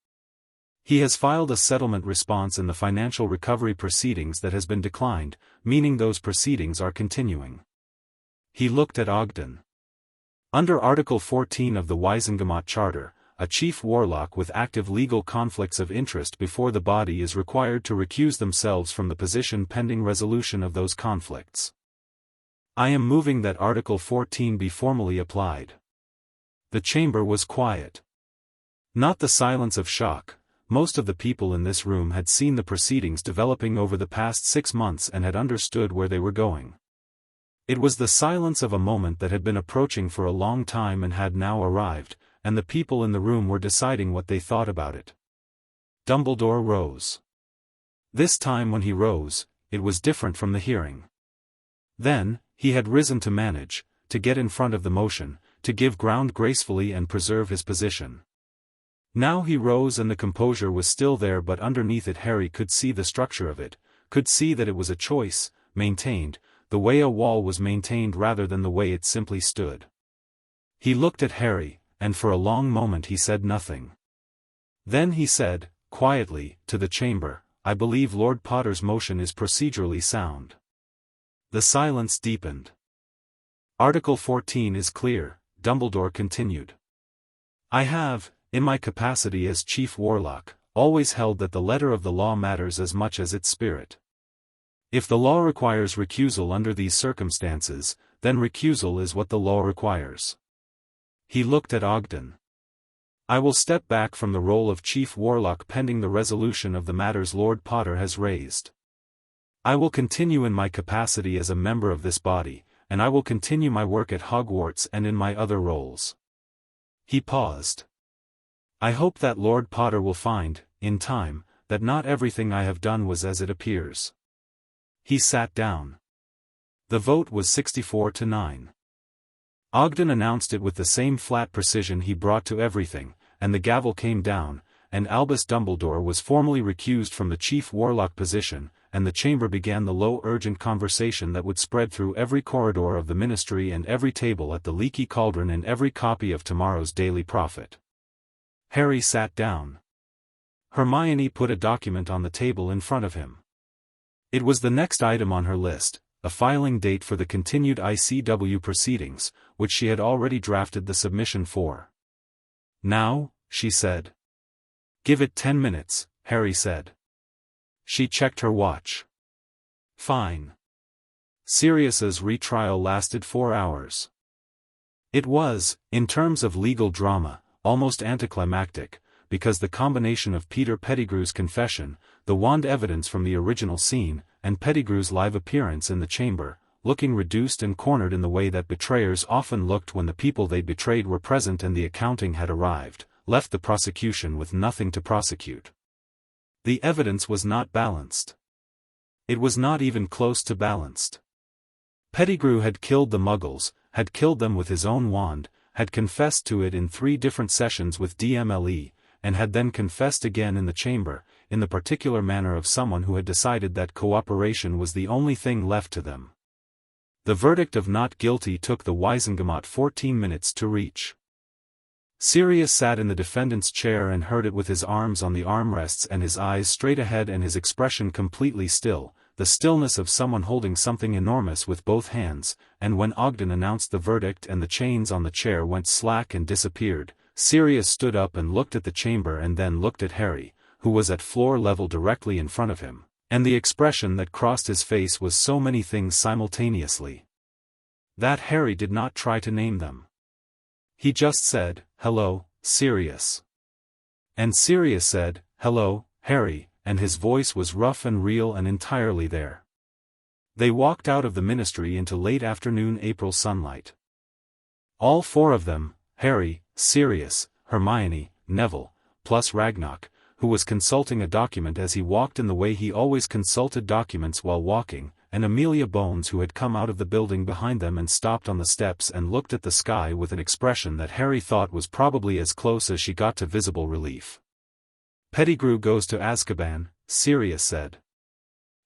He has filed a settlement response in the financial recovery proceedings that has been declined, meaning those proceedings are continuing. He looked at Ogden. Under Article 14 of the Wizengamot Charter, a chief warlock with active legal conflicts of interest before the body is required to recuse themselves from the position pending resolution of those conflicts. I am moving that Article 14 be formally applied. The chamber was quiet. Not the silence of shock. Most of the people in this room had seen the proceedings developing over the past 6 months and had understood where they were going. It was the silence of a moment that had been approaching for a long time and had now arrived, and the people in the room were deciding what they thought about it. Dumbledore rose. This time when he rose, it was different from the hearing. Then, he had risen to manage, to get in front of the motion, to give ground gracefully and preserve his position. Now he rose and the composure was still there, but underneath it Harry could see the structure of it, could see that it was a choice, maintained, the way a wall was maintained rather than the way it simply stood. He looked at Harry, and for a long moment he said nothing. Then he said, quietly, to the chamber, "I believe Lord Potter's motion is procedurally sound." The silence deepened. Article 14 is clear, Dumbledore continued. I have, in my capacity as Chief Warlock, always held that the letter of the law matters as much as its spirit. If the law requires recusal under these circumstances, then recusal is what the law requires. He looked at Ogden. I will step back from the role of Chief Warlock pending the resolution of the matters Lord Potter has raised. I will continue in my capacity as a member of this body, and I will continue my work at Hogwarts and in my other roles. He paused. I hope that Lord Potter will find, in time, that not everything I have done was as it appears. He sat down. The vote was 64-9. Ogden announced it with the same flat precision he brought to everything, and the gavel came down, and Albus Dumbledore was formally recused from the Chief Warlock position, and the chamber began the low urgent conversation that would spread through every corridor of the ministry and every table at the Leaky Cauldron and every copy of tomorrow's Daily Prophet. Harry sat down. Hermione put a document on the table in front of him. It was the next item on her list, a filing date for the continued ICW proceedings, which she had already drafted the submission for. Now, she said. Give it 10 minutes, Harry said. She checked her watch. Fine. Sirius's retrial lasted 4 hours. It was, in terms of legal drama, almost anticlimactic, because the combination of Peter Pettigrew's confession, the wand evidence from the original scene, and Pettigrew's live appearance in the chamber, looking reduced and cornered in the way that betrayers often looked when the people they betrayed were present and the accounting had arrived, left the prosecution with nothing to prosecute. The evidence was not balanced. It was not even close to balanced. Pettigrew had killed the Muggles, had killed them with his own wand, had confessed to it in 3 different sessions with DMLE, and had then confessed again in the chamber, in the particular manner of someone who had decided that cooperation was the only thing left to them. The verdict of not guilty took the Wizengamot 14 minutes to reach. Sirius sat in the defendant's chair and heard it with his arms on the armrests and his eyes straight ahead and his expression completely still, the stillness of someone holding something enormous with both hands, and when Ogden announced the verdict and the chains on the chair went slack and disappeared, Sirius stood up and looked at the chamber and then looked at Harry, who was at floor level directly in front of him, and the expression that crossed his face was so many things simultaneously that Harry did not try to name them. He just said, "Hello, Sirius." And Sirius said, "Hello, Harry," and his voice was rough and real and entirely there. They walked out of the ministry into late afternoon April sunlight. All four of them, Harry, Sirius, Hermione, Neville, plus Ragnock, who was consulting a document as he walked in the way he always consulted documents while walking, and Amelia Bones, who had come out of the building behind them and stopped on the steps and looked at the sky with an expression that Harry thought was probably as close as she got to visible relief. Pettigrew goes to Azkaban, Sirius said.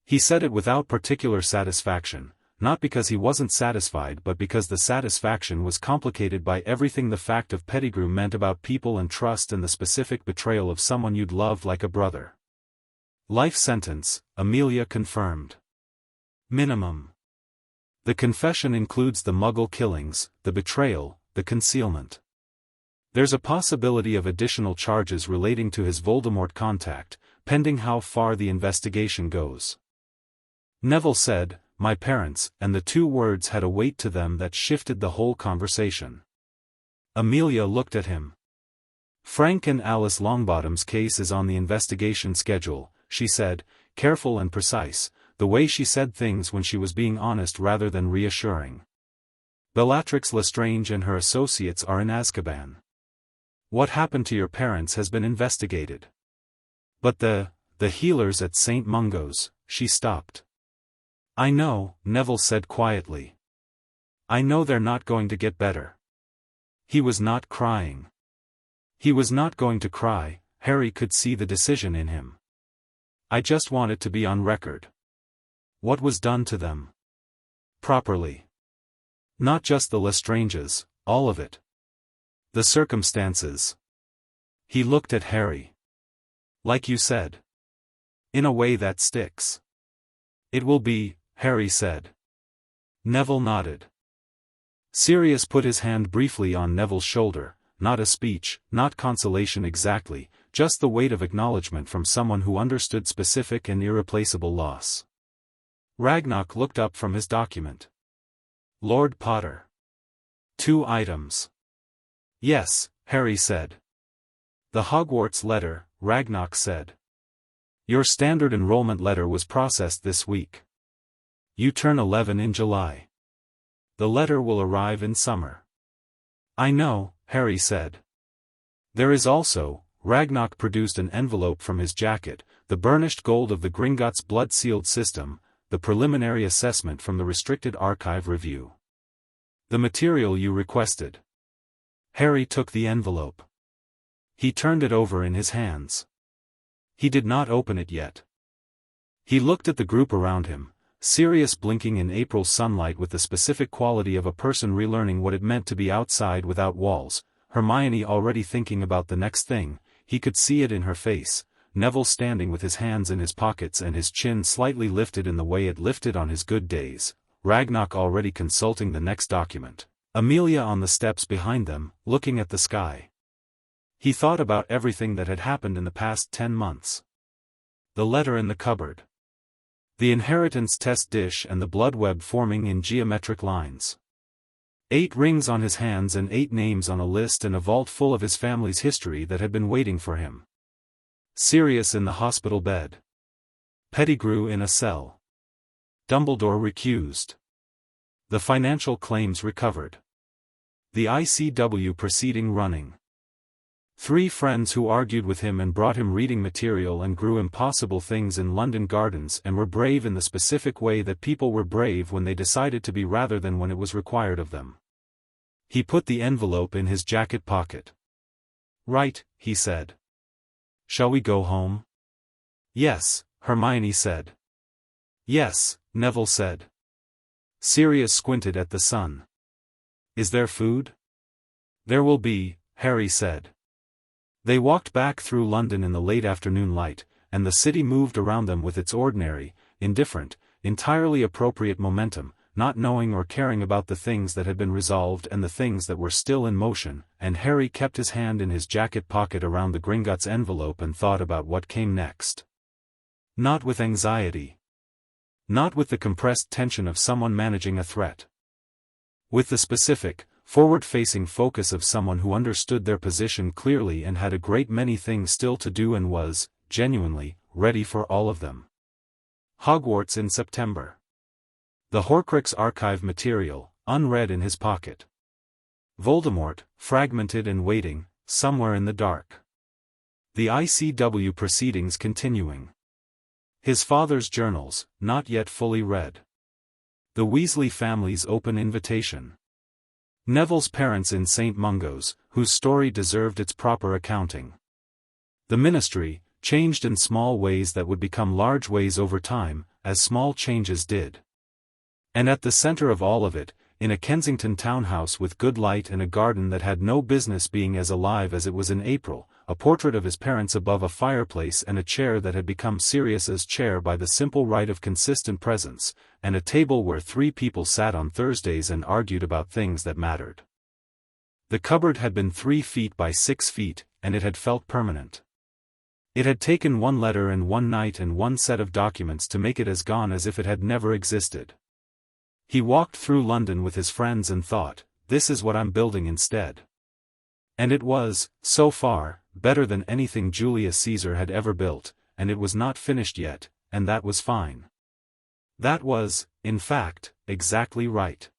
He said it without particular satisfaction, not because he wasn't satisfied but because the satisfaction was complicated by everything the fact of Pettigrew meant about people and trust and the specific betrayal of someone you'd loved like a brother. Life sentence, Amelia confirmed. Minimum. The confession includes the Muggle killings, the betrayal, the concealment. There's a possibility of additional charges relating to his Voldemort contact, pending how far the investigation goes. Neville said, "My parents," and the two words had a weight to them that shifted the whole conversation. Amelia looked at him. "Frank and Alice Longbottom's case is on the investigation schedule," she said, careful and precise, the way she said things when she was being honest rather than reassuring. "Bellatrix Lestrange and her associates are in Azkaban. What happened to your parents has been investigated. But the healers at St. Mungo's," she stopped. "I know," Neville said quietly. "I know they're not going to get better." He was not crying. He was not going to cry, Harry could see the decision in him. "I just want it to be on record. What was done to them? Properly. Not just the Lestranges, all of it. The circumstances." He looked at Harry. "Like you said. In a way that sticks." "It will be," Harry said. Neville nodded. Sirius put his hand briefly on Neville's shoulder, not a speech, not consolation exactly, just the weight of acknowledgement from someone who understood specific and irreplaceable loss. Ragnock looked up from his document. "Lord Potter. 2 items. "Yes," Harry said. "The Hogwarts letter," Ragnock said. "Your standard enrollment letter was processed this week. You turn 11 in July. The letter will arrive in summer." "I know," Harry said. "There is also," Ragnock produced an envelope from his jacket, "the burnished gold of the Gringotts blood-sealed system, the preliminary assessment from the Restricted Archive Review. The material you requested." Harry took the envelope. He turned it over in his hands. He did not open it yet. He looked at the group around him, Sirius blinking in April sunlight with the specific quality of a person relearning what it meant to be outside without walls, Hermione already thinking about the next thing, he could see it in her face, Neville standing with his hands in his pockets and his chin slightly lifted in the way it lifted on his good days, Ragnock already consulting the next document, Amelia on the steps behind them, looking at the sky. He thought about everything that had happened in the past 10 months. The letter in the cupboard. The inheritance test dish and the blood web forming in geometric lines. 8 rings on his hands and 8 names on a list and a vault full of his family's history that had been waiting for him. Sirius in the hospital bed. Pettigrew in a cell. Dumbledore recused. The financial claims recovered. The ICW proceeding running. 3 friends who argued with him and brought him reading material and grew impossible things in London gardens and were brave in the specific way that people were brave when they decided to be rather than when it was required of them. He put the envelope in his jacket pocket. "Right," he said. "Shall we go home?" "Yes," Hermione said. "Yes," Neville said. Sirius squinted at the sun. "Is there food?" "There will be," Harry said. They walked back through London in the late afternoon light, and the city moved around them with its ordinary, indifferent, entirely appropriate momentum, not knowing or caring about the things that had been resolved and the things that were still in motion, and Harry kept his hand in his jacket pocket around the Gringotts envelope and thought about what came next. Not with anxiety. Not with the compressed tension of someone managing a threat. With the specific, forward-facing focus of someone who understood their position clearly and had a great many things still to do and was, genuinely, ready for all of them. Hogwarts in September. The Horcrux archive material, unread in his pocket. Voldemort, fragmented and waiting, somewhere in the dark. The ICW proceedings continuing. His father's journals, not yet fully read. The Weasley family's open invitation. Neville's parents in St. Mungo's, whose story deserved its proper accounting. The Ministry, changed in small ways that would become large ways over time, as small changes did. And at the center of all of it, in a Kensington townhouse with good light and a garden that had no business being as alive as it was in April, a portrait of his parents above a fireplace and a chair that had become Sirius's chair by the simple right of consistent presence, and a table where 3 people sat on Thursdays and argued about things that mattered. The cupboard had been 3 feet by 6 feet, and it had felt permanent. It had taken 1 letter and 1 night and 1 set of documents to make it as gone as if it had never existed. He walked through London with his friends and thought, this is what I'm building instead. And it was, so far, better than anything Julius Caesar had ever built, and it was not finished yet, and that was fine. That was, in fact, exactly right.